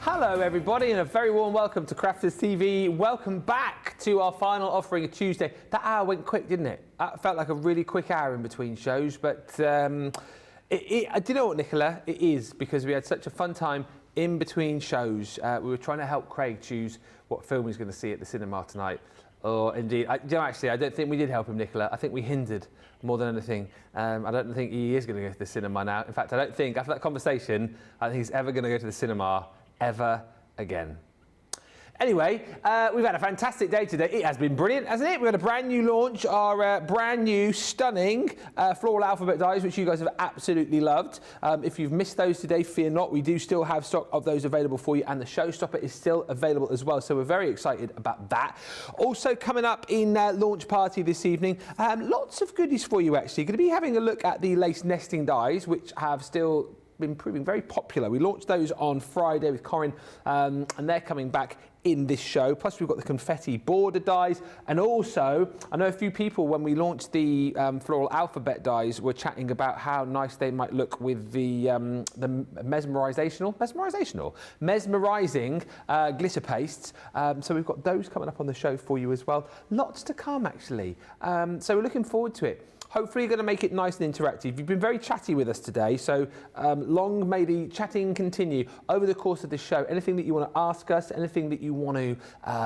Hello everybody and a very warm welcome to Crafters TV. Welcome back to our final offering of Tuesday. That hour went quick, didn't it? That felt like a really quick hour in between shows, but do you know what, Nicola? It is because we had such a fun time in between shows. We were trying to help Craig choose what film he's going to see at the cinema tonight. Or indeed, I don't think we did help him, Nicola. I think we hindered more than anything. I don't think he is going to go to the cinema now. In fact, I don't think, after that conversation, I think he's ever going to go to the cinema ever again. Anyway, we've had a fantastic day today. It has been brilliant, hasn't it? We had a brand new launch, our brand new, stunning floral alphabet dies, which you guys have absolutely loved. If you've missed those today, fear not. We do still have stock of those available for you, and the showstopper is still available as well. So we're very excited about that. Also coming up in launch party this evening, lots of goodies for you actually. Going to be having a look at the lace nesting dies, which have still been proving very popular. We launched those on Friday with Corinne, and they're coming back in this show. Plus we've got the confetti border dies, and also I know a few people when we launched the floral alphabet dies were chatting about how nice they might look with the mesmerizing glitter pastes. So we've got those coming up on the show for you as well. Lots to come actually. So we're looking forward to it. Hopefully you're going to make it nice and interactive. You've been very chatty with us today, so long may the chatting continue over the course of this show. Anything that you want to ask us, anything that you want to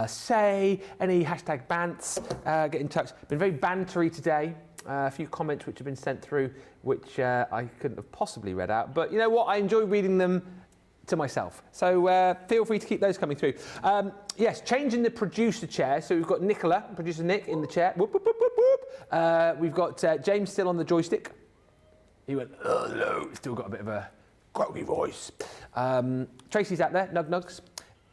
say, any hashtag bants, get in touch. Been very bantery today. A few comments which have been sent through, which I couldn't have possibly read out. But you know what? I enjoy reading them to myself. So feel free to keep those coming through. Yes, changing the producer chair. So we've got Nicola, producer Nick, in the chair. Whoop, whoop, whoop, whoop, whoop. We've got James still on the joystick. He went, oh no, still got a bit of a croaky voice. Tracy's out there, nug nugs.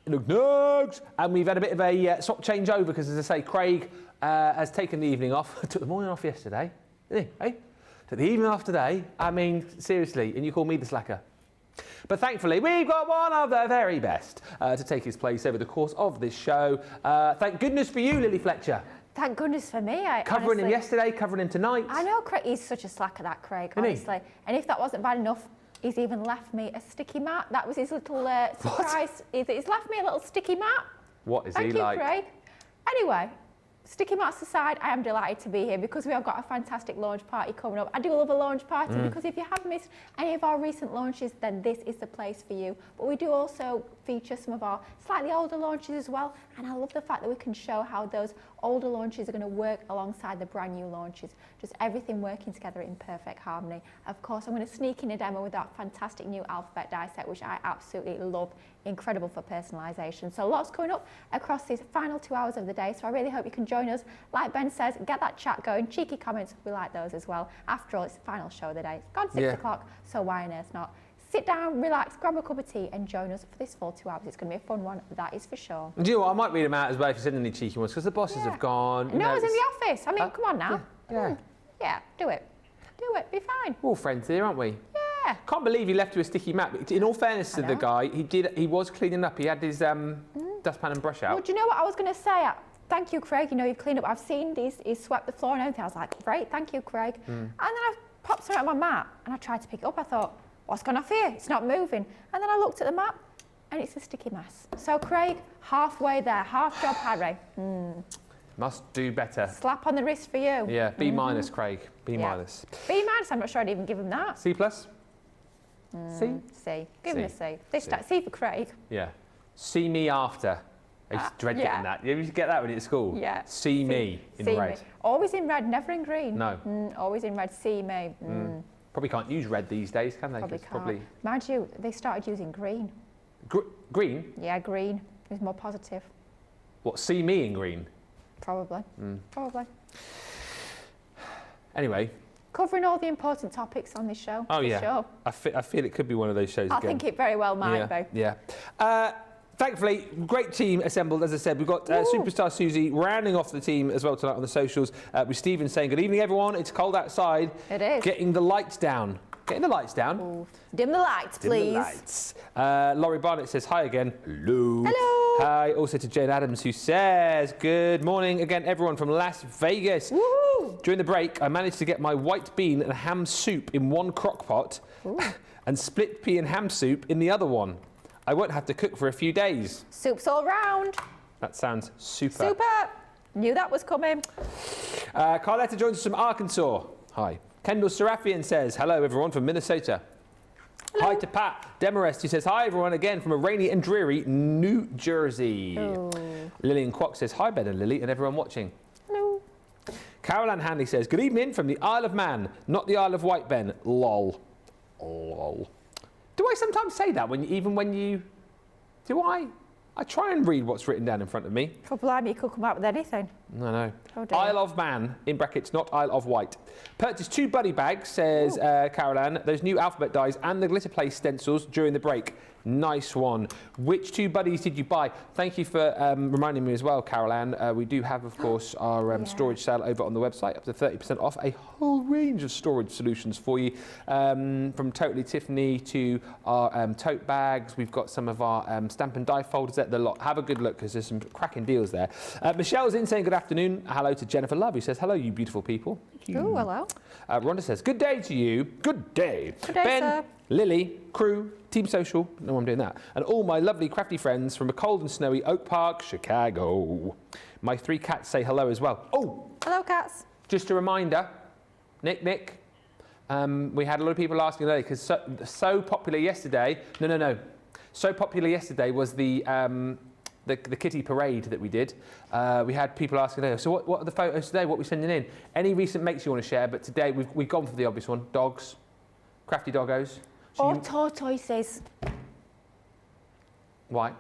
Nug nugs. And we've had a bit of a swap change over because, as I say, Craig has taken the evening off. Took the morning off yesterday, didn't he? Hey? Took the evening off today. I mean, seriously, and you call me the slacker. But thankfully, we've got one of the very best to take his place over the course of this show. Thank goodness for you, Lily Fletcher. Thank goodness for me. Covering honestly, him yesterday, covering him tonight. I know, Craig, he's such a slacker, that Craig, Isn't honestly. he? And if that wasn't bad enough, He's even left me a sticky mat. That was his little surprise. He's left me a little sticky mat. What is he like? Thank you, Craig. Anyway, sticky mats aside, I am delighted to be here because we have got a fantastic launch party coming up. I do love a launch party because if you have missed any of our recent launches, then this is the place for you. But we do also feature some of our slightly older launches as well. And I love the fact that we can show how those older launches are going to work alongside the brand new launches. Just everything working together in perfect harmony. Of course, I'm going to sneak in a demo with that fantastic new alphabet die set, which I absolutely love. Incredible for personalisation. So lots coming up across these final 2 hours of the day. So I really hope you can join us. Like Ben says, get that chat going. Cheeky comments, we like those as well. After all, it's the final show of the day. It's gone 6 o'clock, so why on earth not? Sit down, relax, grab a cup of tea and join us for this full 2 hours. It's going to be a fun one, that is for sure. Do you know what? I might read them out as well if you send any cheeky ones because the bosses have gone. No one's in the office. I mean, come on now. Yeah. Do it. Do it, be fine. We're all friends here, aren't we? Yeah. Can't believe he left you a sticky mat. In all fairness to the guy, he was cleaning up. He had his dustpan and brush out. Well, do you know what I was going to say? Thank you, Craig. You know, you've cleaned up. I've seen he's swept the floor and everything. I was like, great, thank you, Craig. And then I popped something on my mat and I tried to pick it up. I thought, what's gone off here? It's not moving. And then I looked at the map and it's a sticky mess. So, Craig, halfway there. Half job, Harry. Must do better. Slap on the wrist for you. Yeah, B minus, Craig. B minus. B minus, I'm not sure I'd even give him that. C plus? C? C. Give him a C. This time, C for Craig. Yeah. See me after. I used to dread getting that. You used to get that when you're at school? Yeah. See me in red. Me. Always in red, never in green. No. Always in red, see me. Probably can't use red these days, can they? Probably can't. Mind you, they started using green. Green? Yeah, green is more positive. What, see me in green? Probably. Probably. Anyway. Covering all the important topics on this show. Oh, yeah. Sure. I feel it could be one of those shows I again. think it very well might be. Yeah. Thankfully, great team assembled, as I said. We've got Superstar Susie rounding off the team as well tonight on the socials, with Stephen saying, good evening, everyone. It's cold outside. It is. Getting the lights down. Getting the lights down. Ooh. Dim the lights, please. Dim the lights. Laurie Barnett says hi again. Hello. Hello. Hi also to Jane Adams, who says good morning again, everyone from Las Vegas. Woohoo. During the break, I managed to get my white bean and ham soup in one crock pot and split pea and ham soup in the other one. I won't have to cook for a few days. Soup's all round. That sounds super. Super. Knew that was coming. Carletta joins us from Arkansas. Hi. Kendall Serafian says, hello everyone from Minnesota. Hello. Hi to Pat Demarest, who says, hi everyone again from a rainy and dreary New Jersey. Ooh. Lillian Kwok says, hi Ben and Lily and everyone watching. Hello. Carol Ann Hanley says, good evening from the Isle of Man, not the Isle of Wight, Ben. Lol. Lol. Do I sometimes say that even when you... Do I? I try and read what's written down in front of me. God blimey, you could come up with anything. I know. Oh dear. Isle of Man, in brackets, not Isle of Wight. Purchased 2 buddy bags, says Carol Ann, those new alphabet dies and the glitter play stencils during the break. Nice one. Which 2 buddies did you buy? Thank you for reminding me as well, Carol Ann. We do have, of course, our storage sale over on the website, up to 30% off. A whole range of storage solutions for you, from Totally Tiffany to our tote bags. We've got some of our stamp and die folders at the lot. Have a good look because there's some cracking deals there. Michelle's in saying good afternoon. Hello to Jennifer Love, who says, hello, you beautiful people. Oh, hello. Rhonda says, good day to you. Good day. Good day, Ben, sir. Lily, crew, Team Social, no, I'm doing that, and all my lovely crafty friends from a cold and snowy Oak Park, Chicago. My 3 cats say hello as well. Oh! Hello, cats. Just a reminder, Nick, we had a lot of people asking today, because so popular yesterday, so popular yesterday was the kitty parade that we did. We had people asking today, so what are the photos today, what are we sending in? Any recent makes you want to share, but today we've gone for the obvious one, dogs, crafty doggos. Or tortoises. Why?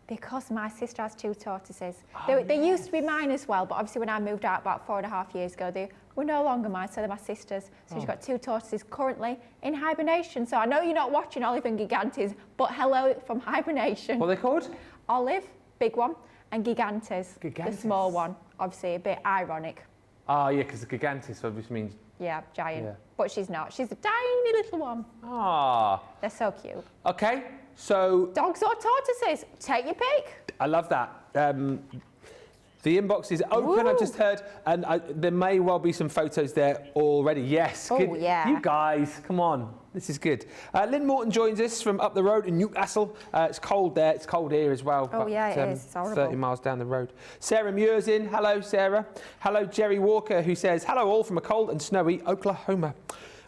Because my sister has 2 tortoises. They used to be mine as well, but obviously when I moved out about 4.5 years ago, they were no longer mine, so they're my sister's. So she's got 2 tortoises currently in hibernation. So I know you're not watching Olive and Gigantes, but hello from hibernation. What are they called? Olive, big one, and Gigantes, the small one. Obviously a bit ironic. Oh, yeah, because the Gigantes obviously means... Yeah, giant. Yeah. But she's not. She's a tiny little one. Ah. They're so cute. Okay, so... Dogs or tortoises? Take your pick. I love that. The inbox is open, Woo. I've just heard, and there may well be some photos there already. Yes. Oh, yeah. You guys, come on. This is good. Lynn Morton joins us from up the road in Newcastle. It's cold there. It's cold here as well. Oh, yeah, it is. It's horrible. 30 miles down the road. Sarah Muir's in. Hello, Sarah. Hello, Jerry Walker, who says, hello all from a cold and snowy Oklahoma.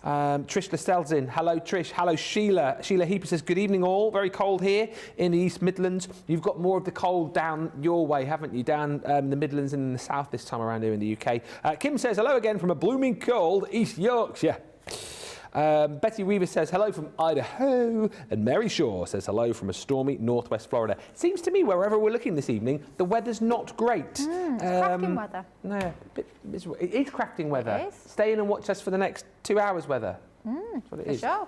Trish Lascelles in. Hello, Trish. Hello, Sheila. Sheila Heaper says, good evening all. Very cold here in the East Midlands. You've got more of the cold down your way, haven't you? Down the Midlands and in the south this time around here in the UK. Kim says, hello again from a blooming cold East Yorkshire. Betty Weaver says hello from Idaho, and Mary Shaw says hello from a stormy northwest Florida. Seems to me wherever we're looking this evening, the weather's not great. It's crafting weather. No, it is crafting weather. It is. Stay in and watch us for the next 2 hours weather. That's what it is. Sure.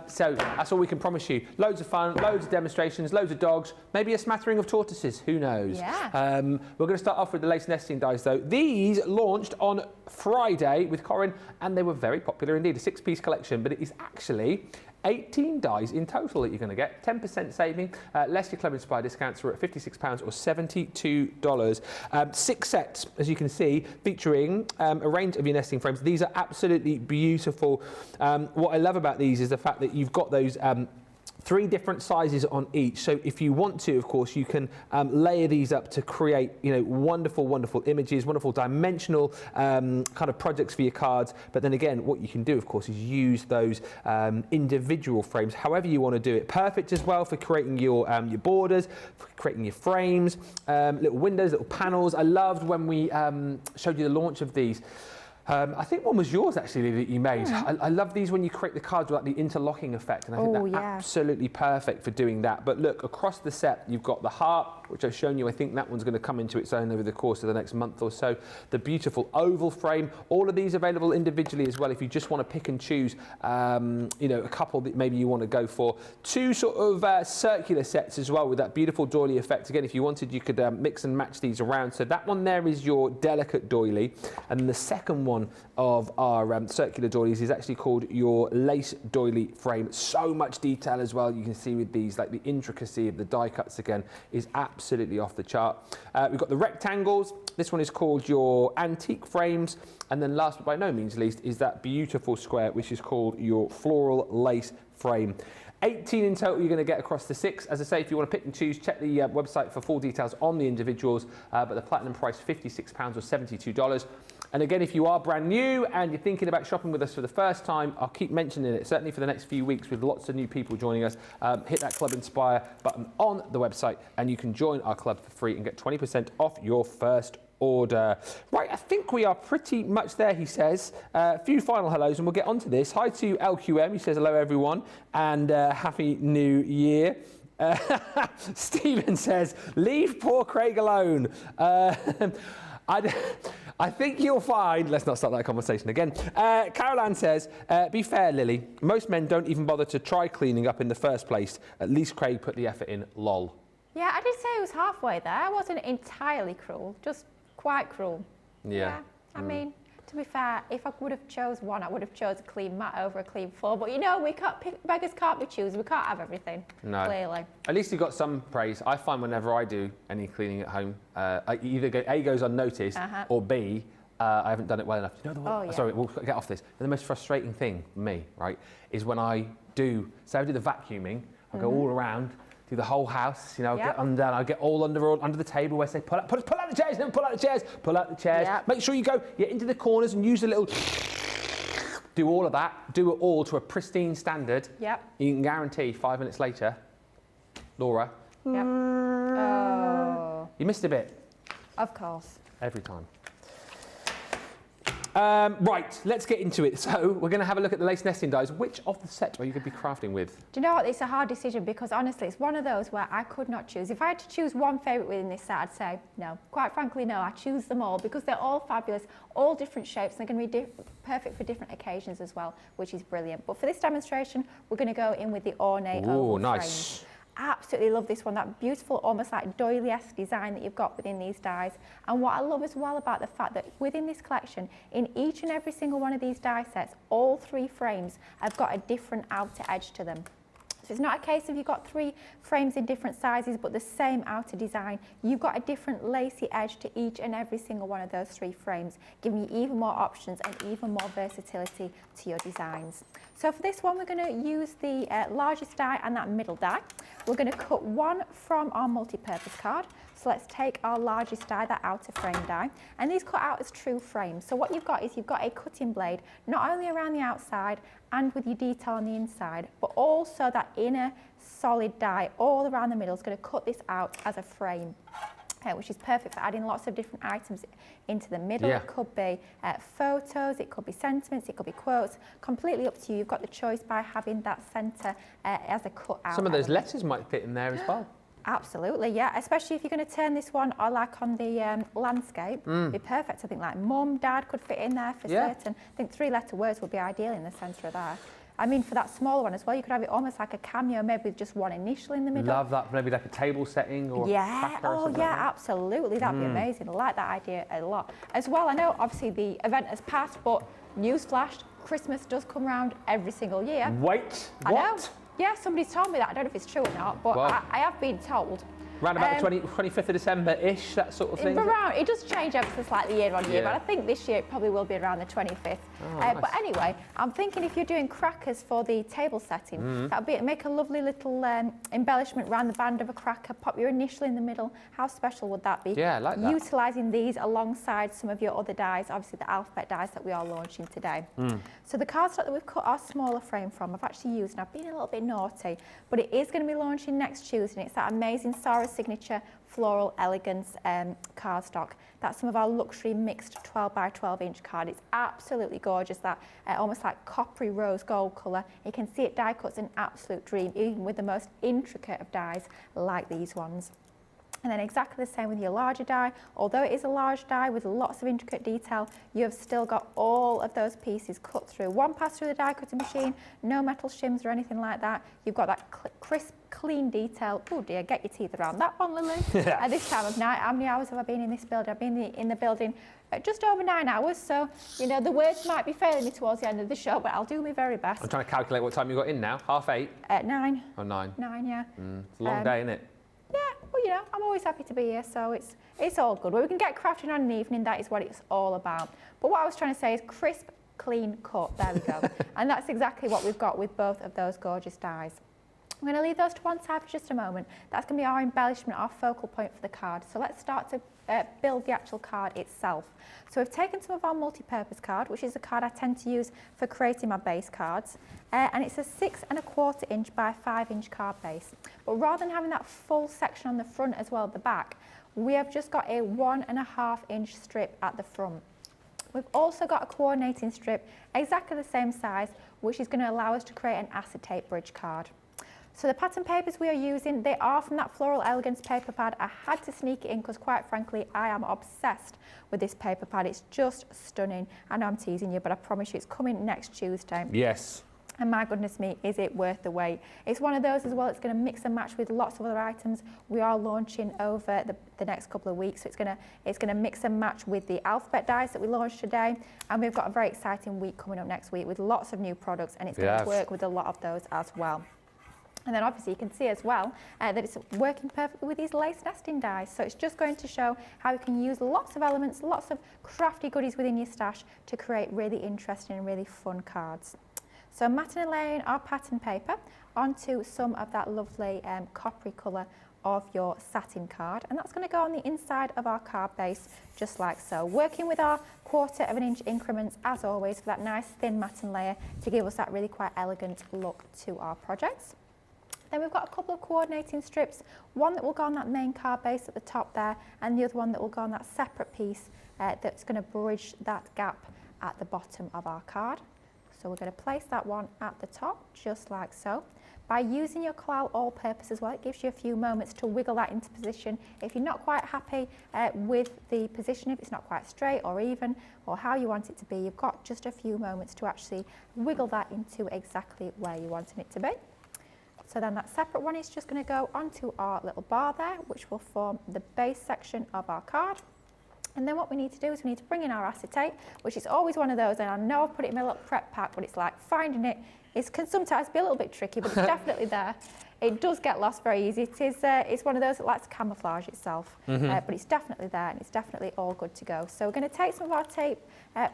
So that's all we can promise you. Loads of fun, loads of demonstrations, loads of dogs, maybe a smattering of tortoises, who knows. Yeah. We're going to start off with the lace nesting dies though. These launched on Friday with Corin and they were very popular indeed, a 6-piece collection, but it is actually 18 dies in total that you're going to get, 10% saving, less your Club Inspired discounts are at £56 or $72. 6 sets, as you can see, featuring a range of your nesting frames. These are absolutely beautiful. What I love about these is the fact that you've got those 3 different sizes on each, so if you want to, of course, you can layer these up to create, you know, wonderful images, wonderful dimensional kind of projects for your cards. But then again, what you can do, of course, is use those individual frames however you want to do it. Perfect as well for creating your borders, for creating your frames, little windows, little panels. I loved when we showed you the launch of these. I think one was yours actually that you made. I love these when you create the cards with like the interlocking effect, and I think they're absolutely perfect for doing that. But look, across the set you've got the heart, which I've shown you. I think that one's going to come into its own over the course of the next month or so. The beautiful oval frame, all of these available individually as well if you just want to pick and choose, you know, a couple that maybe you want to go for. 2 sort of circular sets as well with that beautiful doily effect. Again, if you wanted, you could mix and match these around. So that one there is your delicate doily, and then the second one of our circular doilies is actually called your lace doily frame. So much detail as well you can see with these, like the intricacy of the die cuts again is absolutely off the chart. We've got the rectangles. This one is called your antique frames, and then last but by no means least is that beautiful square which is called your floral lace frame. 18 in total you're going to get across the 6. As I say, if you want to pick and choose, check the website for full details on the individuals, but the platinum price £56 or $72. And again, if you are brand new and you're thinking about shopping with us for the first time, I'll keep mentioning it, certainly for the next few weeks with lots of new people joining us. Hit that Club Inspire button on the website and you can join our club for free and get 20% off your first order. Right, I think we are pretty much there, he says. A few final hellos and we'll get onto this. Hi to LQM, he says hello everyone and Happy New Year. Stephen says, leave poor Craig alone. I think you'll find, let's not start that conversation again. Caroline says, be fair, Lily. Most men don't even bother to try cleaning up in the first place. At least Craig put the effort in, lol. Yeah, I did say it was halfway there. I wasn't entirely cruel, just quite cruel. Yeah. I mean, to be fair, if I would have chose one, I would have chose a clean mat over a clean floor. But you know, we can't beggars can't be choosers. We can't have everything. No. Clearly. At least you got some praise. I find whenever I do any cleaning at home, I either go, A, goes unnoticed, or B, I haven't done it well enough. You know what? Sorry, we'll get off this. And the most frustrating thing for me, right, is when I do, say I do the vacuuming, I go all around, do the whole house, you know, get under, I get all under the table where I say, pull out the chairs, no, pull out the chairs, pull out the chairs. Yep. Make sure you go into the corners and use a little, do all of that, do it all to a pristine standard. Yep. You can guarantee 5 minutes later, Laura. Yep. Oh. You missed a bit. Of course. Every time. Right, let's get into it. So we're going to have a look at the lace nesting dies. Which of the set are you going to be crafting with? Do you know what? It's a hard decision because honestly, it's one of those where I could not choose. If I had to choose one favourite within this set, I'd say no. Quite frankly, no. I choose them all because they're all fabulous, all different shapes. They're going to be perfect for different occasions as well, which is brilliant. But for this demonstration, we're going to go in with the ornate oval nice. frames. Absolutely love this one, that beautiful, almost like doily-esque design that you've got within these dies. And what I love as well about the fact that within this collection, in each and every single one of these die sets, all 3 frames have got a different outer edge to them. So it's not a case of you've got 3 frames in different sizes but the same outer design. You've got a different lacy edge to each and every single one of those 3 frames, giving you even more options and even more versatility to your designs. So for this one, we're going to use the largest die and that middle die. We're going to cut one from our multi-purpose card. So let's take our largest die, that outer frame die, and these cut out as true frames. So what you've got is you've got a cutting blade, not only around the outside and with your detail on the inside, but also that inner solid die all around the middle is going to cut this out as a frame. Which is perfect for adding lots of different items into the middle. It could be photos, it could be sentiments, it could be quotes, completely up to you. You've got the choice by having that centre as a cut out. Some of those letters might fit in there as well. Absolutely, yeah, especially if you're going to turn this one or like on the landscape, it'd be perfect. I think like mum, dad could fit in there for certain. I think 3-letter words would be ideal in the centre of there. I mean, for that smaller one as well, you could have it almost like a cameo, maybe with just one initial in the middle. Love that, maybe like a table setting or a cracker or something like that. Absolutely, that'd be amazing. I like that idea a lot. As well, I know obviously the event has passed, but newsflash, Christmas does come around every single year. Wait, I what? know. Yeah, somebody's told me that. I don't know if it's true or not, but Well, I have been told. Round about the 25th of December-ish, that sort of thing? Around, it does change ever so slightly year on year, Yeah. but I think this year it probably will be around the 25th. Nice. But anyway, I'm thinking if you're doing crackers for the table setting, that would make a lovely little embellishment around the band of a cracker, pop your initial in the middle. How special would that be? Yeah, I like that. Utilising these alongside some of your other dies, obviously the alphabet dies that we are launching today. So the cardstock that we've cut our smaller frame from, I've actually used, and I've been a little bit naughty, but it is going to be launching next Tuesday, and it's that amazing Sarah Signature Floral Elegance cardstock. That's some of our luxury mixed 12 by 12 inch card. It's absolutely gorgeous, that almost like coppery rose gold colour. You can see it die cuts an absolute dream, even with the most intricate of dies like these ones. And then exactly the same with your larger die. Although it is a large die with lots of intricate detail, you have still got all of those pieces cut through. One pass through the die cutting machine, no metal shims or anything like that. You've got that crisp, clean detail. Oh dear, get your teeth around that one, Lily. At this time of night, how many hours have I been in this building? I've been in the building just over 9 hours, so you know the words might be failing me towards the end of the show, but I'll do my very best. I'm trying to calculate what time you got in now. 8:30? At 9. Or 9? 9, yeah. It's a long day, isn't it? Yeah, well, you know, I'm always happy to be here, so it's all good. Well, we can get crafting on an evening, that is what it's all about. But what I was trying to say is crisp, clean cut. There we go. And that's exactly what we've got with both of those gorgeous dies. I'm going to leave those to one side for just a moment. That's going to be our embellishment, our focal point for the card. So let's start to build the actual card itself. So we've taken some of our multi-purpose card, which is the card I tend to use for creating my base cards, and it's a 6 1/4 inch by 5 inch card base. But rather than having that full section on the front as well as the back, we have just got a 1 1/2 inch strip at the front. We've also got a coordinating strip exactly the same size, which is going to allow us to create an acetate bridge card. So the pattern papers we are using, they are from that Floral Elegance paper pad. I had to sneak it in because quite frankly, I am obsessed with this paper pad. It's just stunning. I know I'm teasing you, but I promise you it's coming next Tuesday. Yes. And my goodness me, is it worth the wait? It's one of those as well, it's going to mix and match with lots of other items we are launching over the next couple of weeks. So it's going to mix and match with the alphabet dies that we launched today. And we've got a very exciting week coming up next week with lots of new products, and it's going to work with a lot of those as well. And then obviously you can see as well that it's working perfectly with these lace nesting dies. So it's just going to show how you can use lots of elements, lots of crafty goodies within your stash to create really interesting and really fun cards. So matting and laying our pattern paper onto some of that lovely coppery colour of your satin card, and that's going to go on the inside of our card base just like so. Working with our 1/4 inch increments as always for that nice thin matting layer to give us that really quite elegant look to our projects. Then we've got a couple of coordinating strips, one that will go on that main card base at the top there, and the other one that will go on that separate piece that's going to bridge that gap at the bottom of our card. So we're going to place that one at the top, just like so. By using your Floral all-purpose as well, it gives you a few moments to wiggle that into position. If you're not quite happy with the position, if it's not quite straight or even, or how you want it to be, you've got just a few moments to actually wiggle that into exactly where you want it to be. So then that separate one is just going to go onto our little bar there, which will form the base section of our card. And then what we need to do is we need to bring in our acetate, which is always one of those, and I know I've put it in my little prep pack, but it's like finding it can sometimes be a little bit tricky, but it's definitely there. It does get lost very easy. It's one of those that likes to camouflage itself, but it's definitely there and it's definitely all good to go. So we're going to take some of our tape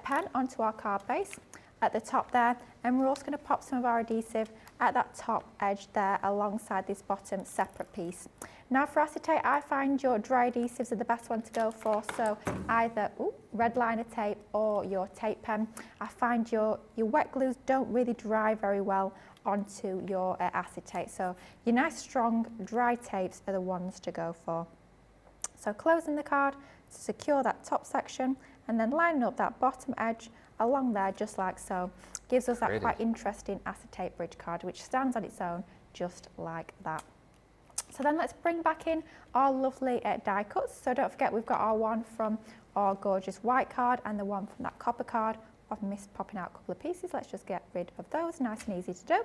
pen onto our card base at the top there, and we're also going to pop some of our adhesive at that top edge there alongside this bottom separate piece. Now for acetate, I find your dry adhesives are the best one to go for, so either red liner tape or your tape pen. I find your wet glues don't really dry very well onto your acetate, so your nice strong dry tapes are the ones to go for. So closing the card to secure that top section and then lining up that bottom edge along there just like so. Gives us that quite interesting acetate bridge card which stands on its own just like that. So then let's bring back in our lovely die cuts. So don't forget we've got our one from our gorgeous white card and the one from that copper card. I've missed popping out a couple of pieces. Let's just get rid of those, nice and easy to do.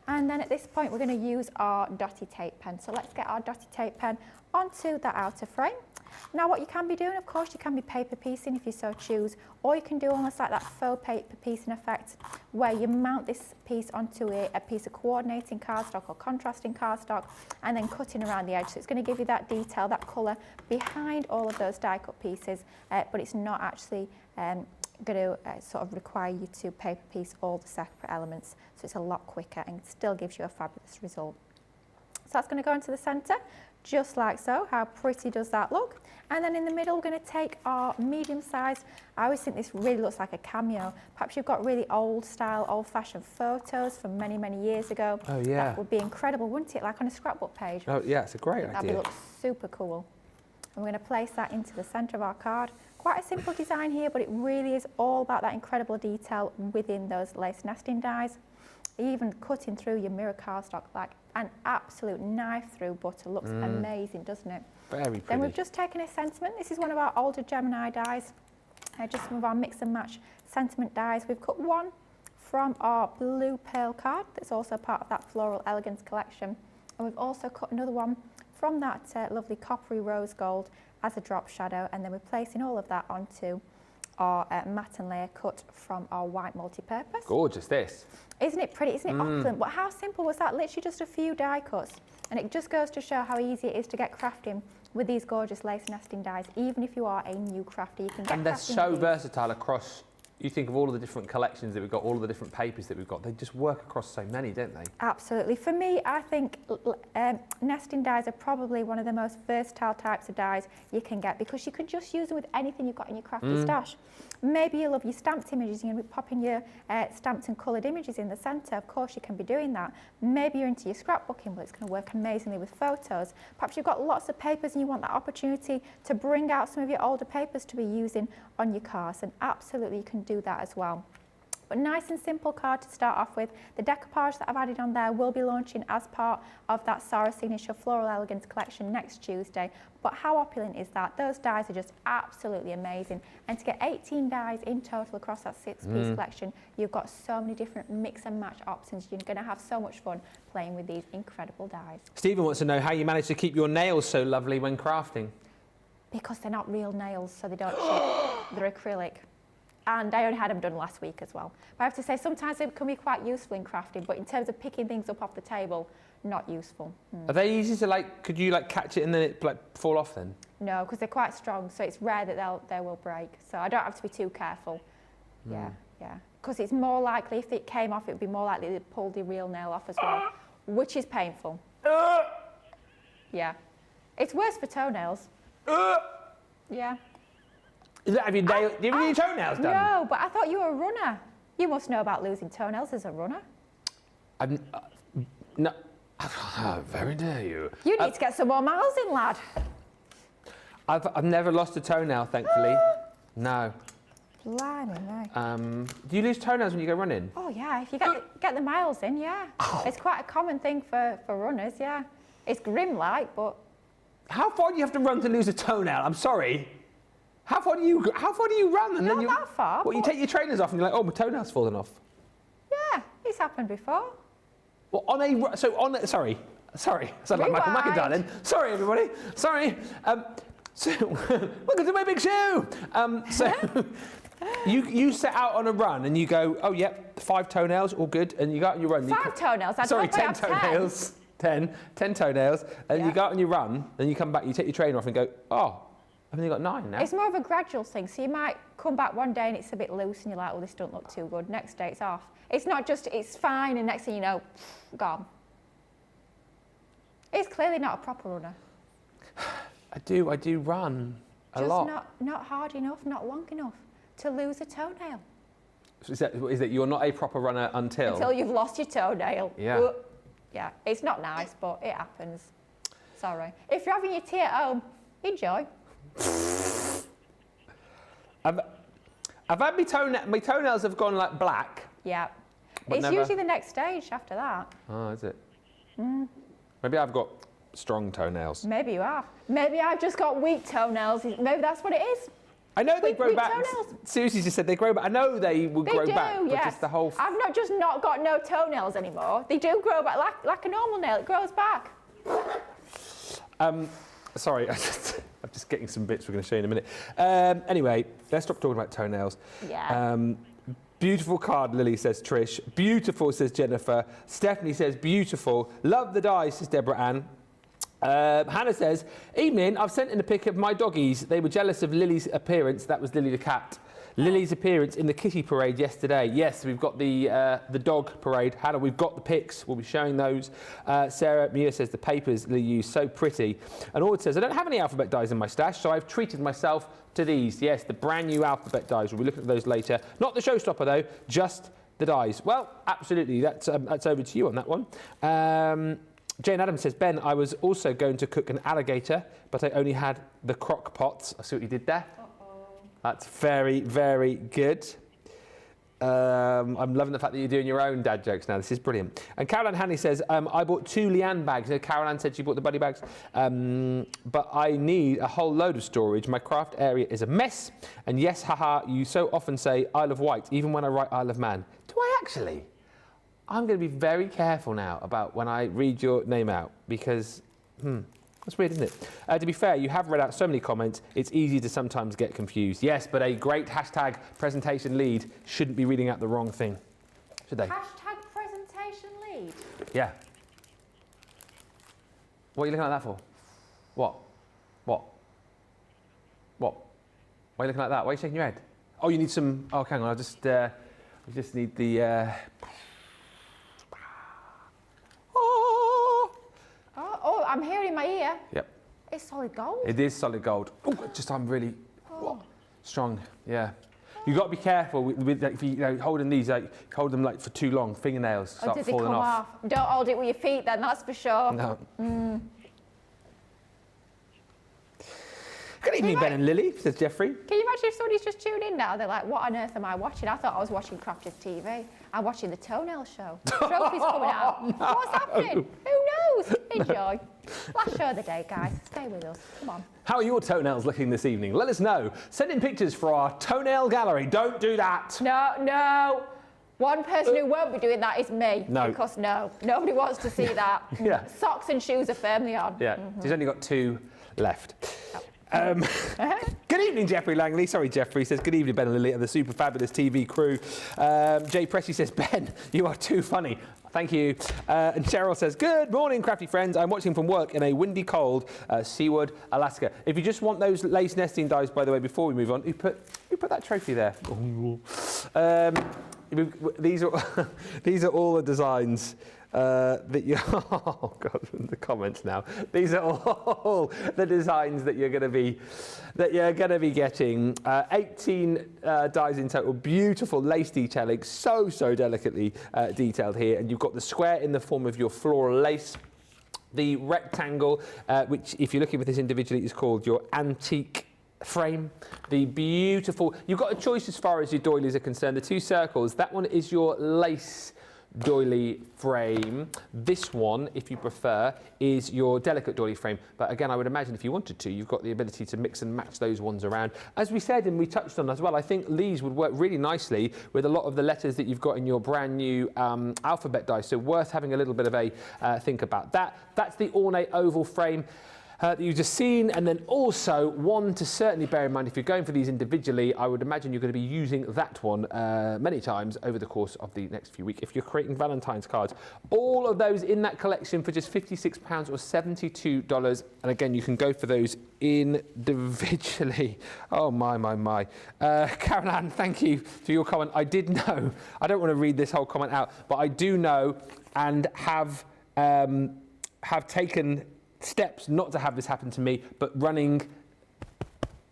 And then at this point we're going to use our dotty tape pen. So let's get our dotty tape pen onto the outer frame. Now what you can be doing, of course, you can be paper piecing if you so choose, or you can do almost like that faux paper piecing effect where you mount this piece onto a piece of coordinating cardstock or contrasting cardstock and then cutting around the edge. So it's going to give you that detail, that colour behind all of those die cut pieces, but it's not actually going to sort of require you to paper piece all the separate elements. So it's a lot quicker and still gives you a fabulous result. So that's going to go into the centre, just like so. How pretty does that look? And then in the middle, we're going to take our medium sized, I always think this really looks like a cameo. Perhaps you've got really old style, old fashioned photos from many, many years ago. Oh yeah. That would be incredible, wouldn't it? Like on a scrapbook page. Oh yeah, it's a great idea. That would look super cool. And we're going to place that into the centre of our card. Quite a simple design here, but it really is all about that incredible detail within those lace nesting dies. Even cutting through your mirror cardstock like an absolute knife through butter looks amazing, doesn't it? Very pretty. Then we've just taken a sentiment. This is one of our older Gemini dies, just some of our mix and match sentiment dies. We've cut one from our blue pearl card that's also part of that Floral Elegance collection, and we've also cut another one from that lovely coppery rose gold as a drop shadow, and then we're placing all of that onto our matte and layer cut from our white multi-purpose. Gorgeous this. Isn't it pretty? Isn't it opulent? But how simple was that? Literally just a few die cuts. And it just goes to show how easy it is to get crafting with these gorgeous lace nesting dies. Even if you are a new crafter, you can get And they're so versatile across, you think of all of the different collections that we've got, all of the different papers that we've got, they just work across so many, don't they? Absolutely. For me, I think nesting dies are probably one of the most versatile types of dies you can get because you can just use them with anything you've got in your crafty stash. Maybe you love your stamped images, you're going to be popping your stamped and coloured images in the centre. Of course, you can be doing that. Maybe you're into your scrapbooking, but it's going to work amazingly with photos. Perhaps you've got lots of papers and you want that opportunity to bring out some of your older papers to be using on your cards, and absolutely you can do that as well. But nice and simple card to start off with. The decoupage that I've added on there will be launching as part of that Sarah Signature Floral Elegance collection next Tuesday. But how opulent is that? Those dies are just absolutely amazing. And to get 18 dies in total across that 6-piece collection, you've got so many different mix and match options. You're going to have so much fun playing with these incredible dies. Stephen wants to know how you manage to keep your nails so lovely when crafting. Because they're not real nails, so they don't chip. They're acrylic. And I only had them done last week as well. But I have to say, sometimes it can be quite useful in crafting, but in terms of picking things up off the table, not useful. Are they easy to could you catch it and then it fall off then? No, because they're quite strong, so it's rare that they will break. So I don't have to be too careful. Yeah. Because it's more likely, if it came off, it would be more likely to pull the real nail off as well, which is painful. Yeah. It's worse for toenails. Yeah. Have you need your toenails done? No, but I thought you were a runner. You must know about losing toenails as a runner. No. How very dare you. You need to get some more miles in, lad. I've never lost a toenail, thankfully. No. Blimey, no. Do you lose toenails when you go running? Oh, yeah. If you get the miles in, yeah. Oh. It's quite a common thing for runners, yeah. It's grim-like, but... How far do you have to run to lose a toenail? I'm sorry. How far do you run? And Not that far. What, you take your trainers off and you're like, oh, my toenail's fallen off. Yeah, it's happened before. Well, sorry. I sound like Michael McIntyre then. Sorry, everybody. Sorry. So, look at my big shoe. So you set out on a run and you go, oh, yep, 5 toenails, all good. And you go out and you run. 5 toenails? Sorry, 10 toenails. 10 toenails. And you go out and you run, and you come back, you take your trainer off and go, oh, I've only got 9 now. It's more of a gradual thing. So you might come back one day and it's a bit loose and you're like, oh, this don't look too good. Next day it's off. It's not just, it's fine, and next thing you know, gone. It's clearly not a proper runner. I do run a lot. Just not hard enough, not long enough to lose a toenail. So is that you're not a proper runner until you've lost your toenail. Yeah. Yeah, it's not nice, but it happens. Sorry. If you're having your tea at home, enjoy. I've had my toenails have gone like black. Yeah. It's usually the next stage after that. Oh, is it? Maybe I've got strong toenails. Maybe you have. Maybe I've just got weak toenails. Maybe that's what it is. I know they grow back. Toenails. Susie just said they grow back. I know they will grow back. Yes. But just the whole... I've not got no toenails anymore. They do grow back like a normal nail. It grows back. Sorry, I'm just getting some bits we're going to show you in a minute. Anyway, let's stop talking about toenails. Yeah. Beautiful card, Lily, says Trish. Beautiful, says Jennifer. Stephanie says beautiful. Love the dies, says Deborah Ann. Hannah says, evening, I've sent in a pic of my doggies. They were jealous of Lily's appearance. That was Lily the cat. Lily's appearance in the kitty parade yesterday. Yes, we've got the dog parade. Hannah, we've got the pics. We'll be showing those. Sarah Mia says the papers Lily used, so pretty. And Ord says, I don't have any alphabet dies in my stash, so I've treated myself to these. Yes, the brand new alphabet dies. We'll be looking at those later. Not the showstopper, though, just the dies. Well, absolutely. That's over to you on that one. Jane Adams says, Ben, I was also going to cook an alligator, but I only had the crock pots. I see what you did there. That's very, very good. I'm loving the fact that you're doing your own dad jokes now. This is brilliant. And Caroline Hanley says, I bought 2 Leanne bags. Caroline said she bought the buddy bags. But I need a whole load of storage. My craft area is a mess. And yes, haha, you so often say Isle of Wight, even when I write Isle of Man. Do I actually? I'm going to be very careful now about when I read your name out because, that's weird, isn't it? To be fair, you have read out so many comments, it's easy to sometimes get confused. Yes, but a great hashtag presentation lead shouldn't be reading out the wrong thing, should they? Hashtag presentation lead? Yeah. What are you looking like that for? What? Why are you looking like that? Why are you shaking your head? Oh, you need some... Oh, hang on, I just need the... Oh, I'm hearing in my ear. Yep. It's solid gold. It is solid gold. Oh, I'm really strong. Yeah. You've got to be careful with like, if you holding these, like, hold them like for too long. Fingernails start falling off. Don't hold it with your feet then, that's for sure. No. Good evening, Ben and Lily, says Jeffrey. Can you imagine if somebody's just tuned in now? They're like, what on earth am I watching? I thought I was watching Crafters TV. I'm watching the toenail show. Trophies coming out. No. What's happening? Who knows? Enjoy. Last show of the day, guys. Stay with us. Come on. How are your toenails looking this evening? Let us know. Send in pictures for our toenail gallery. Don't do that. No. One person who won't be doing that is me. No. Because nobody wants to see that. Yeah. Socks and shoes are firmly on. Yeah. She's only got 2 left. Good evening, Jeffrey Langley. Sorry, Jeffrey says, good evening, Ben and Lily and the super fabulous TV crew. Jay Pressy says, Ben, you are too funny. Thank you. And Cheryl says, good morning, crafty friends. I'm watching from work in a windy, cold Seaward, Alaska. If you just want those lace nesting dies, by the way, before we move on, who put that trophy there? These are all the designs that you... Oh, God, the comments now. These are all the designs that you're going to be getting. 18 dies in total. Beautiful lace detailing. So delicately detailed here. And you've got the square in the form of your floral lace. The rectangle, which, if you're looking for this individually, is called your antique frame. The beautiful... You've got a choice as far as your doilies are concerned. The 2 circles, that one is your lace doily frame. This one, if you prefer, is your delicate doily frame. But again, I would imagine if you wanted to, you've got the ability to mix and match those ones around. As we said, and we touched on as well, I think these would work really nicely with a lot of the letters that you've got in your brand new alphabet die. So worth having a little bit of a think about that. That's the ornate oval frame. that you've just seen, and then also one to certainly bear in mind if you're going for these individually. I would imagine you're going to be using that one many times over the course of the next few weeks if you're creating Valentine's cards. All of those in that collection for just £56 or $72, and again you can go for those individually. Oh my. Caroline, thank you for your comment. I did know, I don't want to read this whole comment out, but I do know and have taken steps not to have this happen to me, but running,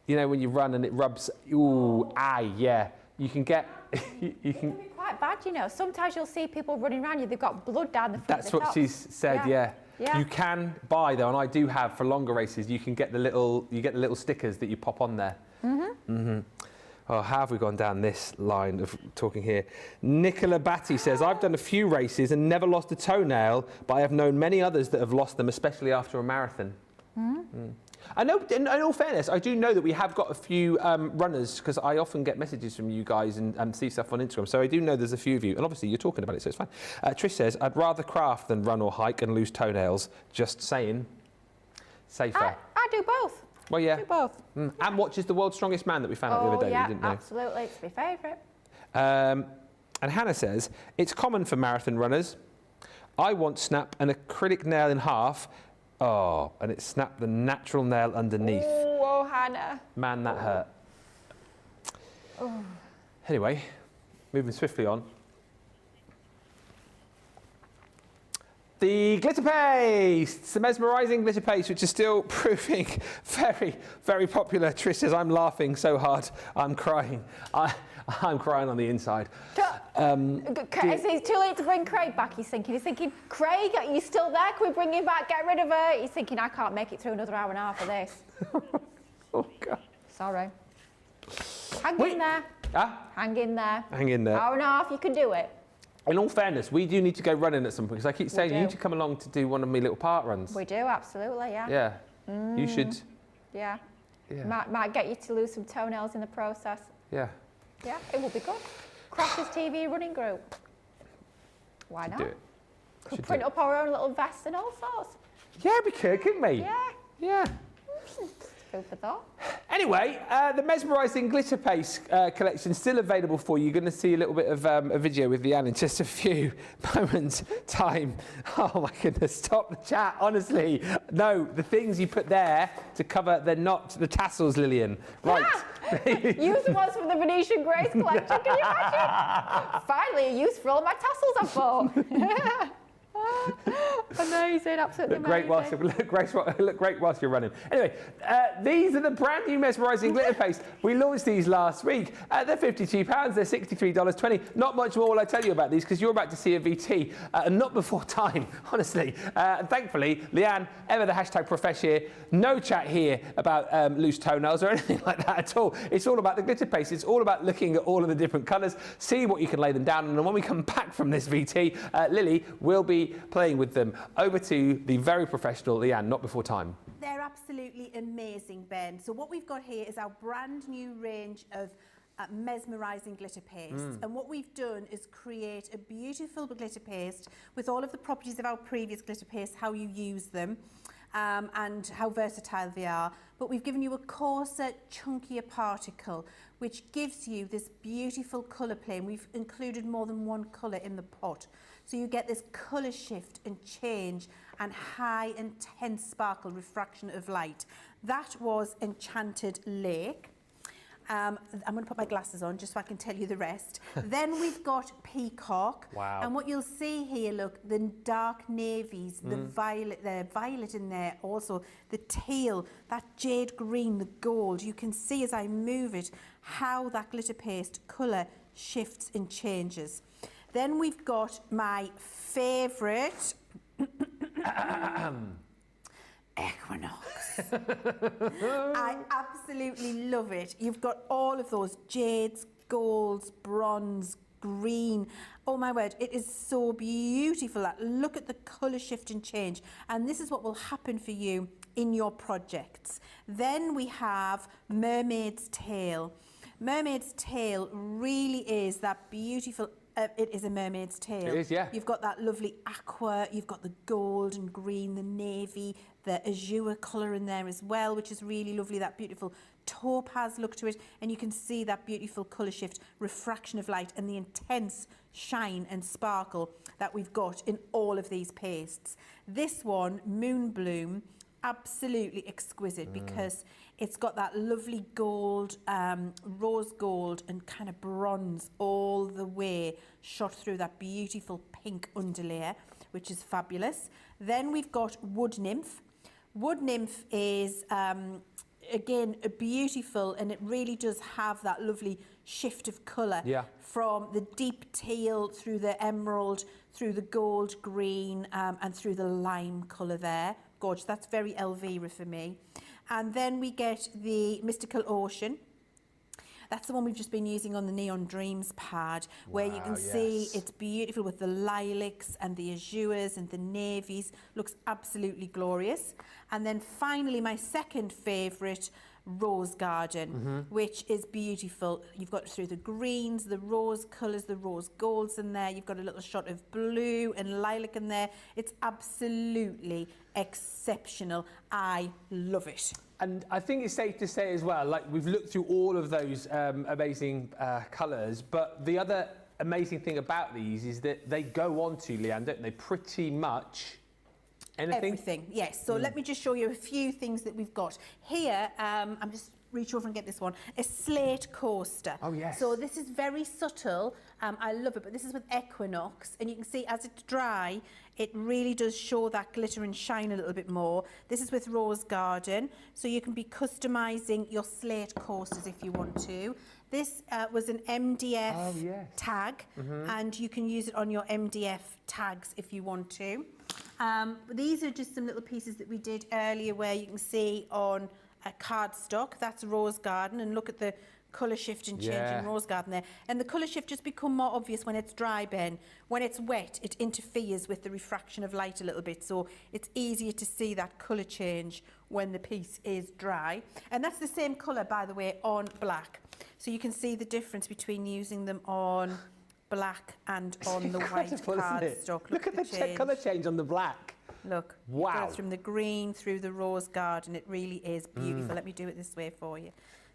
you know, when you run and it rubs, yeah, you can get, you can. It can be quite bad, you know. Sometimes you'll see people running around you, they've got blood down the front. That's what she's said, yeah. Yeah. You can buy though, and I do have for longer races, you can get the little stickers that you pop on there. Oh, how have we gone down this line of talking here? Nicola Batty says, I've done a few races and never lost a toenail, but I have known many others that have lost them, especially after a marathon. I know, in all fairness, I do know that we have got a few runners, because I often get messages from you guys and see stuff on Instagram, so I do know there's a few of you, and obviously you're talking about it, so it's fine. Trish says, I'd rather craft than run or hike and lose toenails. Just saying. Safer. I do both. Well, yeah. I do both. And watch is the world's strongest man that we found out the other day, you didn't know? Absolutely, it's my favourite. And Hannah says, it's common for marathon runners. I once snapped an acrylic nail in half. Oh, and it snapped the natural nail underneath. Oh, Hannah. Man, that hurt. Anyway, moving swiftly on. The glitter pastes, the Mesmerising glitter paste, which is still proving very, very popular. Trish says, I'm laughing so hard, I'm crying. I'm crying on the inside. It's too late to bring Craig back, he's thinking. He's thinking, Craig, are you still there? Can we bring him back? Get rid of her. He's thinking, I can't make it through another hour and a half of this. Oh, God. Sorry. Hang in there. Hang in there. Hang in there. Hour and a half, you can do it. In all fairness, we do need to go running at some point, because I keep saying you need to come along to do one of my little park runs. We do, absolutely, yeah. Yeah. You should. Yeah. Yeah. Might get you to lose some toenails in the process. Yeah. Yeah, it will be good. Crafter's TV running group. Why not? Do it. Could print up our own little vests and all sorts. Yeah, we could, couldn't we? Yeah. Yeah. Food for thought. Anyway, the Mesmerising glitter paste collection is still available for you. You're going to see a little bit of a video with Leanne in just a few moments' time. Oh my goodness, stop the chat, honestly. No, the things you put there to cover, they're not the tassels, Lillian. Right. Use the ones from the Venetian Grace collection, can you imagine? Finally, a use for all my tassels I bought. Amazing, absolutely amazing. Look great whilst you're running. Anyway, these are the brand new Mesmerising glitter paste. We launched these last week. They're £52, they're $63.20. Not much more will I tell you about these, because you're about to see a VT, and not before time, honestly. And thankfully, Leanne, ever the hashtag profesh here, no chat here about loose toenails or anything like that at all. It's all about the glitter paste. It's all about looking at all of the different colours, see what you can lay them down, and then when we come back from this VT, Lily will be playing with them. Over to the very professional Leanne, not before time. They're absolutely amazing, Ben. So what we've got here is our brand new range of Mesmerising glitter paste. And what we've done is create a beautiful glitter paste with all of the properties of our previous glitter paste, how you use them, and how versatile they are. But we've given you a coarser, chunkier particle, which gives you this beautiful colour play. And we've included more than one colour in the pot. So you get this colour shift and change and high intense sparkle refraction of light. That was Enchanted Lake. I'm going to put my glasses on just so I can tell you the rest. Then we've got Peacock. Wow. And what you'll see here, look, the dark navies, the violet in there also, the teal, that jade green, the gold. You can see as I move it how that glitter paste colour shifts and changes. Then we've got my favourite Equinox. I absolutely love it. You've got all of those jades, golds, bronze, green. Oh my word, it is so beautiful. Look at the colour shift and change. And this is what will happen for you in your projects. Then we have Mermaid's Tail. Mermaid's Tail really is that beautiful it is a mermaid's tail. It is, yeah. You've got that lovely aqua, you've got the gold and green, the navy, the azure colour in there as well, which is really lovely, that beautiful topaz look to it, and you can see that beautiful colour shift, refraction of light, and the intense shine and sparkle that we've got in all of these pastes. This one, Moon Bloom, absolutely exquisite because it's got that lovely gold, rose gold and kind of bronze all the way shot through that beautiful pink underlayer, which is fabulous. Then we've got Wood Nymph. Wood Nymph is again beautiful, and it really does have that lovely shift of colour from the deep teal through the emerald, through the gold green, and through the lime colour there. Gorgeous. That's very Elvira for me. And then we get the Mystical Ocean. That's the one we've just been using on the Neon Dreams pad, where you can see it's beautiful with the lilacs and the azures and the navies. Looks absolutely glorious. And then finally, my second favourite, Rose Garden, which is beautiful. You've got through the greens, the rose colours, the rose golds in there. You've got a little shot of blue and lilac in there. It's absolutely exceptional. I love it. And I think it's safe to say as well, like we've looked through all of those amazing colours, but the other amazing thing about these is that they go on to, Leanne, don't they? Pretty much anything? Everything, yes. So let me just show you a few things that we've got. Here, I'm just reach over and get this one, a slate coaster. Oh, yes. So this is very subtle. I love it, but this is with Equinox, and you can see as it's dry, it really does show that glitter and shine a little bit more. This is with Rose Garden, so you can be customising your slate coasters if you want to. This was an MDF tag, and you can use it on your MDF tags if you want to. These are just some little pieces that we did earlier where you can see on a cardstock. That's Rose Garden, and look at the colour shift and change in Rose Garden there. And the colour shift just become more obvious when it's dry, Ben. When it's wet, it interferes with the refraction of light a little bit, so it's easier to see that colour change when the piece is dry. And that's the same colour, by the way, on black. So you can see the difference between using them on black and on the white cardstock. Look at the colour change on the black. Look, wow. from the green through the Rose Garden, it really is beautiful. Let me do it this way for you,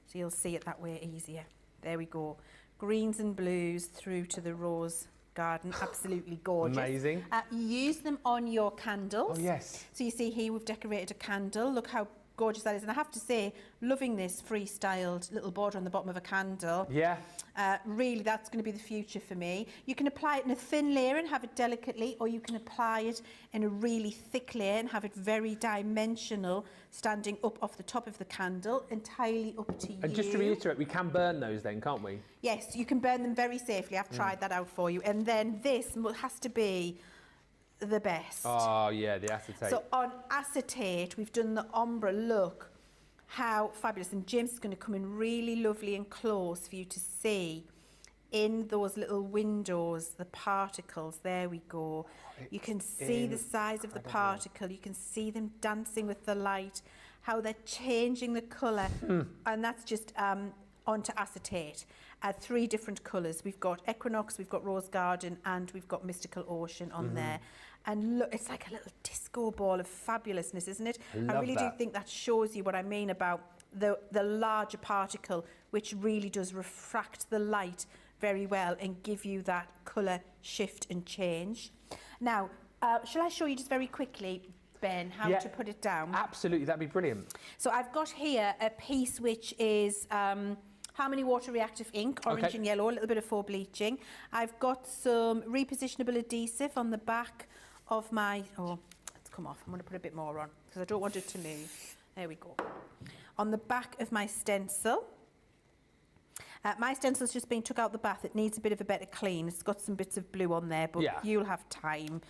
so you'll see it that way easier. There we go. Greens and blues through to the Rose Garden, absolutely gorgeous. Amazing. You use them on your candles. Oh, yes. So you see here we've decorated a candle. Look how gorgeous that is. And I have to say, loving this freestyled little border on the bottom of a candle. Yeah. Really, that's going to be the future for me. You can apply it in a thin layer and have it delicately, or you can apply it in a really thick layer and have it very dimensional, standing up off the top of the candle, entirely up to you. And just to reiterate, we can burn those then, can't we? Yes, you can burn them very safely. I've tried that out for you. And then this has to be the best. Oh, yeah, the acetate. So on acetate, we've done the ombre. Look how fabulous. And James is going to come in really lovely and close for you to see in those little windows, the particles. There we go. You can see the size of the particle. You can see them dancing with the light, how they're changing the colour. And that's just onto acetate. 3 different colours. We've got Equinox, we've got Rose Garden, and we've got Mystical Ocean on there. And look, it's like a little disco ball of fabulousness, isn't it? I really do think that shows you what I mean about the larger particle, which really does refract the light very well and give you that colour shift and change. Now, shall I show you just very quickly, Ben, how to put it down? Absolutely, that'd be brilliant. So I've got here a piece which is Harmony Water Reactive ink, orange and yellow, a little bit of faux bleaching. I've got some repositionable adhesive on the back of my, it's come off. I'm going to put a bit more on because I don't want it to move. There we go. On the back of my stencil. My stencil's just been took out the bath. It needs a bit of a better clean. It's got some bits of blue on there, but you'll have time,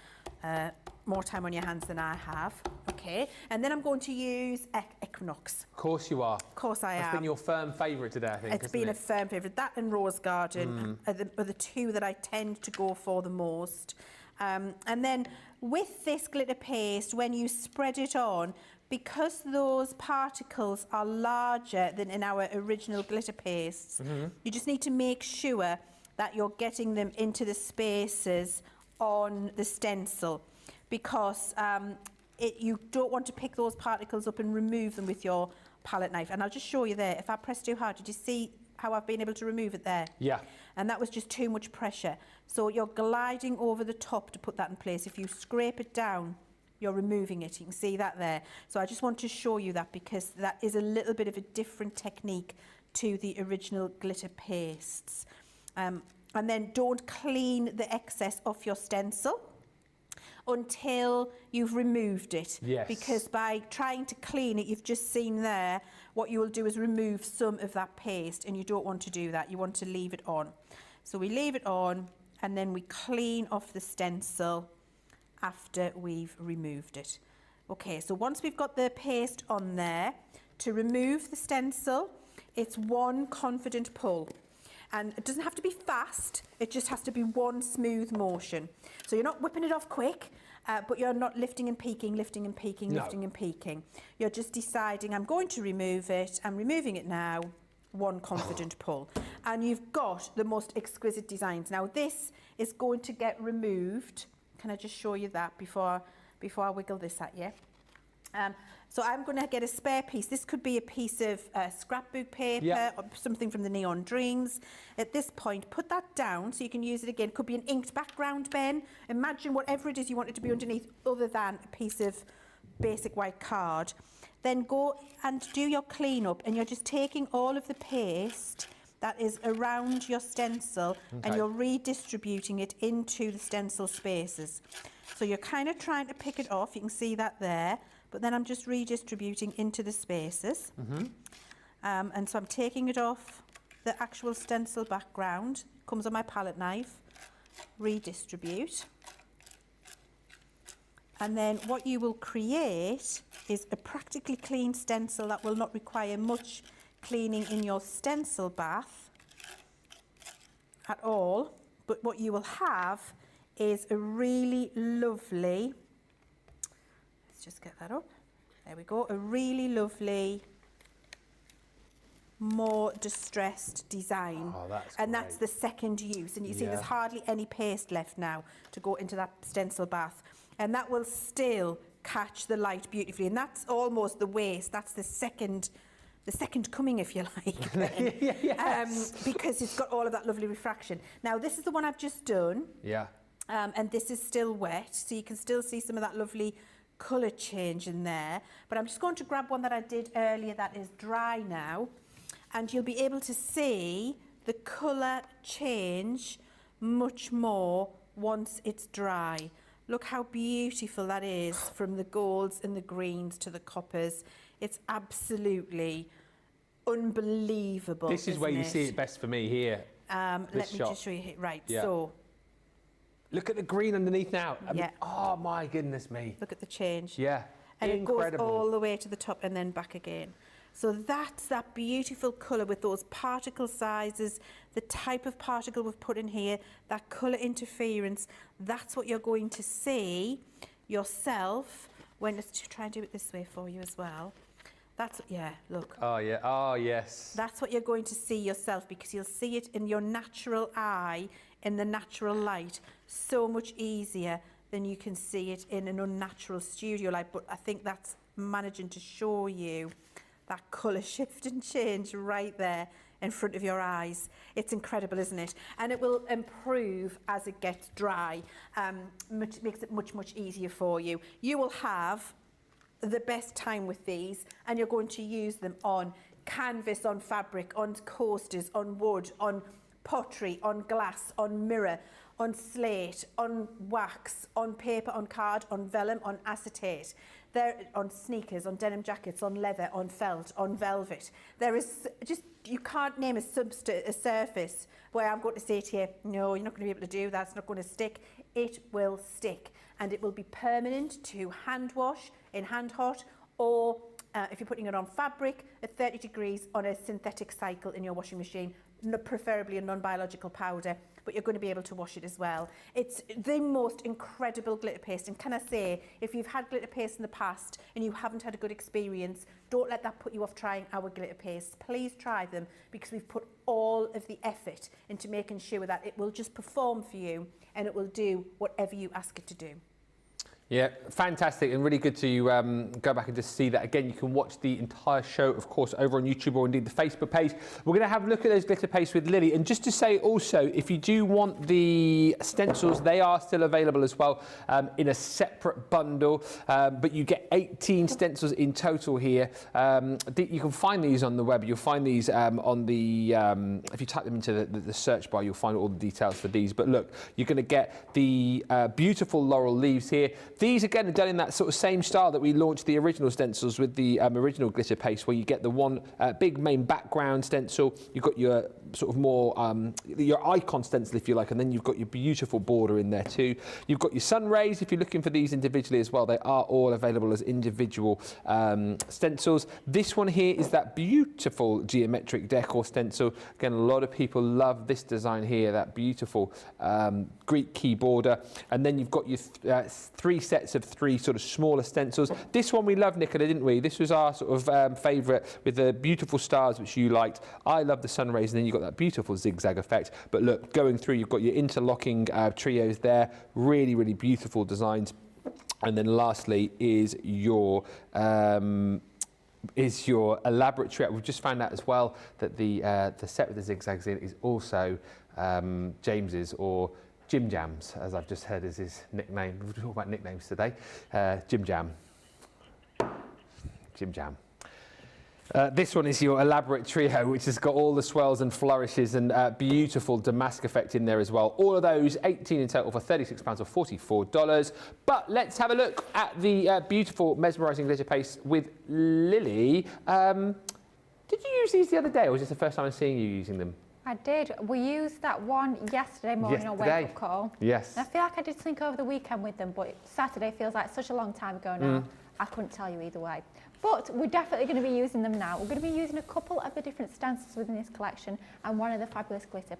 more time on your hands than I have. Okay, and then I'm going to use Equinox. Of course you are. Of course I am. That's been your firm favourite today, I think. It's been a firm favourite. That and Rose Garden are the 2 that I tend to go for the most. And then with this glitter paste, when you spread it on, because those particles are larger than in our original glitter pastes, you just need to make sure that you're getting them into the spaces on the stencil, because you don't want to pick those particles up and remove them with your palette knife. And I'll just show you there. If I press too hard, did you see how I've been able to remove it there? Yeah. And that was just too much pressure. So you're gliding over the top to put that in place. If you scrape it down, you're removing it. You can see that there. So I just want to show you that, because that is a little bit of a different technique to the original glitter pastes. And then don't clean the excess off your stencil until you've removed it. Yes. Because by trying to clean it, you've just seen there, what you will do is remove some of that paste, and you don't want to do that. You want to leave it on. So we leave it on, and then we clean off the stencil after we've removed it. Okay, so once we've got the paste on there, to remove the stencil, it's one confident pull. And it doesn't have to be fast, it just has to be one smooth motion. So you're not whipping it off quick, but you're not lifting and peaking, lifting and peaking, No. lifting and peaking. You're just deciding, I'm going to remove it, I'm removing it now, one confident pull. And you've got the most exquisite designs. Now this is going to get removed. Can I just show you that before I wiggle this at you? So I'm going to get a spare piece. This could be a piece of scrapbook paper, Yeah. or something from the Neon Dreams. At this point, put that down so you can use it again. It could be an inked background, Ben. Imagine whatever it is you want it to be underneath, other than a piece of basic white card. Then go and do your clean up, and you're just taking all of the paste that is around your stencil, and you're redistributing it into the stencil spaces. So you're kind of trying to pick it off. You can see that there. But then I'm just redistributing into the spaces. And so I'm taking it off the actual stencil background, comes on my palette knife, redistribute. And then what you will create is a practically clean stencil that will not require much cleaning in your stencil bath at all. But what you will have is a really lovely, just get that up. There we go. A really lovely, more distressed design. Oh, that's and great. that's the second use. And you see there's hardly any paste left now to go into that stencil bath. And that will still catch the light beautifully. And that's almost the waste. That's the second coming, if you like. Yes. Because it's got all of that lovely refraction. Now, this is the one I've just done. Yeah. And this is still wet, so you can still see some of that lovely colour change in there. But I'm just going to grab one that I did earlier that is dry now, and you'll be able to see the colour change much more once it's dry. Look how beautiful that is, from the golds and the greens to the coppers. It's absolutely unbelievable. This is where you see it best for me here. Let me just show you here. Right, Yeah. so Look at the green underneath now. I mean, Yeah. oh my goodness me. look at the change. Yeah. And Incredible. it goes all the way to the top and then back again. So that's that beautiful colour with those particle sizes, the type of particle we've put in here, that colour interference. That's what you're going to see yourself when, let's try and do it this way for you as well. That's, yeah, look. Oh yeah. Oh yes. That's what you're going to see yourself, because you'll see it in your natural eye, in the natural light, so much easier than you can see it in an unnatural studio light. But I think that's managing to show you that colour shift and change right there in front of your eyes. It's incredible, isn't it? And it will improve as it gets dry. Makes it much, much easier for you. You will have the best time with these, and you're going to use them on canvas, on fabric, on coasters, on wood, on pottery, on glass, on mirror, on slate, on wax, on paper, on card, on vellum, on acetate. There, on sneakers, on denim jackets, on leather, on felt, on velvet. There is just, you can't name a surface where I'm going to say to you, no, you're not going to be able to do that, it's not going to stick. It will stick, and it will be permanent to hand wash in hand hot, or if you're putting it on fabric at 30 degrees on a synthetic cycle in your washing machine, preferably a non-biological powder. But but you're going to be able to wash it as well. It's the most incredible glitter paste, and can I say, if you've had glitter paste in the past and you haven't had a good experience, don't let that put you off trying our glitter paste. Please try them, because we've put all of the effort into making sure that it will just perform for you and it will do whatever you ask it to do. Yeah, fantastic, and really good to go back and just see that again. You can watch the entire show, of course, over on YouTube or indeed the Facebook page. We're going to have a look at those glitter pastes with Lily, and just to say also, if you do want the stencils, they are still available as well in a separate bundle, but you get 18 stencils in total here. You can find these on the web. You'll find these on the, if you type them into the search bar, you'll find all the details for these. But look, you're going to get the beautiful laurel leaves here. These again are done in that sort of same style that we launched the original stencils with the original glitter paste, where you get the one big main background stencil, you've got your sort of more your icon stencil, if you like, and then you've got your beautiful border in there too. You've got your sun rays if you're looking for these individually as well. They are all available as individual stencils. This one here is that beautiful geometric decor stencil. Again, a lot of people love this design here, that beautiful Greek key border. And then you've got your three sets of three sort of smaller stencils. This one we loved, Nicola, didn't we? This was our sort of favourite, with the beautiful stars, which you liked. I love the sun rays, and then you've got that beautiful zigzag effect. But look, going through, you've got your interlocking trios there. Really, really beautiful designs. And then lastly is your elaborate trio. We've just found out as well that the set with the zigzags in is also James's, or Jim Jam's, as I've just heard is his nickname. We'll talk about nicknames today. Jim Jam. Jim Jam. This one is your elaborate trio, which has got all the swirls and flourishes and beautiful damask effect in there as well. All of those, 18 in total for £36 or $44. But let's have a look at the beautiful mesmerising glitter paste with Lily. Did you use these the other day, or was this the first time I'm seeing you using them? I did. We used that one yesterday morning on Wake Up Call. Yes. And I feel like I did something over the weekend with them, but Saturday feels like such a long time ago now. I couldn't tell you either way. But we're definitely going to be using them now. We're going to be using a couple of the different stencils within this collection, and one of the fabulous glitter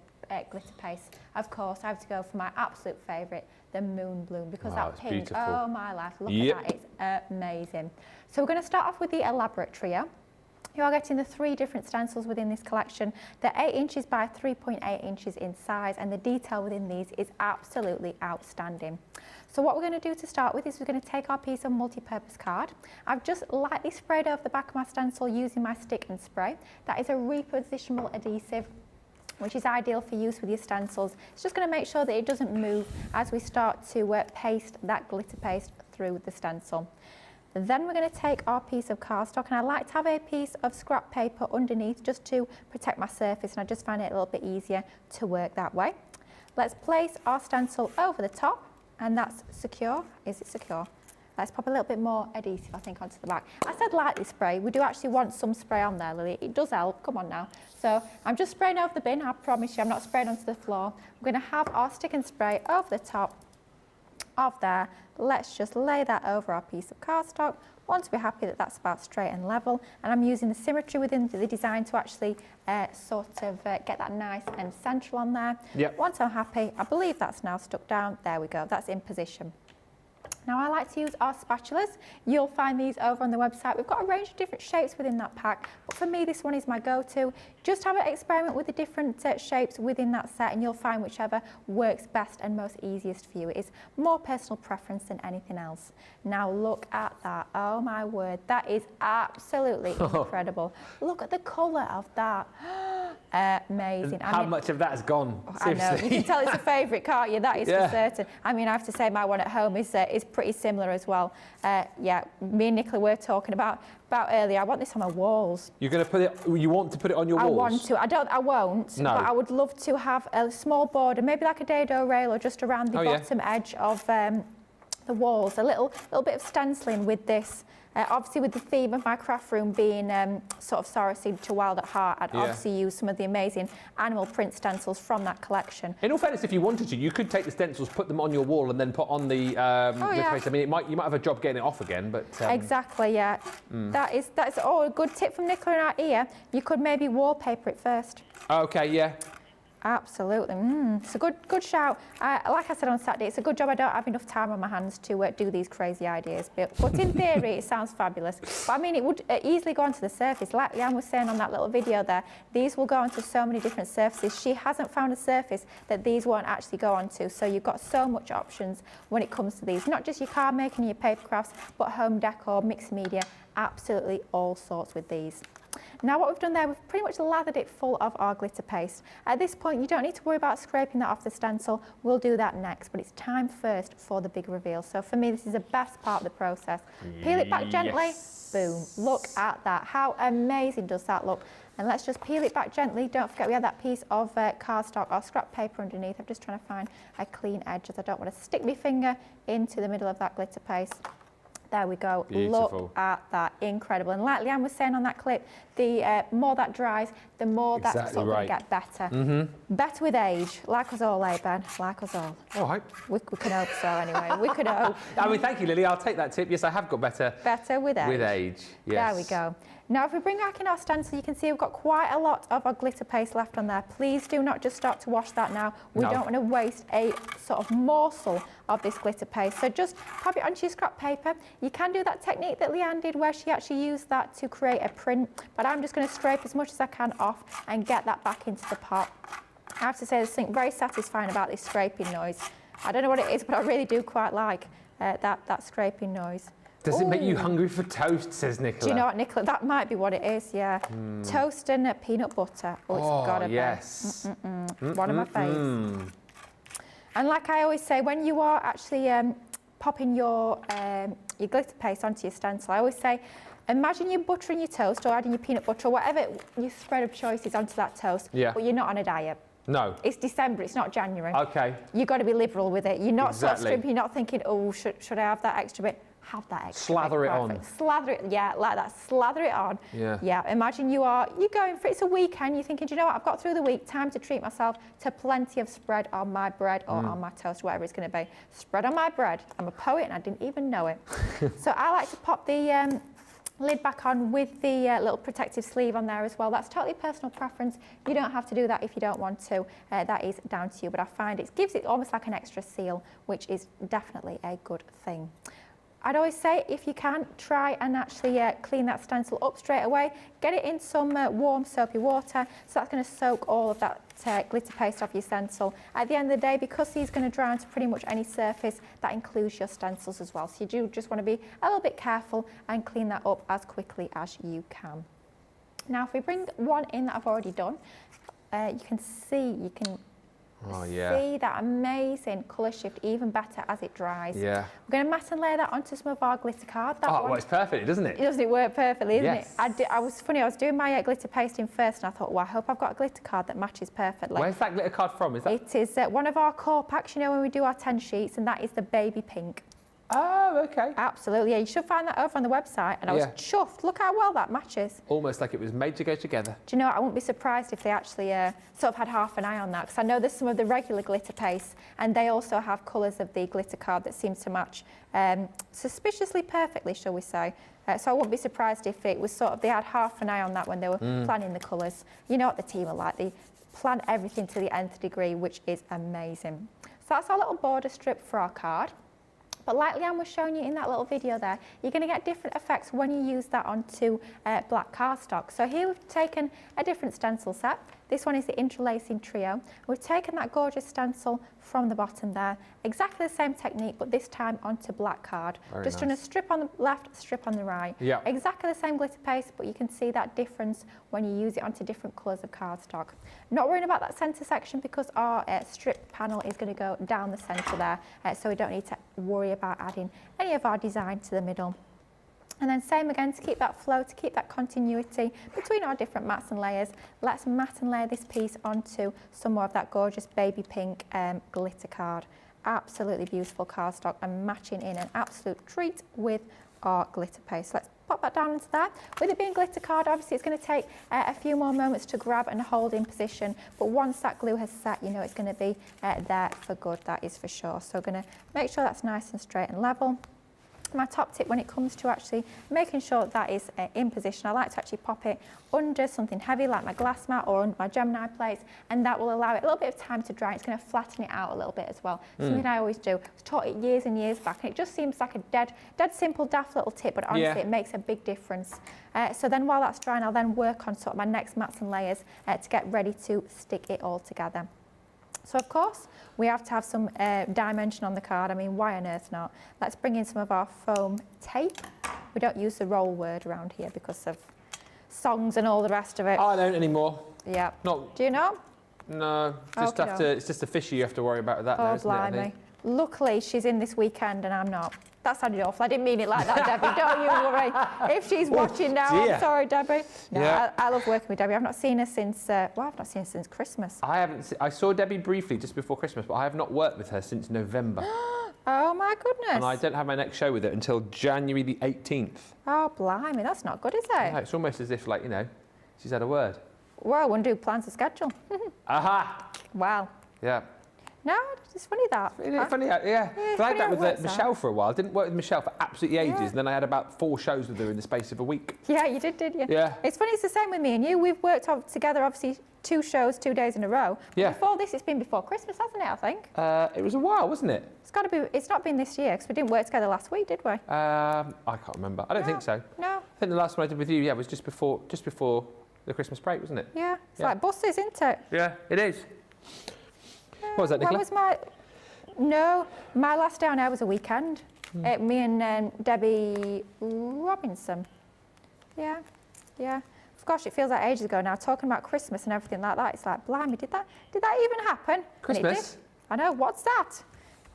pastes. Of course, I have to go for my absolute favourite, the Moon Bloom, because that pink, beautiful. Oh my life, look at that, it's amazing. So we're going to start off with the elaborate trio. You are getting the three different stencils within this collection. They're 8 inches by 3.8 inches in size, and the detail within these is absolutely outstanding. So what we're going to do to start with is we're going to take our piece of multi-purpose card. I've just lightly sprayed over the back of my stencil using my stick and spray. That is a repositionable adhesive, which is ideal for use with your stencils. It's just going to make sure that it doesn't move as we start to paste that glitter paste through the stencil. Then we're going to take our piece of cardstock, and I like to have a piece of scrap paper underneath just to protect my surface, and I just find it a little bit easier to work that way. Let's place our stencil over the top, and that's secure. Is it secure? Let's pop a little bit more adhesive, I think, onto the back. I said lightly spray. We do actually want some spray on there, Lily. It does help. Come on now. So I'm just spraying over the bin. I promise you I'm not spraying onto the floor. We're going to have our stick and spray over the top of there. Let's just lay that over our piece of cardstock. Once we're happy that that's about straight and level, and I'm using the symmetry within the design to actually sort of get that nice and central on there. Yep. Once I'm happy, I believe that's now stuck down. There we go, that's in position. Now I like to use our spatulas. You'll find these over on the website. We've got a range of different shapes within that pack, but for me this one is my go-to. Just have an experiment with the different shapes within that set, and you'll find whichever works best and most easiest for you. It is more personal preference than anything else. Now look at that. Oh my word, that is absolutely incredible. Look at the colour of that. Amazing. How much of that has gone? Seriously. I know. You can tell it's a favourite, can't you? That is for certain. I mean, I have to say my one at home is pretty similar as well. Yeah, me and Nicola were talking about earlier. I want this on my walls. You're going to put it. You want to put it on your walls? I want to. I won't. No. But I would love to have a small border, maybe like a dado rail, or just around the bottom edge of the walls. A little bit of stenciling with this. Obviously, with the theme of my craft room being sort of Sorrow Seed to Wild at Heart, I'd obviously use some of the amazing animal print stencils from that collection. In all fairness, if you wanted to, you could take the stencils, put them on your wall, and then put on the paste. I mean, you might have a job getting it off again, but exactly, yeah. That's a good tip from Nicola in our ear. You could maybe wallpaper it first. Okay, yeah. Absolutely. It's a good shout. Like I said on Saturday, it's a good job I don't have enough time on my hands to do these crazy ideas. But in theory, it sounds fabulous. But I mean, it would easily go onto the surface. Like Leanne was saying on that little video there, these will go onto so many different surfaces. She hasn't found a surface that these won't actually go onto. So you've got so much options when it comes to these. Not just your card making, your paper crafts, but home decor, mixed media, absolutely all sorts with these. Now what we've done there, we've pretty much lathered it full of our glitter paste. At this point, you don't need to worry about scraping that off the stencil. We'll do that next, but it's time first for the big reveal. So for me, this is the best part of the process. Peel it back gently, boom. Look at that. How amazing does that look? And let's just peel it back gently. Don't forget we have that piece of cardstock or scrap paper underneath. I'm just trying to find a clean edge as I don't want to stick my finger into the middle of that glitter paste. There we go. Beautiful. Look at that. Incredible. And like Leanne was saying on that clip, the more that dries, the more that's sort of get better. Better with age. Like us all, eh, Ben? Like us all. All right. We can hope so, anyway. We can hope. I mean, thank you, Lily. I'll take that tip. Yes, I have got better. Better with age. With age, yes. There we go. Now, if we bring back in our stencil, you can see we've got quite a lot of our glitter paste left on there. Please do not just start to wash that now. We don't want to waste a sort of morsel of this glitter paste. So just pop it onto your scrap paper. You can do that technique that Leanne did where she actually used that to create a print, but I'm just going to scrape as much as I can off and get that back into the pot. I have to say there's something very satisfying about this scraping noise. I don't know what it is, but I really do quite like that scraping noise. Does it make you hungry for toast, says Nicola? Do you know what, Nicola? That might be what it is, yeah. Toast and peanut butter. Oh, it's gotta be. Yes. One of my faves. And like I always say, when you are actually popping your glitter paste onto your stencil, I always say, imagine you're buttering your toast or adding your peanut butter or whatever your spread of choice is onto that toast, but you're not on a diet. No. It's December, it's not January. Okay. You've got to be liberal with it. You're not sort of Exactly. stripping, you're not thinking, oh, should I have that extra bit? Have that extra Slather bit. it on. Perfect. Slather it, yeah, like that. Slather it on. Yeah. Yeah, imagine you're going for it's a weekend, you're thinking, do you know what, I've got through the week, time to treat myself to plenty of spread on my bread or on my toast, whatever it's going to be. Spread on my bread. I'm a poet and I didn't even know it. So I like to pop the lid back on with the little protective sleeve on there as well. That's totally personal preference. You don't have to do that if you don't want to. That is down to you, but I find it gives it almost like an extra seal, which is definitely a good thing. I'd always say, if you can, try and actually clean that stencil up straight away. Get it in some warm soapy water, so that's going to soak all of that glitter paste off your stencil. At the end of the day, because these are going to dry onto pretty much any surface, that includes your stencils as well. So you do just want to be a little bit careful and clean that up as quickly as you can. Now, if we bring one in that I've already done, you can see that amazing colour shift even better as it dries. Yeah. We're going to matte and layer that onto some of our glitter card. Well, it's perfect, doesn't it? Doesn't it work perfectly, isn't Yes. it? I was doing my glitter pasting first and I thought, well, I hope I've got a glitter card that matches perfectly. Where's that glitter card from? Is that? It is one of our core packs, you know, when we do our 10 sheets, and that is the baby pink. Oh, okay. Absolutely, yeah. You should find that over on the website, and I was chuffed. Look how well that matches. Almost like it was made to go together. Do you know what? I wouldn't be surprised if they actually sort of had half an eye on that, because I know there's some of the regular glitter paste, and they also have colours of the glitter card that seems to match suspiciously perfectly, shall we say. So I wouldn't be surprised if it was sort of, they had half an eye on that when they were planning the colours. You know what the team are like, they plan everything to the nth degree, which is amazing. So that's our little border strip for our card. But like Leanne was showing you in that little video there, you're going to get different effects when you use that onto black cardstock. So here we've taken a different stencil set. This one is the interlacing trio. We've taken that gorgeous stencil from the bottom there, exactly the same technique, but this time onto black card. Just done a strip on the left, strip on the right. Yeah. Exactly the same glitter paste, but you can see that difference when you use it onto different colours of cardstock. Not worrying about that centre section because our strip panel is going to go down the centre there, so we don't need to worry about adding any of our design to the middle. And then same again, to keep that flow, to keep that continuity between our different mats and layers, let's matte and layer this piece onto some more of that gorgeous baby pink glitter card. Absolutely beautiful cardstock and matching in an absolute treat with our glitter paste. So let's pop that down into that. With it being glitter card, obviously it's going to take a few more moments to grab and hold in position, but once that glue has set, you know it's going to be there for good, that is for sure. So we're going to make sure that's nice and straight and level. just my top tip when it comes to actually making sure that is in position. I like to actually pop it under something heavy like my glass mat or under my Gemini plates, and that will allow it a little bit of time to dry. It's going to flatten it out a little bit as well. Something I always do. I was taught it years and years back, and it just seems like a dead simple, daft little tip, but honestly it makes a big difference. So then while that's drying, I'll then work on sort of my next mats and layers to get ready to stick it all together. So of course, we have to have some dimension on the card. I mean, why on earth not? Let's bring in some of our foam tape. We don't use the roll word around here because of songs and all the rest of it. I don't anymore. Yeah. Not. Do you know? No, just have to. It's just the fishy you have to worry about with that. Oh, now, isn't blimey. it, I think? Luckily, she's in this weekend and I'm not. That sounded awful. I didn't mean it like that, Debbie. Don't you worry. If she's watching now, dear. I'm sorry, Debbie. No, Yeah. I love working with Debbie. I've not seen her since, I've not seen her since Christmas. I haven't. I saw Debbie briefly just before Christmas, but I have not worked with her since November. Oh, my goodness. And I don't have my next show with her until January the 18th. Oh, blimey. That's not good, is it? No, it's almost as if, like, she's had a word. Well, one do plans to schedule. Aha! Wow. Yeah. No, it's funny that. Isn't it funny? Yeah. it's 'Cause I funny had that how it with works Michelle out. for a while. I didn't work with Michelle for absolutely ages, Yeah. and then I had about 4 shows with her in the space of a week. Yeah, you did you? Yeah. It's funny, it's the same with me and you. We've worked together, obviously, 2 shows, 2 days in a row. But Yeah. before this, it's been before Christmas, hasn't it, I think? It was a while, wasn't it? It's got to be, it's not been this year, because we didn't work together last week, did we? I can't remember. I don't think so. No. I think the last one I did with you, was just before the Christmas break, wasn't it? Yeah, it's Yeah. like buses, isn't it? Yeah, it is. What was that, When Nicola? was my last day on air was a weekend. Me and Debbie Robinson. Yeah. Gosh, it feels like ages ago now. Talking about Christmas and everything like that, it's like, blimey, did that even happen? And it Christmas? did. I know. What's that?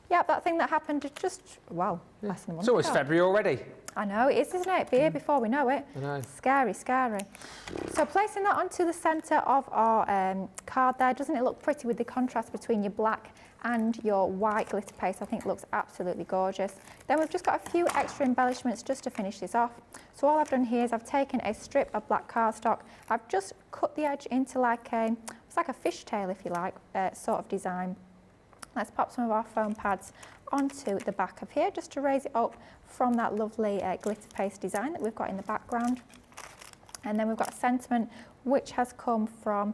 Yeah, that thing that happened just less than a month It's almost ago. February already. I know, it is, isn't it? Be here before we know it. I know. Scary. So placing that onto the centre of our card there, doesn't it look pretty with the contrast between your black and your white glitter paste? I think it looks absolutely gorgeous. Then we've just got a few extra embellishments just to finish this off. So all I've done here is I've taken a strip of black cardstock. I've just cut the edge into it's like a fishtail, if you like, sort of design. Let's pop some of our foam pads onto the back of here just to raise it up from that lovely glitter paste design that we've got in the background. And then we've got a sentiment which has come from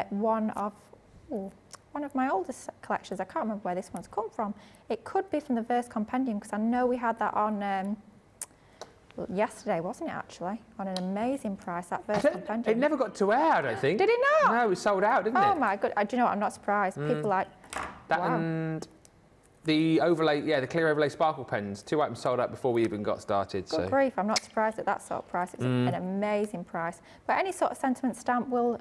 one of my oldest collections. I can't remember where this one's come from. It could be from the Verse Compendium, because I know we had that on yesterday, wasn't it, actually? On an amazing price, that Verse Compendium. It never got to air, I don't think. Did it not? No, it sold out, didn't it? Oh my god! Do you know what? I'm not surprised. People like That wow. and the overlay, the clear overlay sparkle pens. 2 items sold out before we even got started. Good grief, I'm not surprised at that sort of price. It's an amazing price. But any sort of sentiment stamp will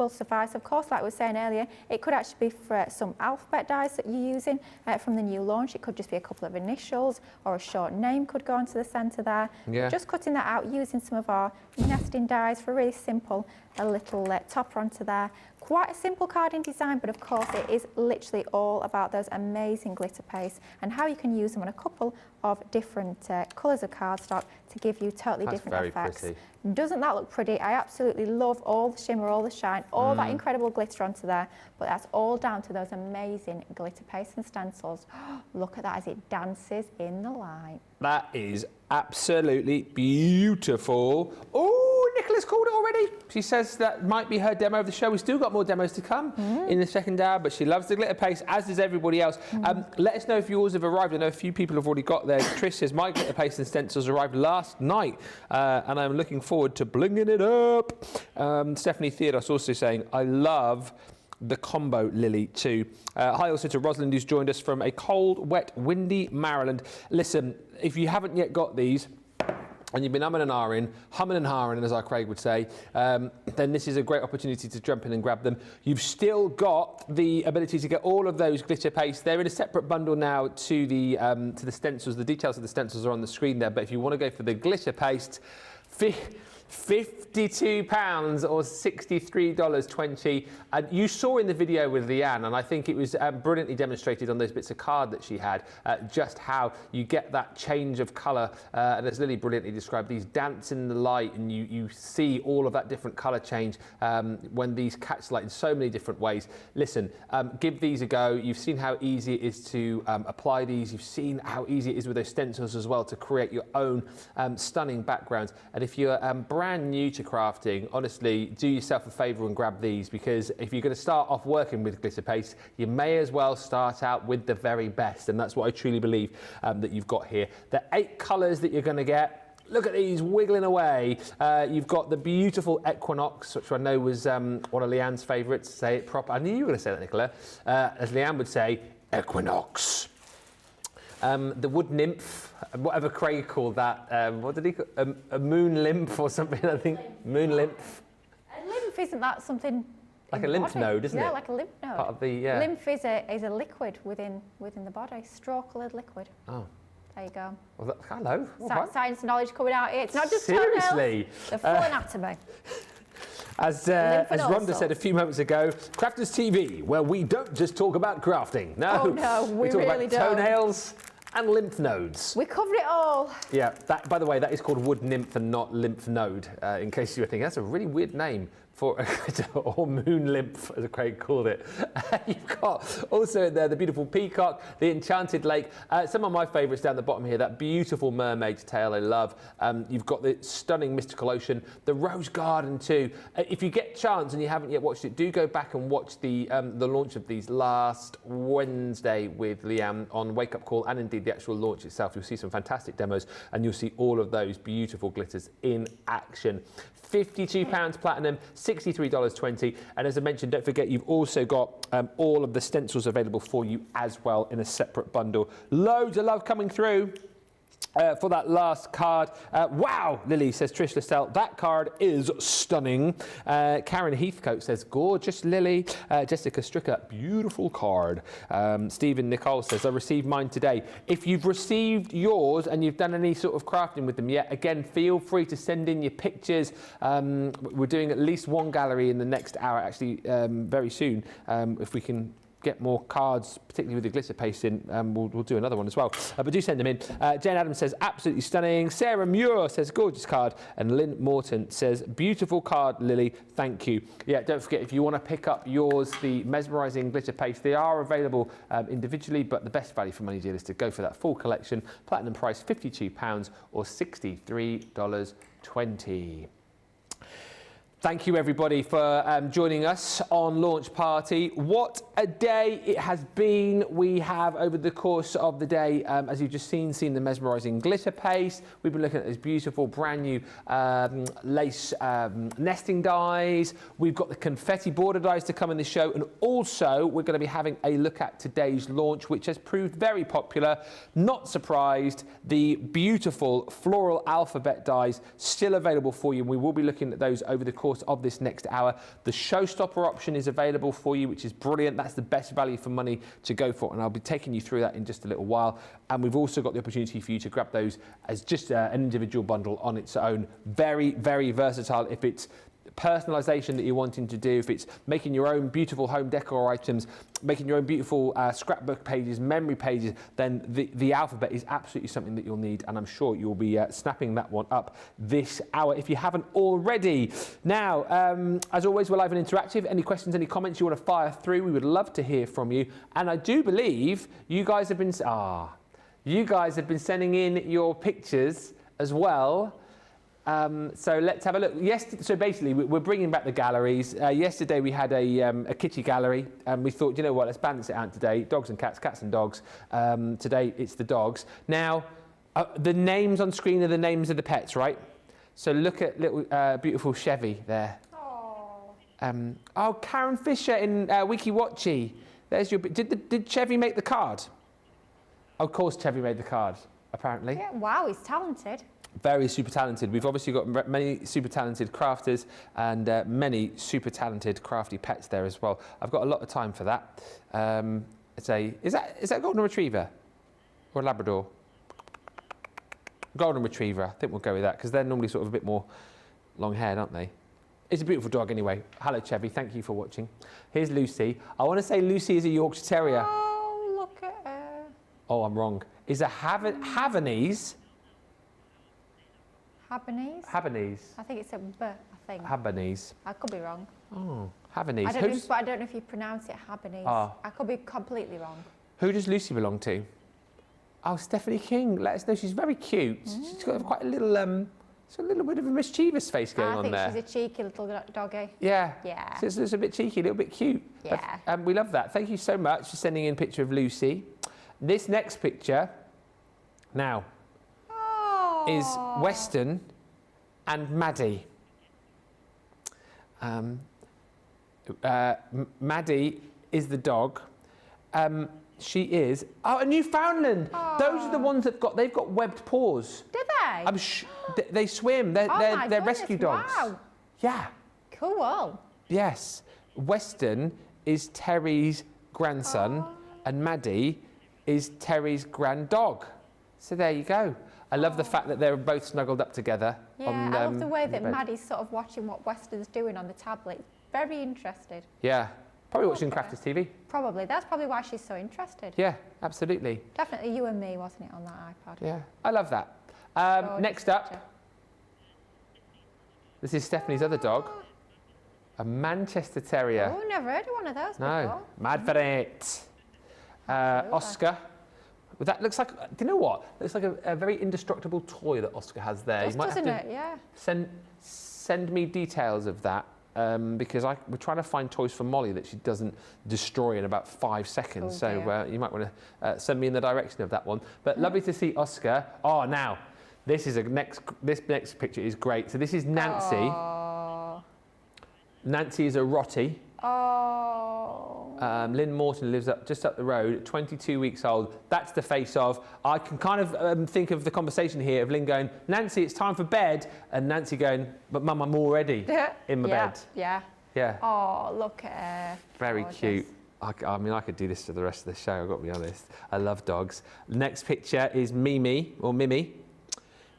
suffice. Of course, like we were saying earlier, it could actually be for some alphabet dies that you're using from the new launch. It could just be a couple of initials, or a short name could go onto the centre there. Yeah. Just cutting that out using some of our nesting dies for a really simple, a little topper onto there. Quite a simple card in design, but of course it is literally all about those amazing glitter pastes and how you can use them on a couple of different colours of cardstock to give you totally That's different very effects. pretty. Doesn't that look pretty? I absolutely love all the shimmer, all the shine, all that incredible glitter onto there, but that's all down to those amazing glitter pastes and stencils. Look at that as it dances in the light. That is absolutely beautiful. Oh, Nicola's called it already. She says that might be her demo of the show. We've still got more demos to come in the second hour, but she loves the glitter paste, as does everybody else. Let us know if yours have arrived. I know a few people have already got theirs. Trish says, my glitter paste and stencils arrived last night, and I'm looking forward to blinging it up. Stephanie Theodos also saying, I love the combo lily too. Hi also to Rosalind, who's joined us from a cold, wet, windy Maryland. Listen, if you haven't yet got these, and you've been humming and hawing, as our Craig would say, then this is a great opportunity to jump in and grab them. You've still got the ability to get all of those glitter pastes. They're in a separate bundle now to the stencils. The details of the stencils are on the screen there, but if you want to go for the glitter paste, £52 or $63.20. And you saw in the video with Leanne, and I think it was brilliantly demonstrated on those bits of card that she had, just how you get that change of colour. And as Lily brilliantly described, these dance in the light, and you see all of that different colour change when these catch light in so many different ways. Listen, give these a go. You've seen how easy it is to apply these. You've seen how easy it is with those stencils as well to create your own stunning backgrounds. And if you're brand new to crafting, honestly, do yourself a favour and grab these, because if you're going to start off working with glitter paste, you may as well start out with the very best, and that's what I truly believe that you've got here. The 8 colours that you're going to get. Look at these wiggling away. You've got the beautiful Equinox, which I know was one of Leanne's favourites. Say it proper. I knew you were going to say that, Nicola. As Leanne would say, Equinox. The Wood Nymph, whatever Craig called that. What did he call a moon lymph or something, I think? Moon lymph. A lymph, isn't that something? Like a lymph node, isn't it? Yeah, like a lymph node. Part of the, yeah. Lymph is a liquid within the body, straw-coloured liquid. Oh. There you go. Well, hello. Science knowledge coming out here. It's not just seriously. toenails, the full anatomy. As Rhonda said a few moments ago, Crafters TV, where we don't just talk about crafting. No, oh, no, we talk really about toenails and lymph nodes. We covered it all. Yeah, that, by the way, that is called wood nymph and not lymph node, in case you were thinking, that's a really weird name for or moon lymph, as Craig called it. You've got also there the beautiful peacock, the enchanted lake, some of my favourites down the bottom here, that beautiful mermaid's tail I love. You've got the stunning mystical ocean, the rose garden too. If you get a chance and you haven't yet watched it, do go back and watch the launch of these last Wednesday with Leanne on Wake Up Call, and indeed the actual launch itself. You'll see some fantastic demos and you'll see all of those beautiful glitters in action. £52 platinum, $63.20. And as I mentioned, don't forget, you've also got all of the stencils available for you as well in a separate bundle. Loads of love coming through. For that last card. Wow, Lily, says Trish Listell, that card is stunning. Karen Heathcote says, gorgeous, Lily. Jessica Stricker, beautiful card. Stephen Nicole says, I received mine today. If you've received yours and you've done any sort of crafting with them yet, again, feel free to send in your pictures. We're doing at least one gallery in the next hour, actually, very soon, if we can get more cards, particularly with the glitter paste in, we'll do another one as well. But do send them in. Jane Adams says, absolutely stunning. Sarah Muir says, gorgeous card. And Lynn Morton says, beautiful card, Lily, thank you. Yeah, don't forget, if you want to pick up yours, the Mesmerising glitter paste, they are available individually, but the best value for money deal is to go for that full collection. Platinum price, £52 or $63.20. Thank you, everybody, for joining us on Launch Party. What a day it has been. We have, over the course of the day, as you've just seen the Mesmerising glitter paste. We've been looking at those beautiful brand new lace nesting dies. We've got the confetti border dies to come in the show. And also, we're going to be having a look at today's launch, which has proved very popular. Not surprised, the beautiful floral alphabet dies still available for you. We will be looking at those over the course of this next hour. The showstopper option is available for you, which is brilliant. That's the best value for money to go for, and I'll be taking you through that in just a little while. And we've also got the opportunity for you to grab those as just an individual bundle on its own. Very, very versatile. If it's personalisation that you're wanting to do, if it's making your own beautiful home decor items, making your own beautiful scrapbook pages, memory pages, then the alphabet is absolutely something that you'll need, and I'm sure you'll be snapping that one up this hour if you haven't already. Now, as always, we're live and interactive. Any questions, any comments you want to fire through, we would love to hear from you. And I do believe you guys have been sending in your pictures as well. So let's have a look. So basically, we're bringing back the galleries. Yesterday we had a kitty gallery, and we thought, you know what, let's balance it out today. Dogs and cats, cats and dogs. Today it's the dogs. Now, the names on screen are the names of the pets, right? So look at little beautiful Chevy there. Oh, Karen Fisher in Wiki Watchy. There's your. Did Chevy make the card? Of course, Chevy made the card. Apparently. Yeah, wow, he's talented. Very super talented. We've obviously got many super talented crafters and many super talented crafty pets there as well. I've got a lot of time for that. Is that a golden retriever or a Labrador? Golden retriever. I think we'll go with that because they're normally sort of a bit more long haired, aren't they? It's a beautiful dog anyway. Hello, Chevy. Thank you for watching. Here's Lucy. I want to say Lucy is a Yorkshire Terrier. Oh, look at her. Oh, I'm wrong. Is a Havanese? Habanese? Havanese. I think it's a B, I think. Habanese. I could be wrong. Oh, Havanese. But I don't know if you pronounce it Habanese. Oh. I could be completely wrong. Who does Lucy belong to? Oh, Stephanie King. Let us know. She's very cute. She's got quite a little, it's a little bit of a mischievous face going on there. I think she's a cheeky little doggy. Yeah. Yeah. So it's a bit cheeky, a little bit cute. Yeah. But, we love that. Thank you so much for sending in a picture of Lucy. This next picture, now, is Weston and Maddie. Maddie is the dog. She is a Newfoundland. Those are the ones they've got webbed paws. Do they? They swim. They're rescue dogs. Wow. Yeah. Cool. Yes. Weston is Terry's grandson, and Maddie is Terry's grand dog. So there you go. I love the fact that they're both snuggled up together. Yeah, I love the way that Maddie's sort of watching what Weston's doing on the tablet. Very interested. Yeah. Probably watching Crafters TV. Probably. That's probably why she's so interested. Yeah, absolutely. Definitely You and Me, wasn't it, on that iPad? Yeah, I love that. Next up, this is Stephanie's other dog, a Manchester Terrier. Oh, never heard of one of those before. Mad for it. Oscar. Well, that looks like, do you know what? Looks like a very indestructible toy that Oscar has there. Just, doesn't it? Yeah. Send me details of that. Because we're trying to find toys for Molly that she doesn't destroy in about 5 seconds. Oh, so you might want to send me in the direction of that one. But lovely to see Oscar. Oh, now this next picture is great. So this is Nancy. Oh. Nancy is a Rottie. Oh. Lynn Morton lives just up the road, 22 weeks old. That's the face of. I can kind of think of the conversation here of Lynn going, Nancy, it's time for bed. And Nancy going, but Mum, I'm already in my bed. Yeah. Yeah. Oh, look at her. Very Gorgeous. cute. I mean, I could do this for the rest of the show, I've got to be honest. I love dogs. Next picture is Mimi.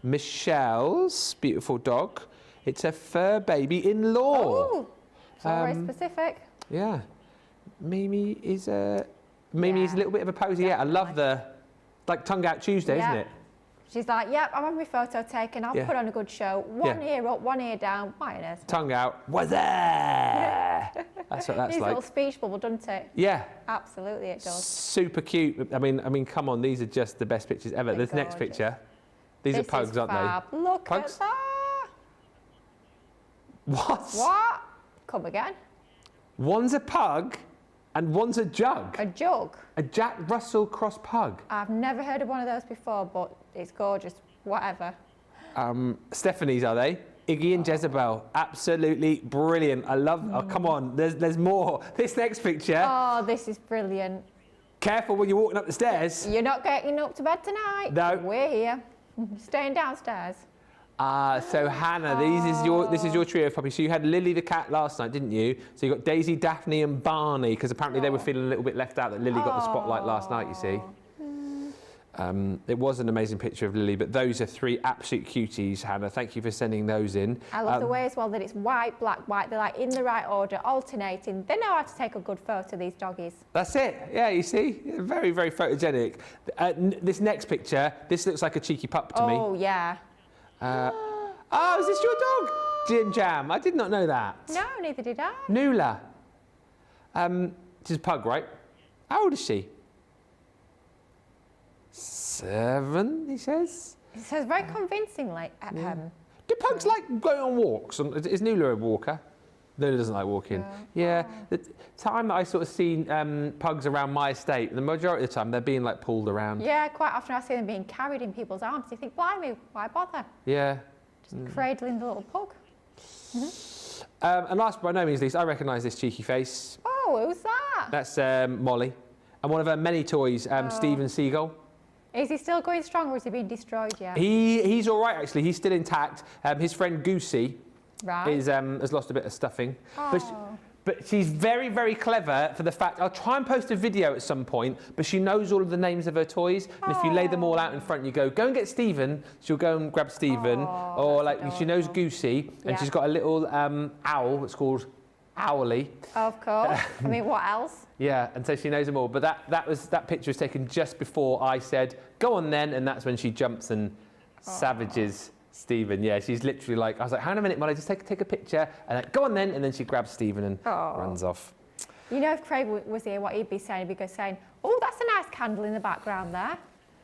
Michelle's beautiful dog. It's a fur baby in-law. Oh, it's all very specific. Yeah. Mimi is a little bit of a posy. Yeah, I love the, like, tongue out Tuesday, isn't it? She's like, yep, I'm having my photo taken. I'll put on a good show. One ear up, one ear down. Mayonnaise. Tongue out. Was there? That's what that's Needs like. a little speech bubble, doesn't it? Yeah. Absolutely, it does. Super cute. I mean, come on, these are just the best pictures ever. This next picture, these are pugs, aren't they? Look Pugs? at that. What? Come again. One's a pug and one's a jug. A jug. A Jack Russell cross pug. I've never heard of one of those before, but it's gorgeous. Whatever. Stephanie's, are they? Iggy and Jezebel. Absolutely brilliant. I love. Oh, come on. There's more. This next picture. Oh, this is brilliant. Careful when you're walking up the stairs. You're not getting up to bed tonight. No. We're here. Staying downstairs. So Hannah, this is your trio of puppies. So you had Lily the cat last night, didn't you? So you got Daisy, Daphne, and Barney, because apparently they were feeling a little bit left out. That Lily got the spotlight last night. You see. It was an amazing picture of Lily, but those are 3 absolute cuties, Hannah. Thank you for sending those in. I love the way as well that it's white, black, white. They're like in the right order, alternating. They know how to take a good photo, these doggies. That's it. Yeah, you see, very, very photogenic. This next picture, this looks like a cheeky pup to me. Oh yeah. Oh, is this your dog, Jim Jam? I did not know that. No, neither did I. Nula. She's a pug, right? How old is she? 7, he says. It says very convincingly. Do pugs like going on walks? Is Nula a walker? Nula doesn't like walking. Yeah. The time that I sort of seen pugs around my estate, the majority of the time they're being like pulled around. Yeah, quite often I see them being carried in people's arms. You think, blimey, why bother? Yeah. Just cradling the little pug. And last but by no means least, I recognise this cheeky face. Oh, who's that? That's Molly. And one of her many toys, Steven Seagull. Is he still going strong or has he been destroyed yet? He's all right, actually. He's still intact. His friend Goosey has lost a bit of stuffing. Oh. But she's very, very clever for the fact, I'll try and post a video at some point, but she knows all of the names of her toys. And if you lay them all out in front, you go and get Stephen, she'll go and grab Stephen. Or like she knows Goosey, and she's got a little owl that's called Owly. Of course. I mean, what else? Yeah, and so she knows them all. But that picture was taken just before I said, go on then, and that's when she jumps and savages Stephen. Yeah, she's literally like, I was like, hang on a minute, Molly, just take a picture, and like, go on then, and then she grabs Stephen and runs off. You know, if Craig was here, what he'd be saying, he'd be saying, oh, that's a nice candle in the background there.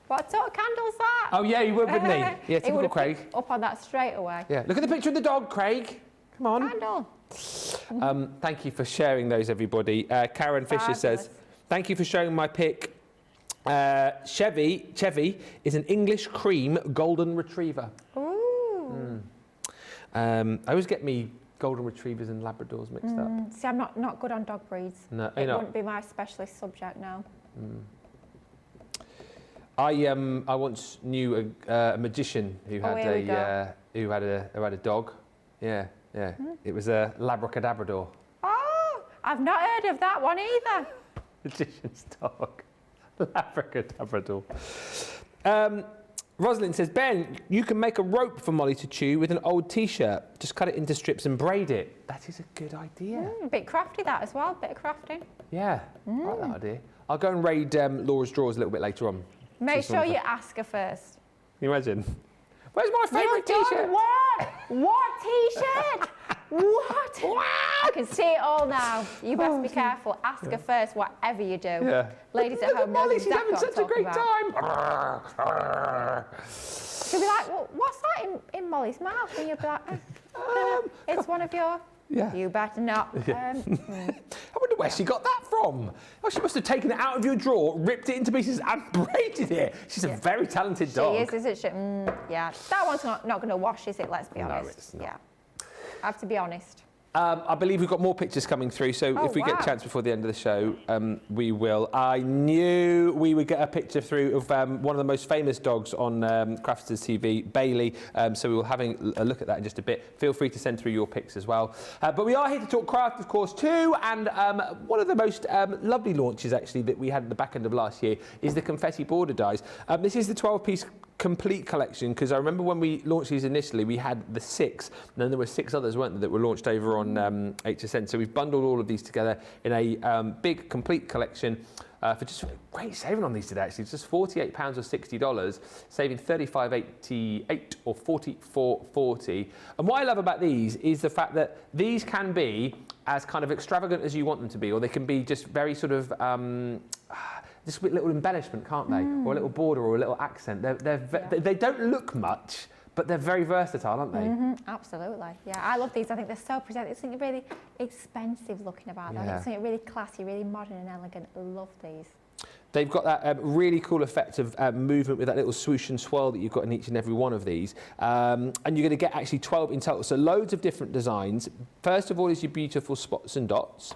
What sort of candle's that? Oh yeah, he would, wouldn't he? Yeah, typical Craig. Up on that straight away. Yeah, look at the picture of the dog, Craig. Come on. Candle. Thank you for sharing those, everybody. Karen Fisher says, thank you for showing my pic. Chevy is an English cream golden retriever. Ooh. I always get me golden retrievers and Labradors mixed up. See, I'm not good on dog breeds. No, it wouldn't be my specialist subject now. I once knew a magician who had a dog. Yeah. It was a Labracadabrador. Oh, I've not heard of that one either. Magician's dog. Labracadabrador. Rosalind says, Ben, you can make a rope for Molly to chew with an old T-shirt. Just cut it into strips and braid it. That is a good idea. A bit crafty that as well, bit of crafting. Yeah, I like that idea. I'll go and raid Laura's drawers a little bit later on. Make sure you ask her first. Can you imagine? Where's my favourite T-shirt? What T-shirt? What? I can see it all now. You best be careful. Ask her first, whatever you do. Yeah. Ladies at home know Molly, exactly she's having such a great time. She'll be like, well, what's that in Molly's mouth? And you'll be like, it's one of your... Yeah. You better not. I wonder where she got that from. Oh, she must have taken it out of your drawer, ripped it into pieces and braided it. She's a very talented dog. She is, isn't she? Yeah. That one's not going to wash, is it? Let's be honest. No, it's not. Yeah. I have to be honest. I believe we've got more pictures coming through, so if we get a chance before the end of the show, we will. I knew we would get a picture through of one of the most famous dogs on Crafters TV, Bailey, so we will having a look at that in just a bit. Feel free to send through your pics as well. But we are here to talk craft, of course, too, and one of the most lovely launches, actually, that we had at the back end of last year is the Confetti border dies. This is the 12-piece complete collection, because I remember when we launched these initially, we had the 6, and then there were 6 others, weren't there, that were launched over on HSN. So we've bundled all of these together in a big complete collection for just great saving on these today. Actually, it's just £48 or $60, saving $35.88 or $44.40. And what I love about these is the fact that these can be as kind of extravagant as you want them to be, or they can be just very sort of just with little embellishment, can't they? Or a little border or a little accent. They don't look much, but they're very versatile, aren't they? Absolutely. Yeah, I love these. I think they're so presentable. There's something really expensive looking about them. It's something really classy, really modern and elegant. I love these. They've got that really cool effect of movement with that little swoosh and swirl that you've got in each and every one of these. And you're going to get actually 12 in total. So loads of different designs. First of all is your beautiful spots and dots.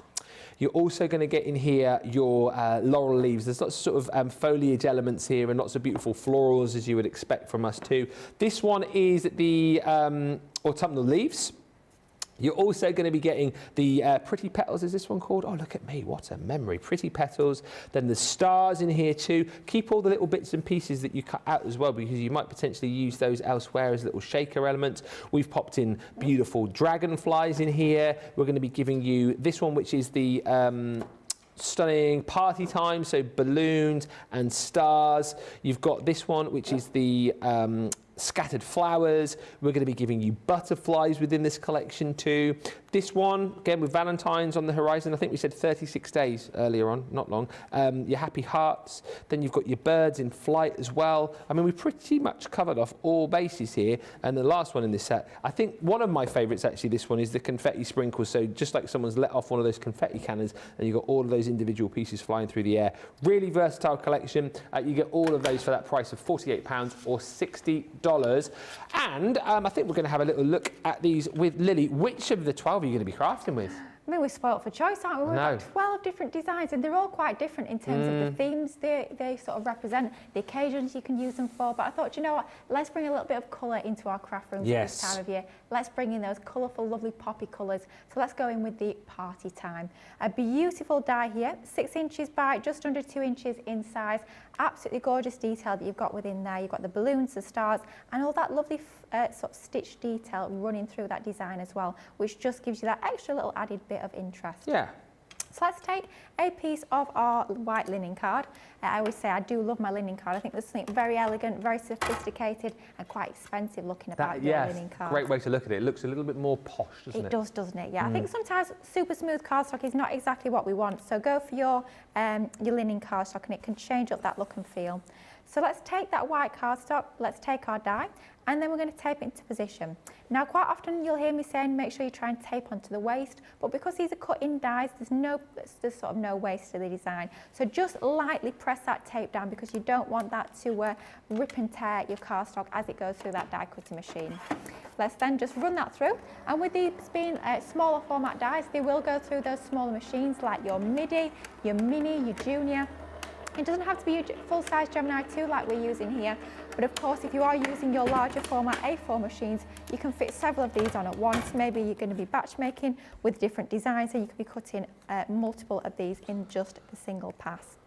You're also going to get in here your laurel leaves. There's lots of sort of foliage elements here and lots of beautiful florals, as you would expect from us too. This one is the autumnal leaves. You're also going to be getting the Pretty Petals, is this one called? Oh, look at me, what a memory. Pretty Petals. Then the stars in here too. Keep all the little bits and pieces that you cut out as well, because you might potentially use those elsewhere as little shaker elements. We've popped in beautiful dragonflies in here. We're going to be giving you this one, which is the stunning party time, so balloons and stars. You've got this one, which is the scattered flowers. We're going to be giving you butterflies within this collection too. This one, again, with Valentine's on the horizon. I think we said 36 days earlier on, not long. Your happy hearts. Then you've got your birds in flight as well. I mean, we've pretty much covered off all bases here. And the last one in this set, I think one of my favourites actually, this one, is the confetti sprinkles. So just like someone's let off one of those confetti cannons and you've got all of those individual pieces flying through the air. Really versatile collection. You get all of those for that price of £48 or $60. And I think we're going to have a little look at these with Lily. Which of the 12 are you going to be crafting with? I mean, we're spoilt for choice, aren't we? We've got 12 different designs, and they're all quite different in terms of the themes they sort of represent, the occasions you can use them for. But I thought, you know what, let's bring a little bit of colour into our craft rooms at this time of year. Let's bring in those colourful, lovely poppy colours. So let's go in with the party time. A beautiful die here, 6 inches by just under 2 inches in size. Absolutely gorgeous detail that you've got within there. You've got the balloons, the stars, and all that lovely sort of stitch detail running through that design as well, which just gives you that extra little added bit of interest. Yeah. So let's take a piece of our white linen card. I always say I do love my linen card. I think there's something very elegant, very sophisticated and quite expensive looking about your linen card. Great way to look at it. It looks a little bit more posh, doesn't it? It does, doesn't it? Yeah. I think sometimes super smooth cardstock is not exactly what we want. So go for your linen cardstock, and it can change up that look and feel. So let's take that white cardstock, let's take our die, and then we're going to tape it into position. Now, quite often you'll hear me saying make sure you try and tape onto the waist, but because these are cut in dies, there's sort of no waist to the design. So just lightly press that tape down, because you don't want that to rip and tear your cardstock as it goes through that die cutting machine. Let's then just run that through, and with these being smaller format dies, they will go through those smaller machines like your midi, your mini, your junior. It doesn't have to be full-size Gemini 2 like we're using here, but of course if you are using your larger format A4 machines, you can fit several of these on at once. Maybe you're going to be batch making with different designs, and you could be cutting multiple of these in just a single pass.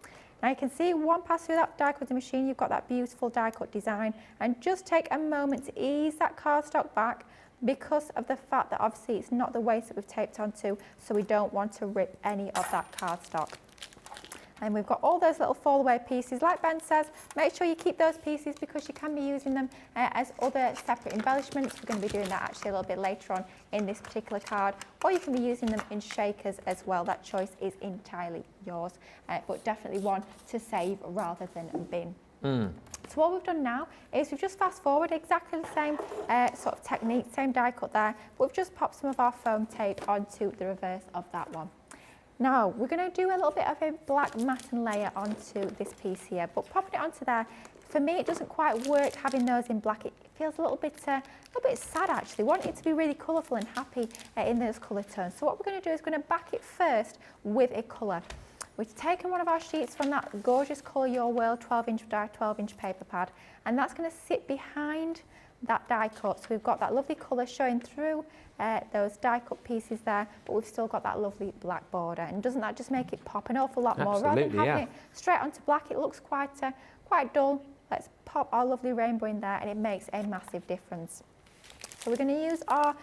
Now you can see one pass through that die cutting machine, you've got that beautiful die cut design, and just take a moment to ease that cardstock back, because of the fact that obviously it's not the waist that we've taped onto, so we don't want to rip any of that cardstock. And we've got all those little fall away pieces. Like Ben says, make sure you keep those pieces, because you can be using them as other separate embellishments. We're going to be doing that actually a little bit later on in this particular card. Or you can be using them in shakers as well. That choice is entirely yours, but definitely one to save rather than bin. So what we've done now is we've just fast forward exactly the same sort of technique, same die cut there, but we've just popped some of our foam tape onto the reverse of that one. Now, we're going to do a little bit of a black matten layer onto this piece here, but popping it onto there, for me, it doesn't quite work having those in black. It feels a little bit sad, actually. We want it to be really colourful and happy in those colour tones. So what we're going to do is going to back it first with a colour. We've taken one of our sheets from that gorgeous Colour Your World 12-inch die, 12-inch paper pad, and that's going to sit behind that die cut. So we've got that lovely colour showing through those die cut pieces there, but we've still got that lovely black border. And doesn't that just make it pop an awful lot more? Rather than having it straight onto black, it looks quite dull. Let's pop our lovely rainbow in there, and it makes a massive difference. So we're going to use our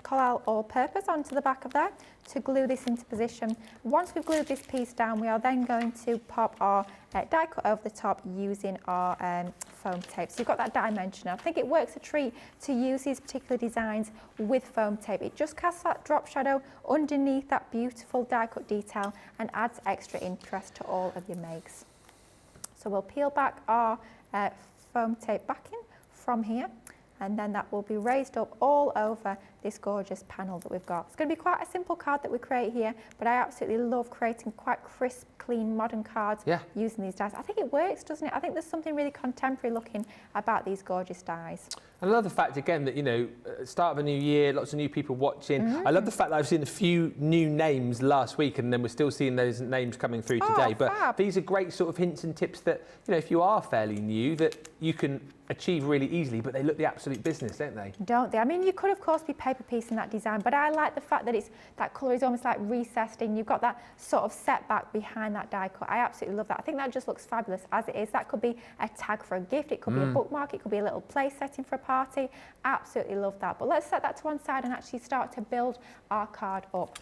Coral All Purpose onto the back of there to glue this into position. Once we've glued this piece down, we are then going to pop our die cut over the top using our foam tape. So you've got that dimension. I think it works a treat to use these particular designs with foam tape. It just casts that drop shadow underneath that beautiful die cut detail and adds extra interest to all of your makes. So we'll peel back our foam tape backing from here, and then that will be raised up all over this gorgeous panel that we've got. It's going to be quite a simple card that we create here, but I absolutely love creating quite crisp, clean, modern cards using these dies. I think it works, doesn't it? I think there's something really contemporary looking about these gorgeous dies. I love the fact, again, that, you know, start of a new year, lots of new people watching. I love the fact that I've seen a few new names last week, and then we're still seeing those names coming through today. But these are great sort of hints and tips that, you know, if you are fairly new, that you can achieve really easily, but they look the absolute business, don't they? Don't they? I mean, you could, of course, be paper piecing that design, but I like the fact that that colour is almost like recessed in. You've got that sort of setback behind that die cut. I absolutely love that. I think that just looks fabulous as it is. That could be a tag for a gift. It could be a bookmark. It could be a little place setting for a party. Absolutely love that. But let's set that to one side and actually start to build our card up.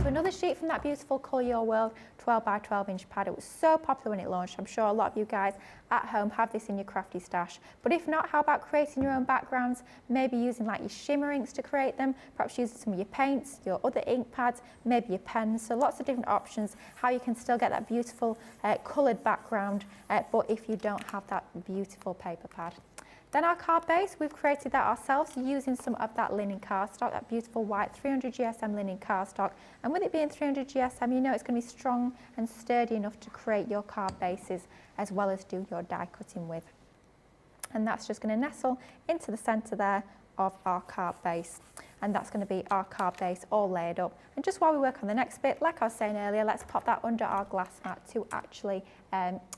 So another sheet from that beautiful Colour Your World 12 by 12-inch pad. It was so popular when it launched. I'm sure a lot of you guys at home have this in your crafty stash. But if not, how about creating your own backgrounds? Maybe using like your shimmer inks to create them, perhaps using some of your paints, your other ink pads, maybe your pens. So lots of different options, how you can still get that beautiful coloured background, but if you don't have that beautiful paper pad. Then our card base, we've created that ourselves using some of that linen cardstock, that beautiful white 300 GSM linen cardstock. And with it being 300 GSM, you know it's going to be strong and sturdy enough to create your card bases as well as do your die cutting with. And that's just going to nestle into the centre there of our card base. and that's going to be our card base all layered up. And just while we work on the next bit, like I was saying earlier, let's pop that under our glass mat to actually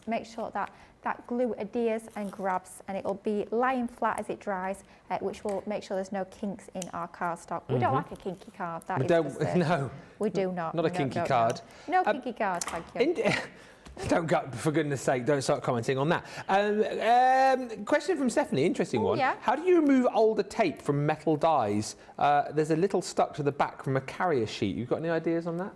make sure that that glue adheres and grabs, and it'll be lying flat as it dries, which will make sure there's no kinks in our cardstock. We don't like a kinky card. That We is don't, for certain. no. We do not. Not a kinky card. No kinky card, thank you. Don't go, for goodness sake, don't start commenting on that. Question from Stephanie, interesting one. Yeah. How do you remove older tape from metal dies? There's a little stuck to the back from a carrier sheet. You've got any ideas on that?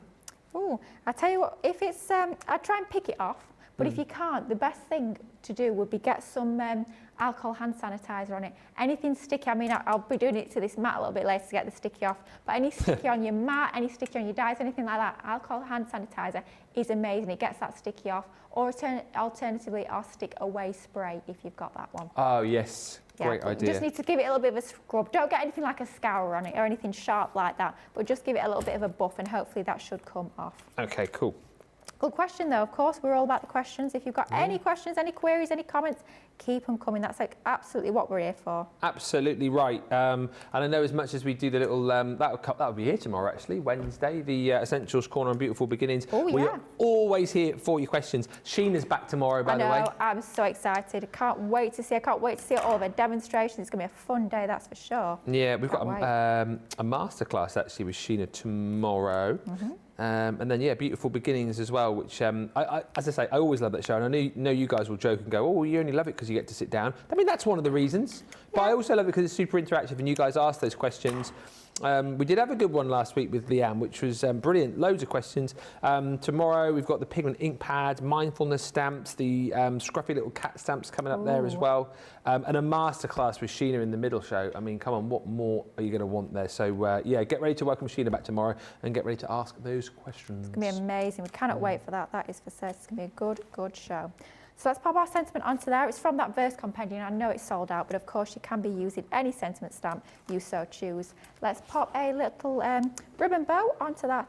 Oh, I tell you what, if it's, I try and pick it off, but if you can't, the best thing to do would be get some alcohol hand sanitizer on it. Anything sticky, I mean, I'll be doing it to this mat a little bit later to get the sticky off, but any sticky on your mat, any sticky on your dies, anything like that, alcohol hand sanitizer is amazing. It gets that sticky off. Or alternatively, our stick away spray if you've got that one. Oh, yes. Great idea. You just need to give it a little bit of a scrub. Don't get anything like a scour on it or anything sharp like that, but just give it a little bit of a buff and hopefully that should come off. Okay, cool. Good question though, of course, we're all about the questions. If you've got any questions, any queries, any comments, keep them coming. That's like absolutely what we're here for. Absolutely right. And I know as much as we do the little, that'll be here tomorrow actually, Wednesday, the Essentials Corner on Beautiful Beginnings. Oh yeah. We are always here for your questions. Sheena's back tomorrow, by the way. I know, I'm so excited. I can't wait to see all of her demonstrations. It's going to be a fun day, that's for sure. Yeah, we've got a masterclass actually with Sheena tomorrow. And then, yeah, Beautiful Beginnings as well, which, as I say, I always love that show. And I know you guys will joke and go, oh, you only love it because you get to sit down. I mean, that's one of the reasons. But I also love it because it's super interactive and you guys ask those questions. We did have a good one last week with Leanne, which was brilliant. Loads of questions. Tomorrow, we've got the pigment ink pads, mindfulness stamps, the scruffy little cat stamps coming up there as well. And a masterclass with Sheena in the middle show. I mean, come on, what more are you going to want there? So, yeah, get ready to welcome Sheena back tomorrow and get ready to ask those questions. It's going to be amazing. We cannot wait for that. That is for certain. It's going to be a good, good show. So let's pop our sentiment onto there. It's from that verse compendium. I know it's sold out, but of course you can be using any sentiment stamp you so choose. Let's pop a little ribbon bow onto that.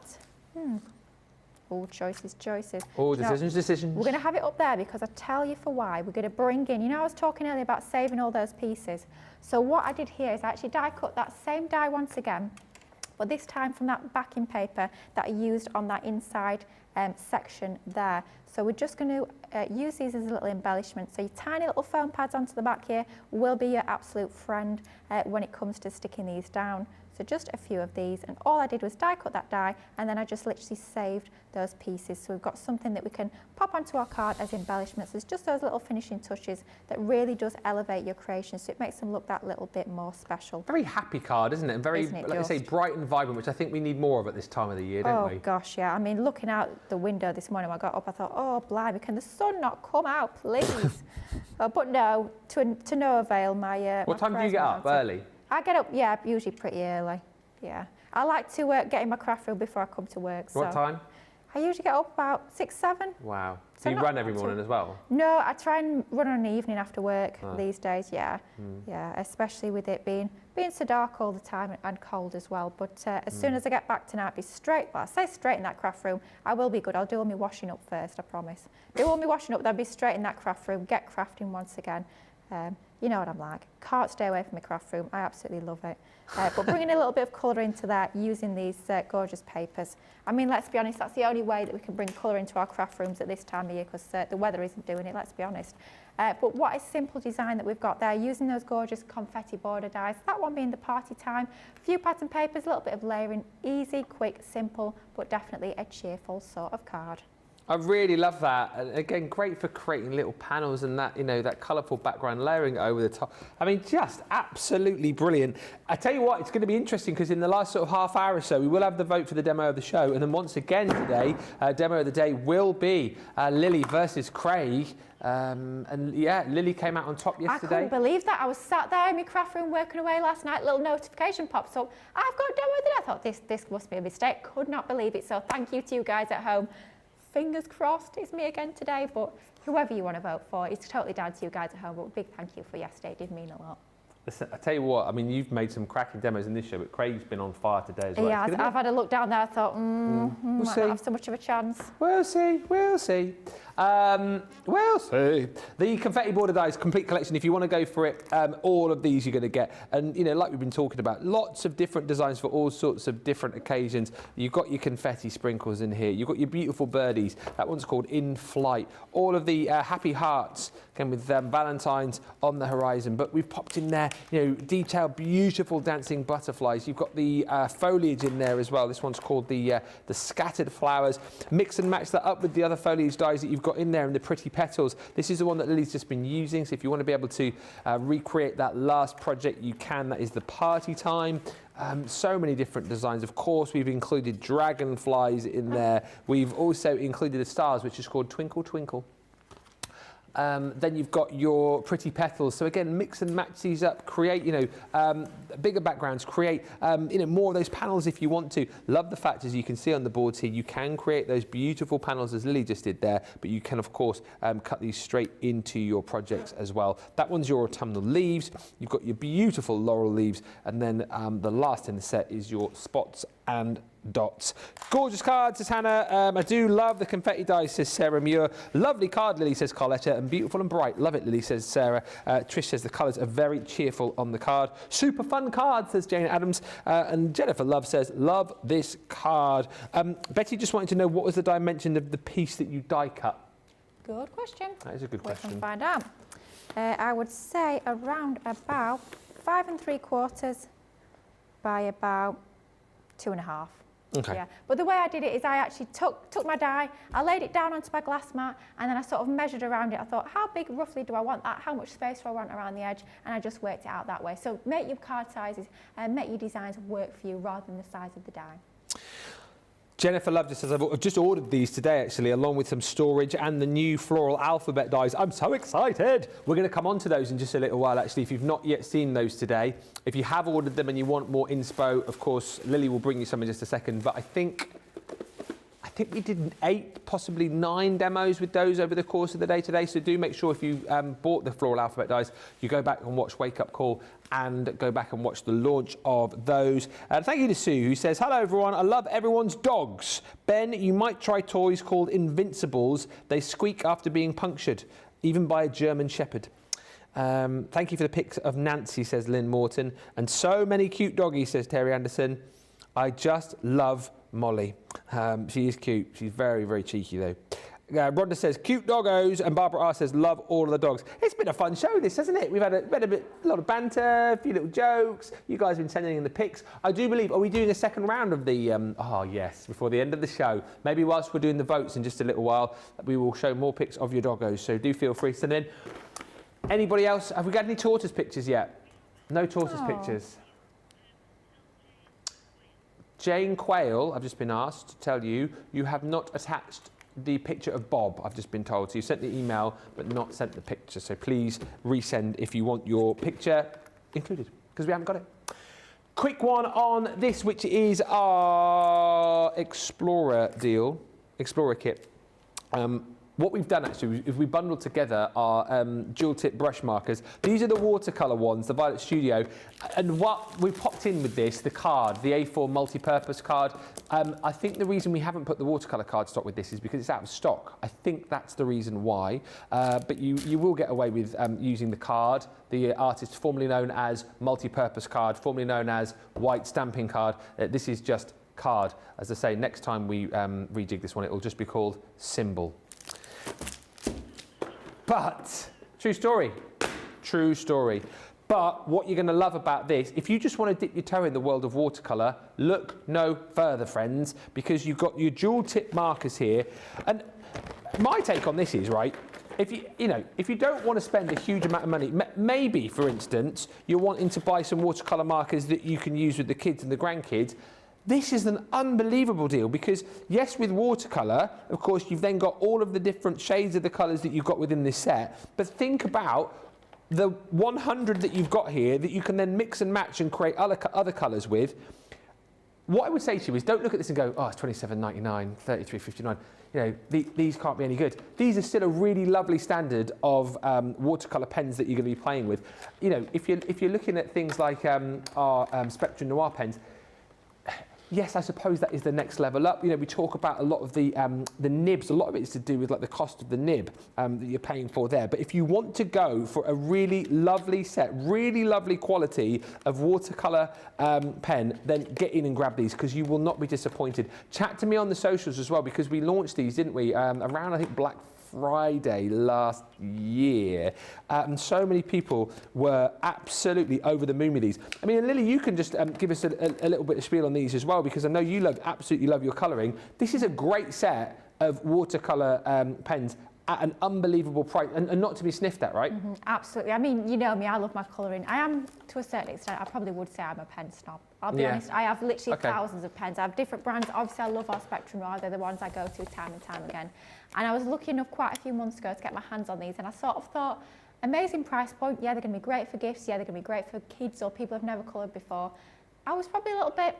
Oh, choices. Oh, decisions. We're going to have it up there because I tell you for why. We're going to bring in, you know, I was talking earlier about saving all those pieces. So what I did here is I actually die cut that same die once again, but this time from that backing paper that I used on that inside section there. So we're just going to use these as a little embellishment. So your tiny little foam pads onto the back here will be your absolute friend when it comes to sticking these down. So just a few of these, and all I did was die cut that die, and then I just literally saved those pieces. So we've got something that we can pop onto our card as embellishments. It's just those little finishing touches that really does elevate your creation, so it makes them look that little bit more special. Very happy card, isn't it? And very, like I say, bright and vibrant, which I think we need more of at this time of the year, don't we? Oh gosh, yeah. I mean, looking out the window this morning, when I got up, I thought, oh blimey, can the sun not come out, please? But no, to no avail. What time do you get up? Early? I get up, yeah, usually pretty early. Yeah, I like to get in my craft room before I come to work. What time? I usually get up about 6, 7. Wow. So you run every morning as well? No, I try and run on an evening after work these days, yeah. Yeah, especially with it being so dark all the time and cold as well. But as soon as I get back tonight, be straight, well, I say straight in that craft room, I will be good. I'll do all my washing up first, I promise. Do all my washing up, then be straight in that craft room, get crafting once again. You know what I'm like. Can't stay away from my craft room. I absolutely love it. But bringing a little bit of colour into that using these gorgeous papers. I mean, let's be honest, that's the only way that we can bring colour into our craft rooms at this time of year because the weather isn't doing it, let's be honest. But what a simple design that we've got there, using those gorgeous confetti border dies. That one being the party time. A few pattern papers, a little bit of layering. Easy, quick, simple, but definitely a cheerful sort of card. I really love that. And again, great for creating little panels and that, you know, that colourful background, layering it over the top. I mean, just absolutely brilliant. I tell you what, it's going to be interesting because in the last sort of half hour or so, we will have the vote for the demo of the show. And then once again today, demo of the day will be Lily versus Craig. And yeah, Lily came out on top yesterday. I couldn't believe that. I was sat there in my craft room working away last night, little notification pops up. I've got a demo of the day. I thought this must be a mistake. Could not believe it. So thank you to you guys at home. Fingers crossed it's me again today, but whoever you want to vote for, it's totally down to you guys at home, but a big thank you for yesterday, it did mean a lot. Listen, I tell you what, I mean, you've made some cracking demos in this show, but Craig's been on fire today as well. Yeah, I've had a look down there, I thought, we'll might not have so much of a chance. We'll see. We'll see. The Confetti Border Dies complete collection, if you want to go for it, all of these you're going to get. And, you know, like we've been talking about, lots of different designs for all sorts of different occasions. You've got your confetti sprinkles in here. You've got your beautiful birdies. That one's called In Flight. All of the happy hearts came with Valentine's on the horizon. But we've popped in there, you know, detailed, beautiful dancing butterflies. You've got the foliage in there as well. This one's called the scattered flowers. Mix and match that up with the other foliage dies that you've got in there and the pretty petals. This is the one that Lily's just been using, so if you want to be able to recreate that last project, you can. That is the party time. So many different designs. Of course, we've included dragonflies in there. We've also included the stars, which is called Twinkle Twinkle. Then you've got your pretty petals. So again, mix and match these up, create, you know, bigger backgrounds, create, you know, more of those panels if you want to. Love the fact, as you can see on the boards here, you can create those beautiful panels as Lily just did there, but you can, of course, cut these straight into your projects as well. That one's your autumnal leaves. You've got your beautiful laurel leaves, and then the last in the set is your spots and dots. Gorgeous card, says Hannah. I do love the confetti dies, says Sarah Muir. Lovely card, Lily, says Carletta, and beautiful and bright. Love it, Lily, says Sarah. Trish says the colours are very cheerful on the card. Super fun card, says Jane Adams. And Jennifer Love says, love this card. Betty just wanted to know, what was the dimension of the piece that you die cut? Good question. That is a good question. We can find out. I would say around about 5 3/4 by about 2.5. Okay. Yeah, but the way I did it is I actually took my die, I laid it down onto my glass mat, and then I sort of measured around it. I thought, how big roughly do I want that? How much space do I want around the edge? And I just worked it out that way. So make your card sizes and make your designs work for you rather than the size of the die. Jennifer Love just says, I've just ordered these today, actually, along with some storage and the new floral alphabet dies. I'm so excited. We're going to come on to those in just a little while, actually, if you've not yet seen those today. If you have ordered them and you want more inspo, of course, Lily will bring you some in just a second. But I think we did 8, possibly 9 demos with those over the course of the day today. So do make sure if you bought the floral alphabet dies, you go back and watch Wake Up Call and go back and watch the launch of those. Thank you to Sue, who says, hello everyone, I love everyone's dogs. Ben, you might try toys called Invincibles. They squeak after being punctured, even by a German Shepherd. Thank you for the pics of Nancy, says Lynn Morton. And so many cute doggies, says Terry Anderson. I just love Molly. She is cute. She's very, very cheeky though. Rhonda says, cute doggos, and Barbara R says, love all of the dogs. It's been a fun show, this, hasn't it? We've had a lot of banter, a few little jokes. You guys have been sending in the pics. I do believe, are we doing a second round of the, oh yes, before the end of the show. Maybe whilst we're doing the votes in just a little while, we will show more pics of your doggos. So do feel free to send in. Anybody else? Have we got any tortoise pictures yet? No tortoise pictures. Jane Quayle, I've just been asked to tell you, you have not attached the picture of Bob, I've just been told. So you sent the email, but not sent the picture. So please resend if you want your picture included, because we haven't got it. Quick one on this, which is our Explorer kit. What we've done actually is we bundled together our dual tip brush markers. These are the watercolor ones, the Violet Studio. And what we popped in with this, the card, the A4 multi-purpose card. I think the reason we haven't put the watercolor card stock with this is because it's out of stock. I think that's the reason why. But you will get away with using the card, the artist formerly known as multi-purpose card, formerly known as white stamping card. This is just card. As I say, next time we rejig this one, it will just be called Symbol. But, true story. But what you're going to love about this, if you just want to dip your toe in the world of watercolour, look no further, friends, because you've got your dual tip markers here. And my take on this is, right, if you don't want to spend a huge amount of money, maybe, for instance, you're wanting to buy some watercolour markers that you can use with the kids and the grandkids, this is an unbelievable deal because, yes, with watercolour, of course, you've then got all of the different shades of the colours that you've got within this set. But think about the 100 that you've got here that you can then mix and match and create other colours with. What I would say to you is don't look at this and go, oh, it's $27.99, $33.59. You know, these can't be any good. These are still a really lovely standard of watercolour pens that you're going to be playing with. You know, if you're looking at things like our Spectrum Noir pens, yes, I suppose that is the next level up. You know, we talk about a lot of the nibs. A lot of it is to do with like the cost of the nib that you're paying for there. But if you want to go for a really lovely set, really lovely quality of watercolor pen, then get in and grab these because you will not be disappointed. Chat to me on the socials as well because we launched these, didn't we? Around I think Black Friday last year, and so many people were absolutely over the moon with these. I mean, Lily, you can just give us a little bit of spiel on these as well, because I know you absolutely love your colouring. This is a great set of watercolour pens at an unbelievable price, and not to be sniffed at, right? Absolutely. I mean, you know me, I love my colouring. I am, to a certain extent, I probably would say I'm a pen snob. I'll be honest, I have literally thousands of pens. I have different brands. Obviously, I love our Spectrum Noir. They're the ones I go to time and time again. And I was lucky enough quite a few months ago to get my hands on these, and I sort of thought, amazing price point. Yeah, they're going to be great for gifts. Yeah, they're going to be great for kids or people who've never coloured before. I was probably a little bit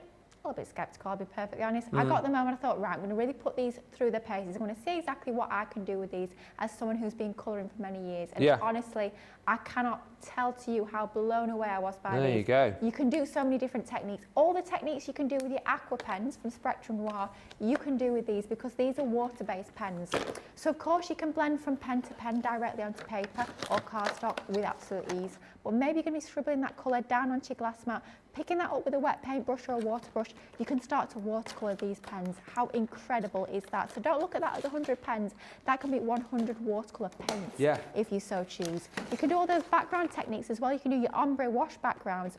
sceptical, I'll be perfectly honest. I got them home and I thought, right, I'm going to really put these through the paces. I'm going to see exactly what I can do with these as someone who's been colouring for many years. And honestly, I cannot tell to you how blown away I was by these. There you go. You can do so many different techniques. All the techniques you can do with your aqua pens from Spectrum Noir, you can do with these because these are water-based pens. So of course you can blend from pen to pen directly onto paper or cardstock with absolute ease. But maybe you're going to be scribbling that colour down onto your glass mat, picking that up with a wet paintbrush or a water brush, you can start to watercolour these pens. How incredible is that? So don't look at that as 100 pens. That can be 100 watercolour pens if you so choose. You can do all those background techniques as well. You can do your ombre wash backgrounds.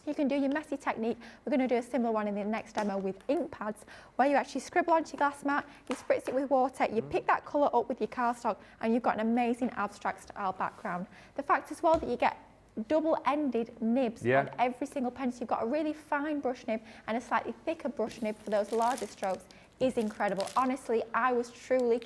You can do your messy technique. We're going to do a similar one in the next demo with ink pads, where you actually scribble onto your glass mat, you spritz it with water, you pick that colour up with your cardstock, and you've got an amazing abstract style background. The fact as well that you get double-ended nibs on every single pen, so you've got a really fine brush nib and a slightly thicker brush nib for those larger strokes is incredible. Honestly, I was truly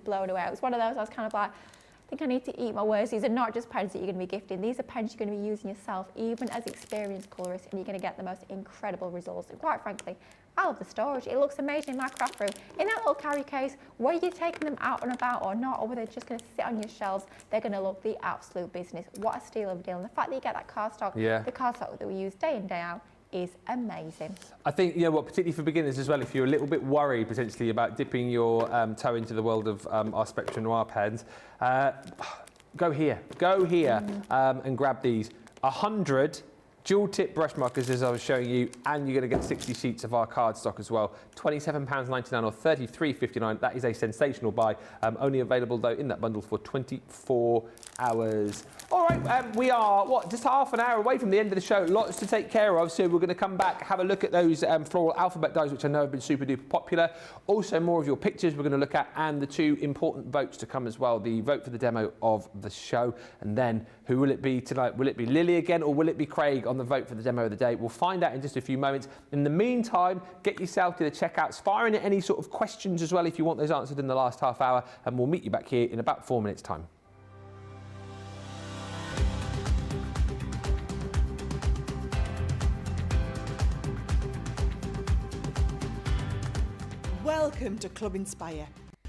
blown away. It was one of those I was kind of like, I think I need to eat my words. These are not just pens that you're going to be gifting. These are pens you're going to be using yourself, even as experienced colorists, and you're going to get the most incredible results. And quite frankly, I love the storage. It looks amazing in my craft room. In that little carry case, whether you're taking them out and about or not, or whether they're just going to sit on your shelves, they're going to look the absolute business. What a steal of a deal. And the fact that you get that cardstock, the cardstock that we use day in, day out, is amazing. I think, you know what, particularly for beginners as well, if you're a little bit worried potentially about dipping your toe into the world of our Spectrum Noir pens, go here and grab these. 100 dual tip brush markers, as I was showing you, and you're going to get 60 sheets of our cardstock as well. £27.99 or $33.59. That is a sensational buy. Only available though in that bundle for 24 hours. All right, we are just half an hour away from the end of the show. Lots to take care of, so we're going to come back, have a look at those floral alphabet dies, which I know have been super duper popular. Also, more of your pictures we're going to look at, and the two important votes to come as well. The vote for the demo of the show, and then who will it be tonight? Will it be Lily again, or will it be Craig on the vote for the demo of the day? We'll find out in just a few moments. In the meantime, get yourself to the checkouts, fire in any sort of questions as well if you want those answered in the last half hour, and we'll meet you back here in about 4 minutes' time. Welcome to Club Inspire,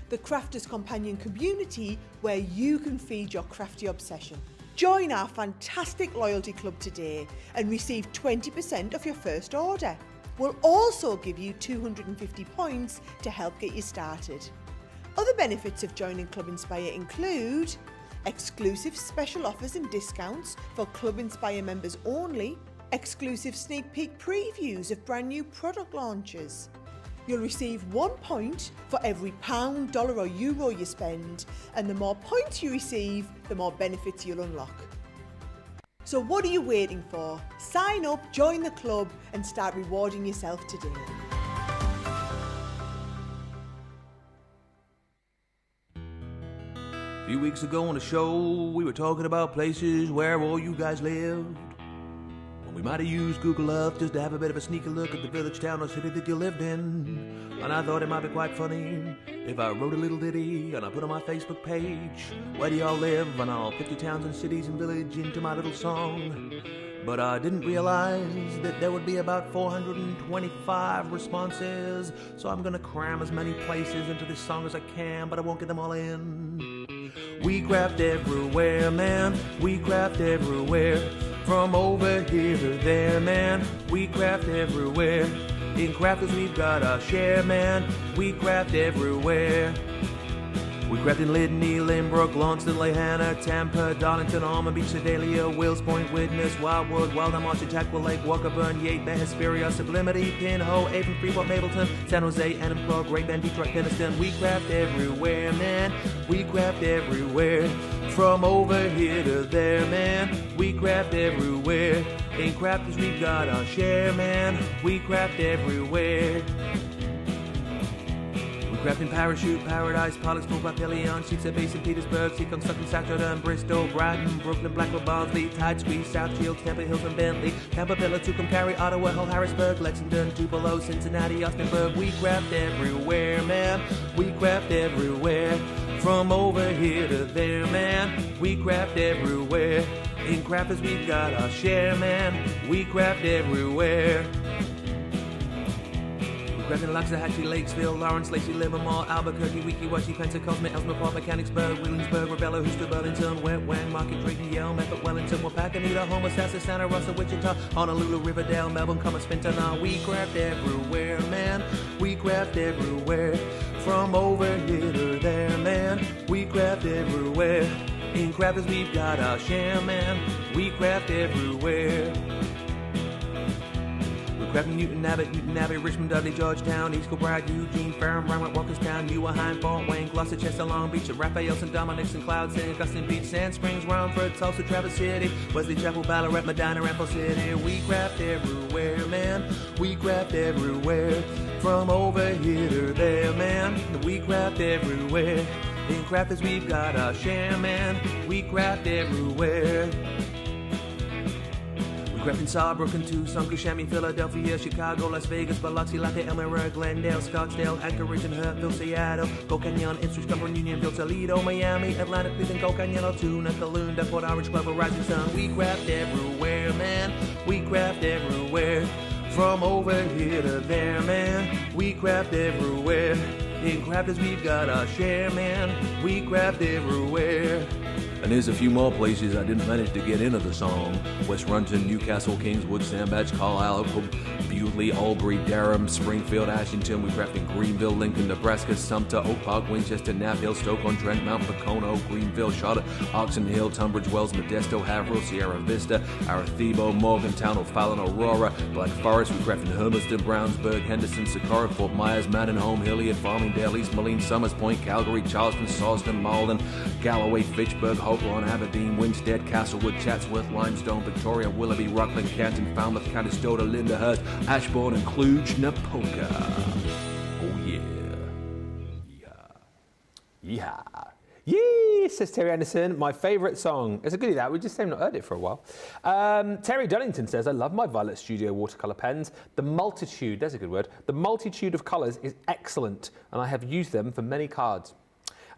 the crafters' companion community where you can feed your crafty obsession. Join our fantastic loyalty club today and receive 20% off your first order. We'll also give you 250 points to help get you started. Other benefits of joining Club Inspire include exclusive special offers and discounts for Club Inspire members only, exclusive sneak peek previews of brand new product launches. You'll receive 1 point for every pound, dollar or euro you spend, and the more points you receive, the more benefits you'll unlock. So what are you waiting for? Sign up, join the club and start rewarding yourself today. A few weeks ago on the show, we were talking about places where all you guys lived. We might have used Google Earth just to have a bit of a sneaky look at the village, town or city that you lived in. And I thought it might be quite funny if I wrote a little ditty and I put on my Facebook page, where do y'all live? And I'll put your towns and cities and village into my little song. But I didn't realize that there would be about 425 responses, so I'm gonna cram as many places into this song as I can, but I won't get them all in. We craft everywhere, man, we craft everywhere. From over here to there, man, we craft everywhere. In crafters we've got our share, man. We craft everywhere. We craft in Lydney, Lynbrook, Launceston, Lehana, Tampa, Darlington, Alma Beach, Sedalia, Wills Point, Widnes, Wildwood, Wildham, Archer, Jackwell Lake, Walkerburn, Yate, Bay, Hesperia, Sublimity, Pinhole, Avon, Freeport, Mableton, San Jose, Enumclaw, Great Bend, Detroit, Keniston. We craft everywhere, man. We craft everywhere. From over here to there, man. We craft everywhere. In crafters we've got our share, man. We craft everywhere. Crafting Parachute, Paradise, Pollux, Papillion, Sheets of Bay, St. Petersburg, Seacon, Sutton, Saturday, Bristol, Brighton, Brooklyn, Blackwell, Barnsley, Tide Squeeze, South Shields, Temple Hills and Bentley, Tampa, Pillar, Tucumcari, Ottawa, Hull, Harrisburg, Lexington, Tupelo, Cincinnati, Austinburg. We craft everywhere, man. We craft everywhere. From over here to there, man. We craft everywhere. In crafters we've got our share, man. We craft everywhere. Crafting Loxahatchee, Lakesville, Lawrence, Lacey, Livermore, Albuquerque, Weeki-Wachee, Pensacola, Elsmere Park, Mechanicsburg, Williamsburg, Rebella, Houston, Burlington, Wet Wang, Market, Drayton, Yale, Medford, Wellington, Wapakoneta, Homer, Sassa, Santa Rosa, Wichita, Honolulu, Riverdale, Melbourne, Commerce, Fintana. We craft everywhere, man. We craft everywhere. From over here to there, man. We craft everywhere. In crafters we've got our share, man. We craft everywhere. Crafting Newton Abbey, Richmond, Dudley, Georgetown, East Kilbride, Eugene, Ferrum, Rhinebeck, Walkerstown, Ewaheim, Fort Wayne, Gloucester, Chester, Long Beach, Raphael, St. Dominic's and Cloud, St. Augustine Beach, Sand Springs, Romford, Tulsa, Traverse City, Wesley Chapel, Ballarat, Medina, Rampart City. We craft everywhere, man. We craft everywhere. From over here to there, man. We craft everywhere. In crafters we've got our share, man. We craft everywhere. Crafting Sawbrook and Tucson, Kissimmee, Philadelphia, Chicago, Las Vegas, Biloxi, Latte, Elmira, Glendale, Scottsdale, Anchorage and Hurtville, Seattle, Gold Canyon, Ipswich, Cumberland, Unionville, Toledo, Miami, Atlanta, Cleveland, Gold Canyon, Altoona, Calounda, Port Orange, Clover, Rising Sun. We craft everywhere, man. We craft everywhere. From over here to there, man. We craft everywhere. In crafters we've got our share, man. We craft everywhere. And there's a few more places I didn't manage to get into the song. West Runton, Newcastle, Kingswood, Sandbach, Carlisle, Bewdley, Albury, Durham, Springfield, Ashington. We craft in Greenville, Lincoln, Nebraska, Sumter, Oak Park, Winchester, Knapp Hill, Stoke-on-Trent, Mount Pocono, Greenville, Charlotte, Oxon Hill, Tunbridge Wells, Modesto, Haverhill, Sierra Vista, Arecibo, Morgantown, O'Fallon, Aurora, Black Forest. We craft in Hermiston, Brownsburg, Henderson, Socorro, Fort Myers, Mandenholm, Hilliard, Farmingdale, East Moline, Summers Point, Calgary, Charleston, Salisbury, Malden, Galloway, Fitchburg, Hopewell, Aberdeen, Winstead, Castlewood, Chatsworth, Limestone, Victoria, Willoughby, Rockland, Canton, Falmouth, Conestoga, Lyndhurst, Ashbourne and Cluj-Napoca. Oh yeah. Yeah. Yeah, says Terry Anderson, my favourite song. It's a goodie that, we just have not heard it for a while. Terry Dunnington says, I love my Violet Studio watercolour pens. The multitude, there's a good word, the multitude of colours is excellent and I have used them for many cards.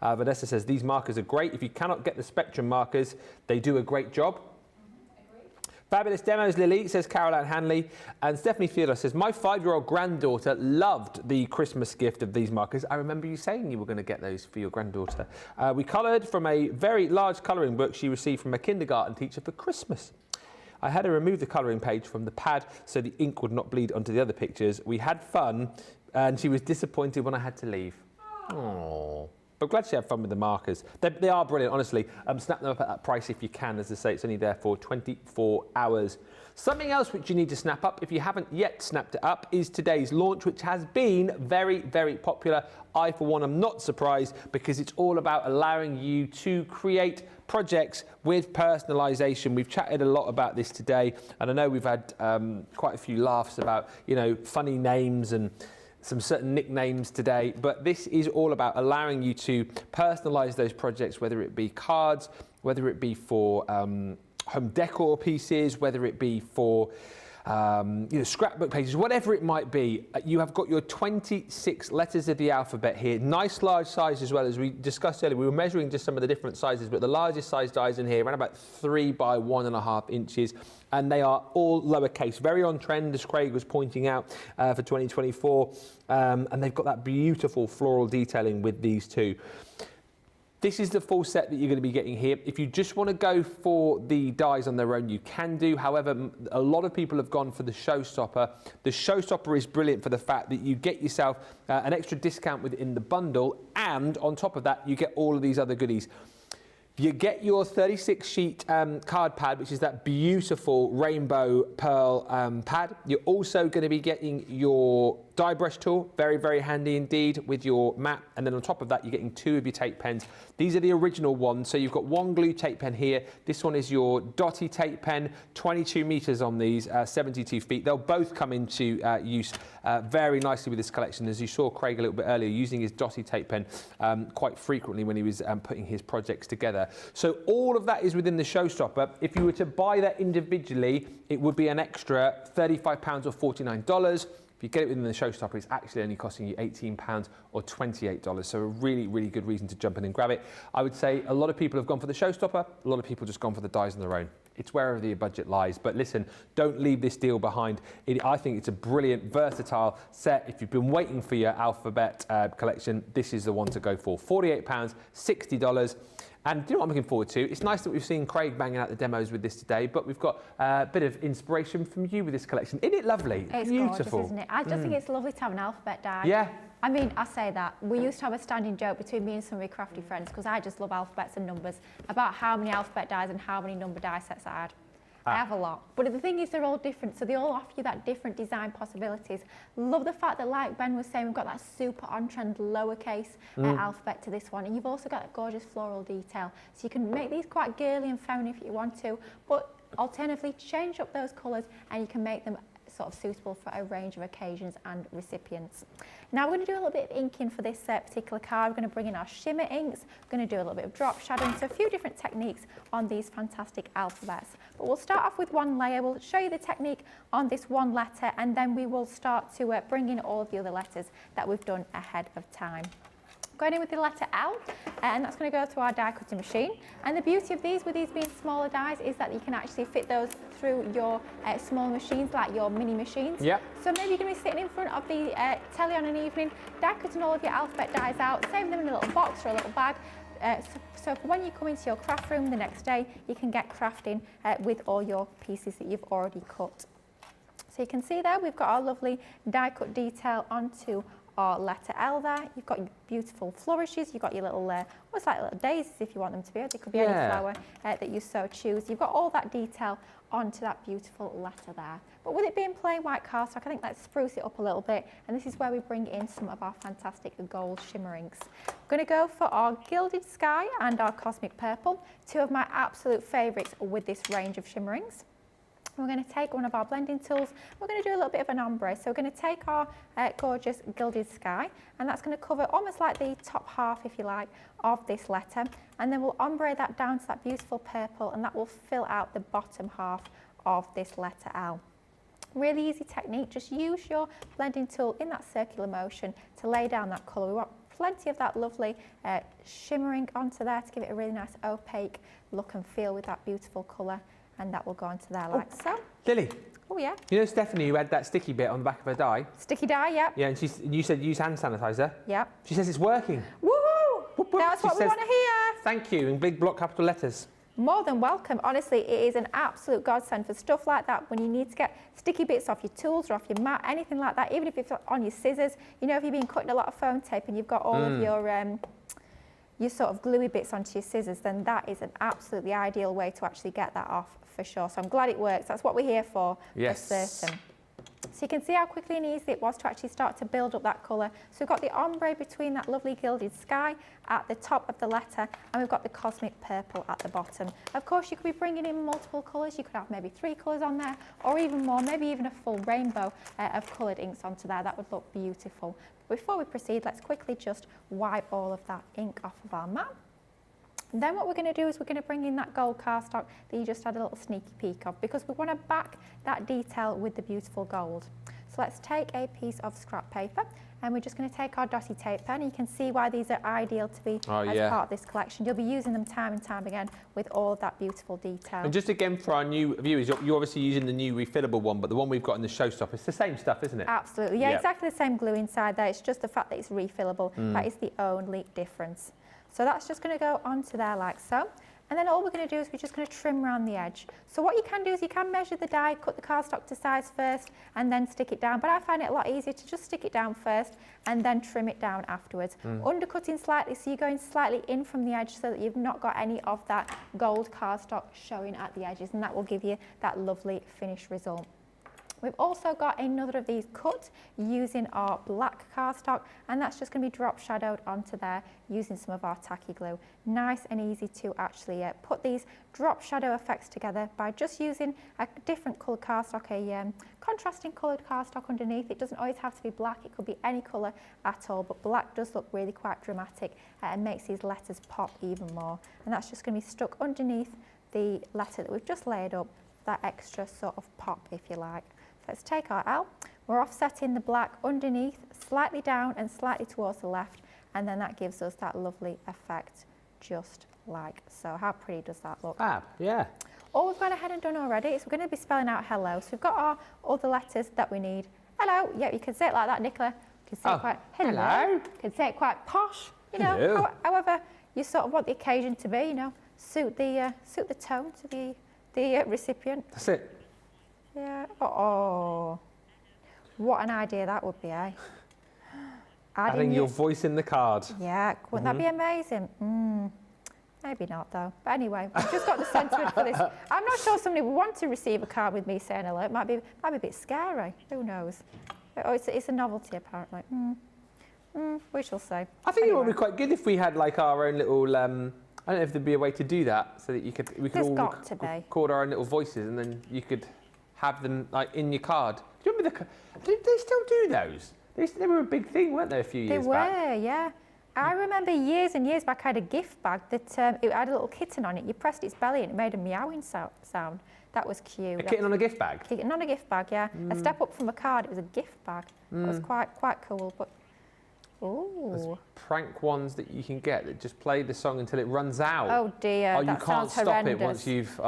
Vanessa says, these markers are great. If you cannot get the Spectrum markers, they do a great job. Fabulous demos, Lily, says Caroline Hanley. And Stephanie Fielder says, my 5-year-old granddaughter loved the Christmas gift of these markers. I remember you saying you were going to get those for your granddaughter. We coloured from a very large colouring book she received from a kindergarten teacher for Christmas. I had her remove the colouring page from the pad so the ink would not bleed onto the other pictures. We had fun, and she was disappointed when I had to leave. Aww. But glad she had fun with the markers. They are brilliant, honestly. Snap them up at that price if you can. As I say, it's only there for 24 hours. Something else which you need to snap up, if you haven't yet snapped it up, is today's launch, which has been very, very popular. I, for one, am not surprised because it's all about allowing you to create projects with personalisation. We've chatted a lot about this today, and I know we've had quite a few laughs about, you know, funny names and some certain nicknames today, but this is all about allowing you to personalise those projects, whether it be cards, whether it be for home decor pieces, whether it be for scrapbook pages, whatever it might be. You have got your 26 letters of the alphabet here. Nice large size as well. As we discussed earlier, we were measuring just some of the different sizes, but the largest size dies in here, around about 3 by 1.5 inches. And they are all lowercase, very on trend, as Craig was pointing out, for 2024. And they've got that beautiful floral detailing with these two. This is the full set that you're going to be getting here. If you just want to go for the dies on their own, you can do. However, a lot of people have gone for the showstopper. The showstopper is brilliant for the fact that you get yourself an extra discount within the bundle, and on top of that, you get all of these other goodies. You get your 36 sheet card pad, which is that beautiful rainbow pearl pad. You're also going to be getting your die brush tool, very, very handy indeed, with your mat. And then on top of that, you're getting 2 of your tape pens. These are the original ones. So you've got 1 glue tape pen here. This one is your dotty tape pen, 22 meters on these, 72 feet. They'll both come into use very nicely with this collection. As you saw Craig a little bit earlier, using his dotty tape pen quite frequently when he was putting his projects together. So all of that is within the showstopper. If you were to buy that individually, it would be an extra £35 or $49. If you get it within the showstopper, it's actually only costing you £18 or $28. So a really, really good reason to jump in and grab it. I would say a lot of people have gone for the showstopper. A lot of people just gone for the dies on their own. It's wherever your budget lies. But listen, don't leave this deal behind. I think it's a brilliant, versatile set. If you've been waiting for your alphabet collection, this is the one to go for. £48, $60. And do you know what I'm looking forward to? It's nice that we've seen Craig banging out the demos with this today, but we've got a bit of inspiration from you with this collection. Isn't it lovely? It's beautiful, gorgeous, isn't it? I just think it's lovely to have an alphabet die. Yeah. I mean, I say that. We used to have a standing joke between me and some of my crafty friends, because I just love alphabets and numbers, about how many alphabet dies and how many number die sets I had. I have a lot. But the thing is, they're all different, so they all offer you that different design possibilities. Love the fact that, like Ben was saying, we've got that super on-trend lowercase alphabet to this one, and you've also got a gorgeous floral detail. So you can make these quite girly and feminine if you want to, but alternatively, change up those colours and you can make them sort of suitable for a range of occasions and recipients. Now we're going to do a little bit of inking for this particular card. We're going to bring in our shimmer inks, we're going to do a little bit of drop shadowing, so a few different techniques on these fantastic alphabets. But we'll start off with one layer, we'll show you the technique on this one letter, and then we will start to bring in all of the other letters that we've done ahead of time. Going in with the letter L, and that's going to go to our die cutting machine. And the beauty of these, with these being smaller dies, is that you can actually fit those through your small machines, like your mini machines. Yep. So maybe you're going to be sitting in front of the telly on an evening, die cutting all of your alphabet dies out, save them in a little box or a little bag. So for when you come into your craft room the next day, you can get crafting with all your pieces that you've already cut. So you can see there, we've got our lovely die cut detail onto our letter L there. You've got your beautiful flourishes, you've got your little, almost like little daisies if you want them to be. They could be any flower that you so choose. You've got all that detail onto that beautiful letter there. But with it being plain white cardstock, I think let's spruce it up a little bit, and this is where we bring in some of our fantastic gold shimmer inks. We're going to go for our Gilded Sky and our Cosmic Purple, 2 of my absolute favourites with this range of shimmer inks. We're going to take one of our blending tools, we're going to do a little bit of an ombre. So we're going to take our gorgeous Gilded Sky, and that's going to cover almost like the top half, if you like, of this letter. And then we'll ombre that down to that beautiful purple, and that will fill out the bottom half of this letter L. Really easy technique, just use your blending tool in that circular motion to lay down that colour. We want plenty of that lovely shimmering onto there to give it a really nice opaque look and feel with that beautiful colour. And that will go onto there like so. Lily. Oh yeah. You know Stephanie who had that sticky bit on the back of her die? Sticky die, yep. Yeah, and you said use hand sanitizer. Yep. She says it's working. Woohoo! Whoop, whoop. That's what we want to hear. Thank you in big block capital letters. More than welcome. Honestly, it is an absolute godsend for stuff like that when you need to get sticky bits off your tools or off your mat, anything like that, even if it's on your scissors. You know, if you've been cutting a lot of foam tape and you've got all of your sort of gluey bits onto your scissors, then that is an absolutely ideal way to actually get that off for sure. So I'm glad it works. That's what we're here for certain. So you can see how quickly and easy it was to actually start to build up that colour. So we've got the ombre between that lovely Gilded Sky at the top of the letter, and we've got the Cosmic Purple at the bottom. Of course, you could be bringing in multiple colours. You could have maybe 3 colours on there, or even more, maybe even a full rainbow of coloured inks onto there. That would look beautiful. Before we proceed, let's quickly just wipe all of that ink off of our mat. And then what we're going to do is we're going to bring in that gold cardstock that you just had a little sneaky peek of, because we want to back that detail with the beautiful gold. So let's take a piece of scrap paper, and we're just going to take our dotty tape pen. You can see why these are ideal to be as part of this collection. You'll be using them time and time again with all of that beautiful detail. And just again for our new viewers, you're obviously using the new refillable one, but the one we've got in the showstopper, it's the same stuff, isn't it? Absolutely, yeah, exactly the same glue inside there. It's just the fact that it's refillable. That is the only difference. So that's just going to go onto there like so. And then all we're going to do is we're just going to trim around the edge. So what you can do is you can measure the die, cut the cardstock to size first and then stick it down. But I find it a lot easier to just stick it down first and then trim it down afterwards. Undercutting slightly, so you're going slightly in from the edge so that you've not got any of that gold cardstock showing at the edges, and that will give you that lovely finished result. We've also got another of these cut using our black cardstock, and that's just going to be drop shadowed onto there using some of our tacky glue. Nice and easy to actually put these drop shadow effects together by just using a different coloured cardstock, a contrasting coloured cardstock underneath. It doesn't always have to be black, it could be any colour at all, but black does look really quite dramatic and makes these letters pop even more. And that's just going to be stuck underneath the letter that we've just laid up, that extra sort of pop if you like. Let's take our L, we're offsetting the black underneath, slightly down and slightly towards the left, and then that gives us that lovely effect, just like so. How pretty does that look? Fab, yeah. All we've gone ahead and done already is we're going to be spelling out hello. So we've got our other letters that we need. Hello, yeah, you can say it like that, Nicola. You can say it quite, hello. You can say it quite posh, you know, Hello. however you sort of want the occasion to be, you know, suit the tone to the recipient. That's it. Yeah. Oh, what an idea that would be, eh? Adding your voice in the card. Yeah, wouldn't that be amazing? Maybe not though. But anyway, we've just got the sentiment for this. I'm not sure somebody would want to receive a card with me saying hello. It might be a bit scary. Who knows? Oh, it's a novelty apparently. We shall see. I think it would be quite good if we had like our own little. I don't know if there'd be a way to do that so that we could all record our own little voices, and then you could have them like in your card. Do you remember did they still do those? They were a big thing, weren't they, a few years back? They were, yeah. I remember years and years back I had a gift bag that it had a little kitten on it. You pressed its belly and it made a meowing sound. That was cute. A kitten on a gift bag? Kitten on a gift bag, yeah. A step up from a card, it was a gift bag. That was quite cool. But there's prank ones that you can get that just play the song until it runs out. Oh dear, you that can't sounds stop horrendous. it once you've.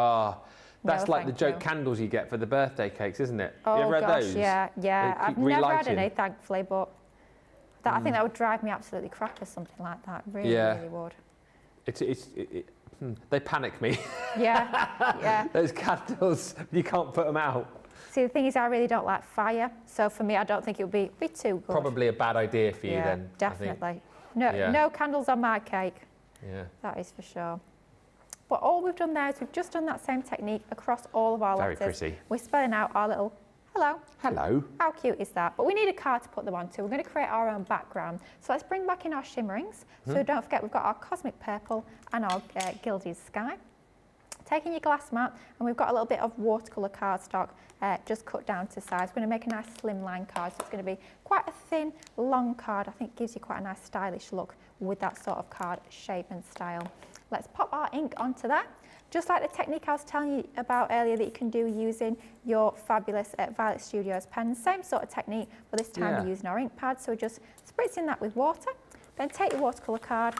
That's No, like the thank joke you. candles you get for the birthday cakes, isn't it? Oh you ever had gosh, those? yeah. They I've keep never had relighting. any, thankfully, but I think that would drive me absolutely crap or something like that. Really, really would. They panic me. Yeah. Those candles, you can't put them out. See, the thing is, I really don't like fire, so for me, I don't think it would be too good. Probably a bad idea for you then. I think. Definitely. No candles on my cake. Yeah. That is for sure. But all we've done there is we've just done that same technique across all of our Very letters. pretty. We're spelling out our little hello. Hello. How cute is that? But we need a card to put them onto. We're going to create our own background. So let's bring back in our shimmerings. So don't forget, we've got our cosmic purple and our gilded sky. Taking your glass mat, and we've got a little bit of watercolor cardstock just cut down to size. We're going to make a nice slimline card, so it's going to be quite a thin, long card. I think it gives you quite a nice stylish look with that sort of card shape and style. Let's pop our ink onto that. Just like the technique I was telling you about earlier that you can do using your fabulous Violet Studios pen. Same sort of technique, but this time we're using our ink pad. So we're just spritzing that with water. Then take your watercolor card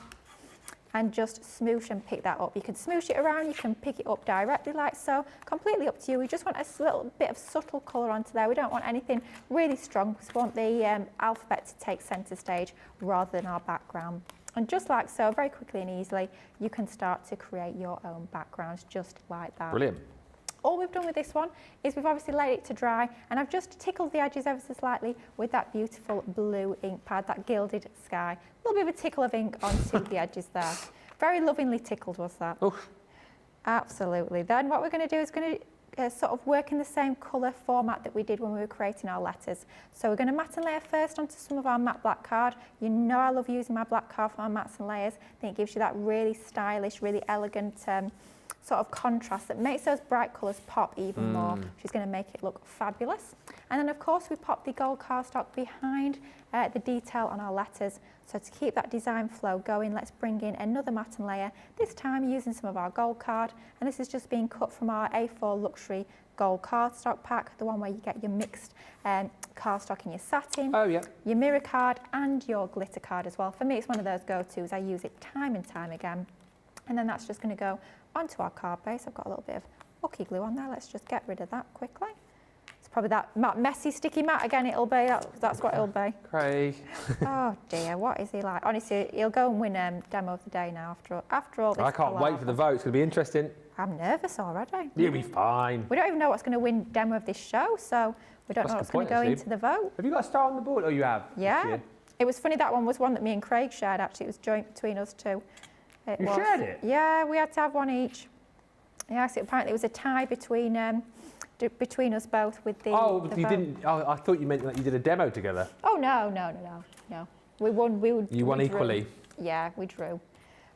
and just smoosh and pick that up. You can smoosh it around, you can pick it up directly like so. Completely up to you. We just want a little bit of subtle colour onto there. We don't want anything really strong because we want the alphabet to take centre stage rather than our background. And just like so, very quickly and easily, you can start to create your own backgrounds just like that. Brilliant. All we've done with this one is we've obviously let it to dry, and I've just tickled the edges ever so slightly with that beautiful blue ink pad, that gilded sky. A little bit of a tickle of ink onto the edges there. Very lovingly tickled was that. Oof. Absolutely. Then what we're going to do is going to sort of work in the same colour format that we did when we were creating our letters. So we're going to mat and layer first onto some of our matte black card. You know I love using my black card for my mats and layers. I think it gives you that really stylish, really elegant sort of contrast that makes those bright colours pop even more, which is going to make it look fabulous. And then of course we pop the gold cardstock behind the detail on our letters. So to keep that design flow going, let's bring in another matte and layer, this time using some of our gold card, and this is just being cut from our A4 Luxury gold cardstock pack, the one where you get your mixed cardstock and your satin, your mirror card and your glitter card as well. For me it's one of those go-tos, I use it time and time again. And then that's just going to go onto our card base. I've got a little bit of Lucky glue on there, let's just get rid of that quickly. Let's Probably that matte, messy, sticky matte again, it'll be. That's what it'll be. Craig. Oh dear, what is he like? Honestly, he'll go and win Demo of the Day now after all this. I can't wait for the vote. It's going to be interesting. I'm nervous already. You'll be fine. We don't even know what's going to win Demo of this show, so we don't know what's going to go into the vote. Have you got a star on the board? Oh, you have? Yeah. It was funny, that one was one that me and Craig shared, actually. It was joint between us two. You shared it? Yeah, we had to have one each. Yeah, so apparently it was a tie between us both with the Oh, the you vote. didn't... Oh, I thought you meant that you did a demo together. Oh, no. We won. You won we equally? Drew. Yeah, we drew.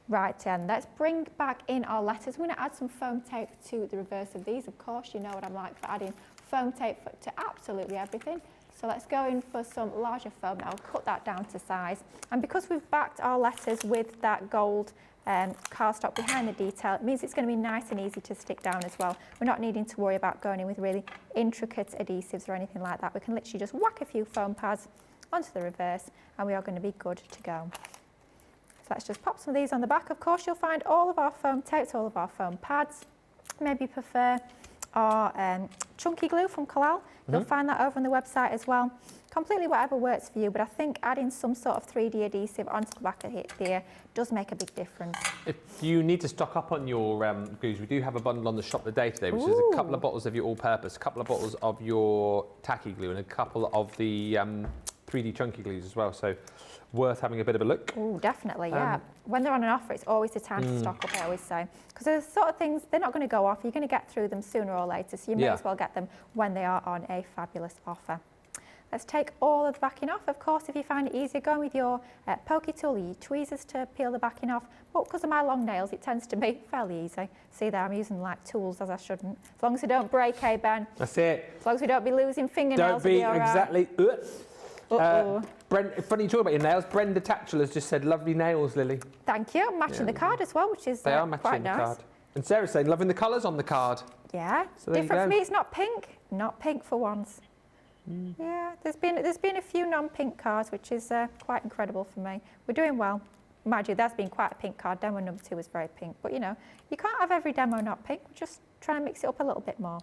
Right, then, let's bring back in our letters. We're going to add some foam tape to the reverse of these. Of course, you know what I'm like for adding foam tape to absolutely everything. So let's go in for some larger foam. I'll cut that down to size. And because we've backed our letters with that gold cardstock behind the detail, it means it's going to be nice and easy to stick down as well. We're not needing to worry about going in with really intricate adhesives or anything like that. We can literally just whack a few foam pads onto the reverse and we are going to be good to go. So let's just pop some of these on the back. Of course, you'll find all of our foam tapes, all of our foam pads. Maybe prefer our chunky glue from Floral. You'll find that over on the website as well. Completely whatever works for you, but I think adding some sort of 3D adhesive onto the back of it here does make a big difference. If you need to stock up on your glues, we do have a bundle on the shop today, which is a couple of bottles of your all-purpose, a couple of bottles of your tacky glue, and a couple of the 3D chunky glues as well. So worth having a bit of a look. Oh, definitely, yeah. When they're on an offer, it's always the time to stock up, I always say. Because there's sort of things, they're not going to go off. You're going to get through them sooner or later, so you may as well get them when they are on a fabulous offer. Let's take all of the backing off. Of course, if you find it easier going with your pokey tool or your tweezers to peel the backing off, but because of my long nails, it tends to be fairly easy. See there, I'm using like tools as I shouldn't. As long as I don't break, Ben. That's it. As long as we don't be losing fingernails, Don't be all right. exactly... funny you talk about your nails. Brenda Tatchell has just said, lovely nails, Lily. Thank you. Matching the card as well, which is They are matching quite the nice. card. And Sarah's saying, loving the colours on the card. Yeah, So there you different for go. me. It's not pink. Not pink for once. Yeah, there's been a few non-pink cards, which is quite incredible for me. We're doing well. Mind you, that's been quite a pink card. Demo number 2 was very pink, but you know, you can't have every demo not pink. We're just trying to mix it up a little bit more.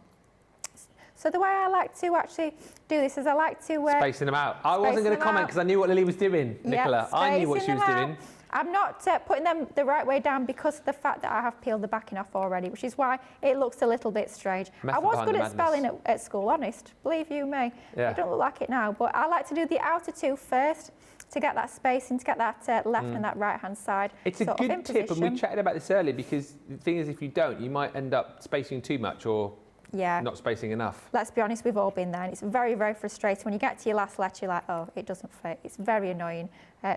So the way I like to actually do this is I like to... Spacing them out. I wasn't going to comment because I knew what Lily was doing, Nicola. I knew what she was doing. I'm not putting them the right way down because of the fact that I have peeled the backing off already, which is why it looks a little bit strange. I was good at spelling at school, honest. Believe you me. Yeah. It don't look like it now, but I like to do the outer two first to get that spacing, to get that left and that right-hand side. It's a good tip, and we chatted about this earlier, because the thing is, if you don't, you might end up spacing too much or not spacing enough. Let's be honest, we've all been there, and it's very, very frustrating. When you get to your last letter, you're like, oh, it doesn't fit. It's very annoying.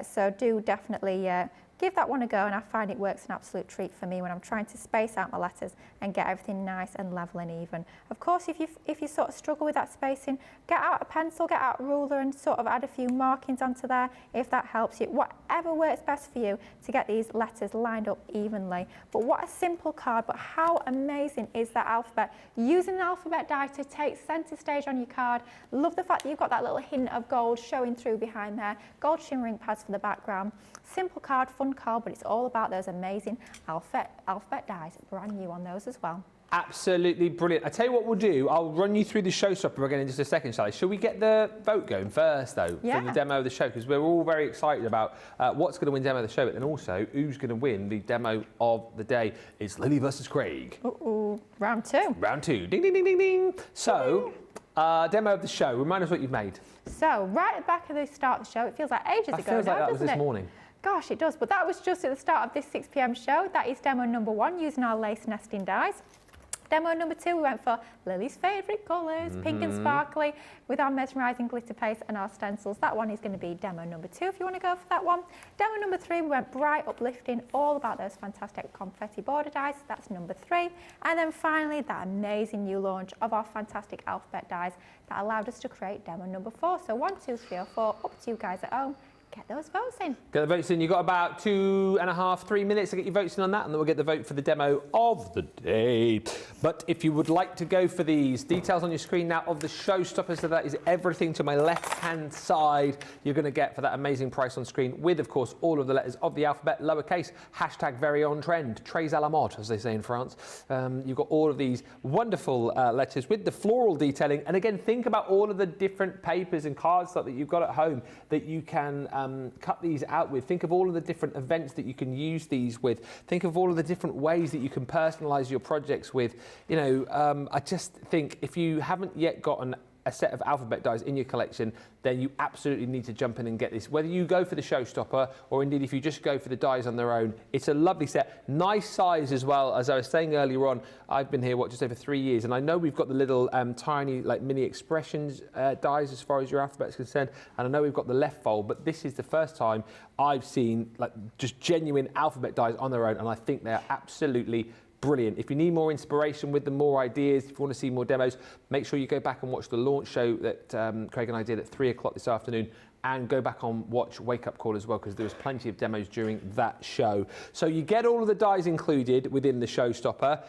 So do definitely give that one a go, and I find it works an absolute treat for me when I'm trying to space out my letters and get everything nice and level and even. Of course, if you sort of struggle with that spacing, get out a pencil, get out a ruler and sort of add a few markings onto there if that helps you. Whatever works best for you to get these letters lined up evenly. But what a simple card, but how amazing is that alphabet? Using an alphabet die to take centre stage on your card. Love the fact that you've got that little hint of gold showing through behind there. Gold shimmering pads for the background. Simple card, fun card, but it's all about those amazing alphabet dies. Brand new on those as well. Absolutely brilliant. I tell you what we'll do. I'll run you through the showstopper again in just a second, shall I? Shall we get the vote going first, though, for the demo of the show? Because we're all very excited about what's going to win demo of the show, but then also who's going to win the demo of the day. It's Lily versus Craig. Round 2. Round 2. Ding, ding, ding, ding, ding. So, demo of the show. Remind us what you've made. So, right at the back of the start of the show, it feels like ages ago now, feels like that was doesn't this it? morning. Gosh, it does, but that was just at the start of this 6 p.m. show. That is demo number 1, using our lace nesting dies. Demo number 2, we went for Lily's favourite colours, pink and sparkly, with our mesmerising glitter paste and our stencils. That one is going to be demo number 2 if you want to go for that one. Demo number 3, we went bright, uplifting, all about those fantastic confetti border dies. That's number 3. And then finally, that amazing new launch of our fantastic alphabet dies that allowed us to create demo number 4. So 1, 2, 3 or 4, up to you guys at home. Get those votes in. Get the votes in. You've got about 2.5, 3 minutes to get your votes in on that, and then we'll get the vote for the demo of the day. But if you would like to go for these, details on your screen now of the showstopper, so that is everything to my left-hand side you're going to get for that amazing price on screen, with, of course, all of the letters of the alphabet, lowercase, hashtag very on trend, très à la mode, as they say in France. You've got all of these wonderful letters with the floral detailing. And again, think about all of the different papers and cardstock that you've got at home that you can cut these out with. Think of all of the different events that you can use these with. Think of all of the different ways that you can personalize your projects with. You know, I just think if you haven't yet gotten a set of alphabet dies in your collection, then you absolutely need to jump in and get this. Whether you go for the showstopper or indeed if you just go for the dies on their own, it's a lovely set. Nice size as well. As I was saying earlier on, I've been here, just over 3 years, and I know we've got the little tiny like mini expressions dies as far as your alphabet's concerned, and I know we've got the left fold, but this is the first time I've seen like just genuine alphabet dies on their own, and I think they're absolutely brilliant. If you need more inspiration with them, more ideas, if you want to see more demos, make sure you go back and watch the launch show that Craig and I did at 3 o'clock this afternoon, and go back on watch Wake Up Call as well, because there was plenty of demos during that show. So you get all of the dies included within the showstopper.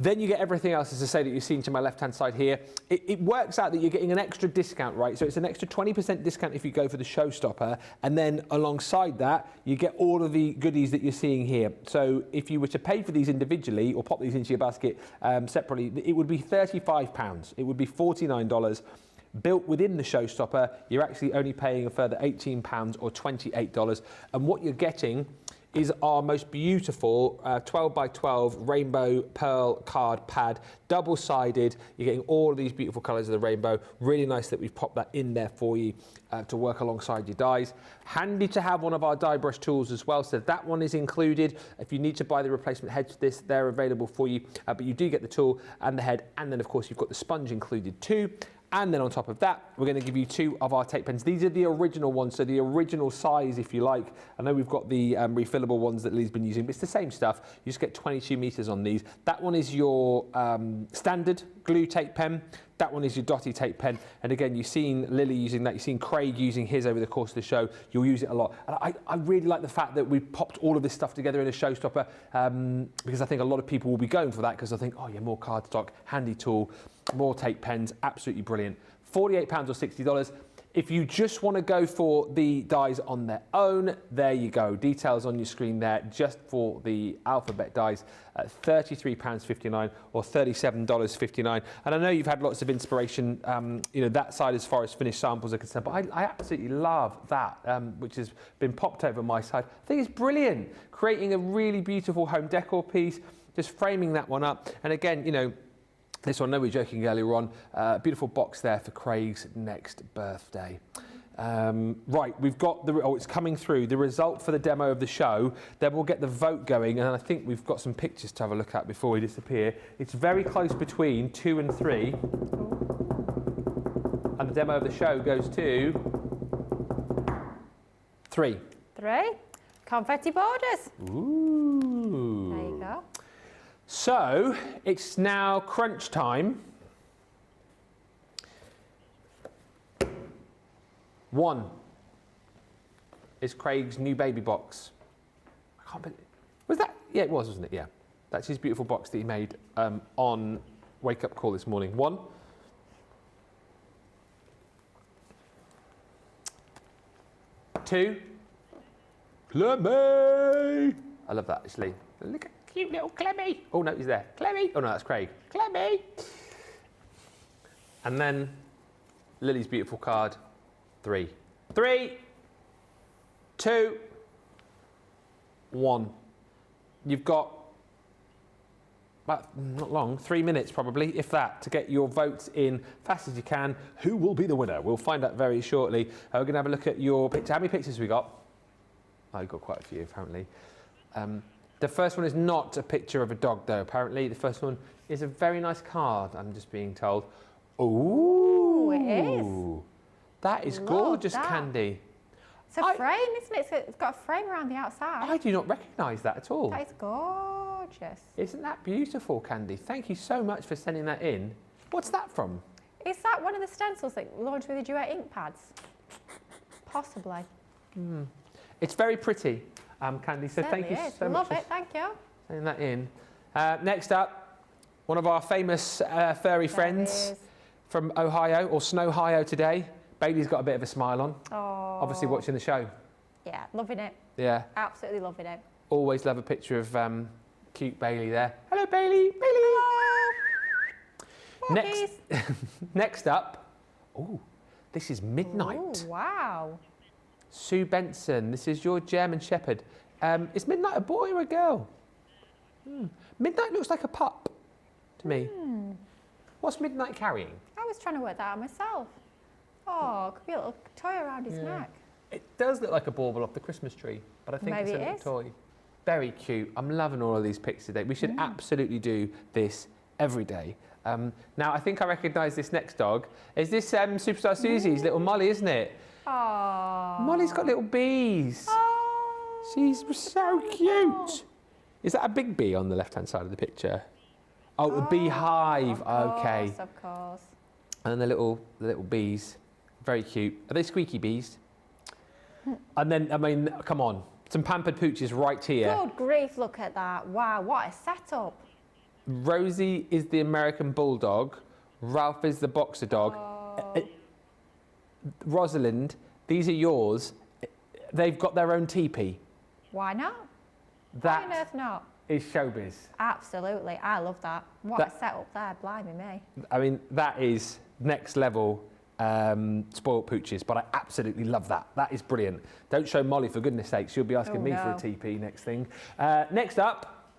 Then you get everything else, as I say, that you've seen to my left-hand side here. It works out that you're getting an extra discount, right? So it's an extra 20% discount if you go for the showstopper. And then alongside that, you get all of the goodies that you're seeing here. So if you were to pay for these individually or pop these into your basket separately, it would be £35. It would be $49. Built within the showstopper, you're actually only paying a further £18 or $28. And what you're getting is our most beautiful 12 by 12 rainbow pearl card pad, double-sided. You're getting all of these beautiful colours of the rainbow. Really nice that we've popped that in there for you to work alongside your dies. Handy to have one of our die brush tools as well, so that one is included. If you need to buy the replacement head for this, they're available for you, but you do get the tool and the head, and then of course you've got the sponge included too. And then on top of that, we're going to give you 2 of our tape pens. These are the original ones, so the original size, if you like. I know we've got the refillable ones that Lee's been using, but it's the same stuff. You just get 22 meters on these. That one is your standard glue tape pen. That one is your dotty tape pen. And again, you've seen Lily using that. You've seen Craig using his over the course of the show. You'll use it a lot. And I really like the fact that we've popped all of this stuff together in a showstopper, because I think a lot of people will be going for that, because I think, oh yeah, more cardstock, handy tool, more tape pens, absolutely brilliant. £48 or $60. If you just want to go for the dies on their own, there you go. Details on your screen there, just for the alphabet dies at £33.59 or $37.59. And I know you've had lots of inspiration, you know, that side as far as finished samples are concerned, but I absolutely love that, which has been popped over my side. I think it's brilliant. Creating a really beautiful home decor piece, just framing that one up. And again, you know, this one, I know we were joking earlier on, beautiful box there for Craig's next birthday. Right, we've got it's coming through, the result for the demo of the show. Then we'll get the vote going, and I think we've got some pictures to have a look at before we disappear. It's very close between 2 and 3. And the demo of the show goes to 3. 3. Confetti borders. Ooh. There you go. So, it's now crunch time. 1 is Craig's new baby box. I can't believe, was that? Yeah, it was, wasn't it? Yeah. That's his beautiful box that he made on Wake Up Call this morning. 1. 2. Clemmy! I love that, actually. Look at cute little Clemmy. Oh, no, he's there. Clemmy. Oh, no, that's Craig. Clemmy. And then Lily's beautiful card. 3. 3, 2, 1. You've got about, not long, 3 minutes probably, if that, to get your votes in fast as you can. Who will be the winner? We'll find out very shortly. We're going to have a look at your picture. How many pictures have we got? Oh, you've got quite a few, apparently. The first one is not a picture of a dog, though, apparently. The first one is a very nice card, I'm just being told. Ooh, it is. That is gorgeous, Candy. It's a frame, isn't it? It's got a frame around the outside. I do not recognise that at all. That is gorgeous. Isn't that beautiful, Candy? Thank you so much for sending that in. What's that from? Is that one of the stencils that launched with the Duet ink pads? Possibly. It's very pretty, Candy. So thank you so much Love for it, thank you. sending that in. Next up, one of our famous furry friends from Ohio, or Snowhio today. Bailey's got a bit of a smile on. Oh. Obviously watching the show. Yeah, loving it. Yeah. Absolutely loving it. Always love a picture of cute Bailey there. Hello, Bailey. Bailey. Hello. Next up, oh, this is Midnight. Ooh, wow. Sue Benson, this is your German Shepherd. Is Midnight a boy or a girl? Midnight looks like a pup to me. What's Midnight carrying? I was trying to work that out myself. Oh, could be a little toy around his neck. It does look like a bauble off the Christmas tree, but I think Maybe it's a it little is. toy. Very cute. I'm loving all of these pics today. We should absolutely do this every day. Now, I think I recognise this next dog. Is this Superstar Susie's little Molly, isn't it? Oh. Molly's got little bees. Oh. She's so cute. Is that a big bee on the left-hand side of the picture? Oh, a beehive. Okay. Of course. And the little bees. Very cute. Are they squeaky bees? And then, I mean, come on. Some pampered pooches right here. Good grief, look at that. Wow, what a setup. Rosie is the American Bulldog. Ralph is the Boxer Dog. Rosalind, these are yours. They've got their own teepee. Why not? Why on That earth not? is showbiz. Absolutely, I love that. What a setup there, blimey me. I mean, that is next level spoiled pooches, but I absolutely love that. That is brilliant. Don't show Molly, for goodness sake. She'll be asking me for a TP next thing. Next up,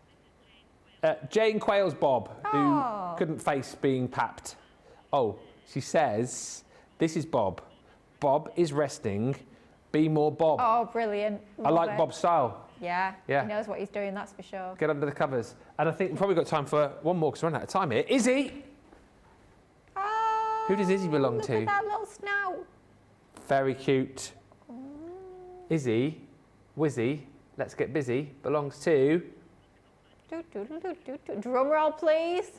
Jane Quayle's Bob, who couldn't face being papped. Oh, she says, this is Bob. Bob is resting. Be more Bob. Oh, brilliant. I like it. Bob's style. Yeah, Yeah. he knows what he's doing, that's for sure. Get under the covers. And I think we've probably got time for one more because we're running out of time here. Izzy! Oh, Who does Izzy belong look to? at that little snout. Very cute. Izzy, Wizzy, let's get busy, belongs to Drum roll, please.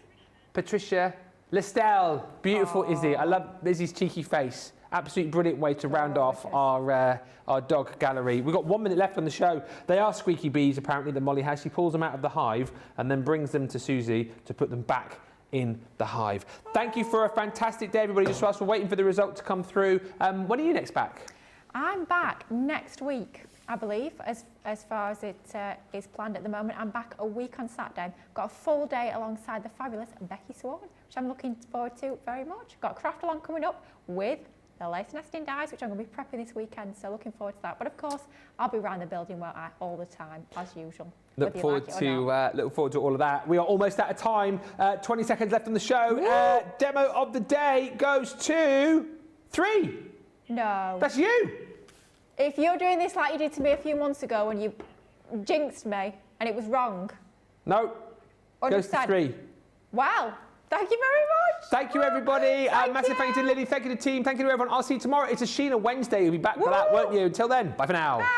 Patricia Listel. Beautiful Izzy. I love Izzy's cheeky face. Absolutely brilliant way to round off our dog gallery. We've got 1 minute left on the show. They are squeaky bees, apparently, that Molly has. She pulls them out of the hive and then brings them to Susie to put them back in the hive. Thank you for a fantastic day, everybody. Just whilst we're waiting for the result to come through. When are you next back? I'm back next week, I believe, as far as it is planned at the moment. I'm back a week on Saturday. Got a full day alongside the fabulous Becky Swan, which I'm looking forward to very much. Got a craft along coming up with the lace nesting dies, which I'm going to be prepping this weekend, so looking forward to that. But of course, I'll be around the building, won't I, all the time, as usual. Look forward to all of that. We are almost out of time. 20 seconds left on the show. Demo of the day goes to 3. No. That's you. If you're doing this like you did to me a few months ago when you jinxed me and it was wrong. No. Goes to 3. Wow. Thank you very much. Thank you, everybody. Massive thank you to Lily. Thank you to the team. Thank you to everyone. I'll see you tomorrow. It's a Sheena Wednesday. You'll be back for that, won't you? Until then, bye for now. Bye.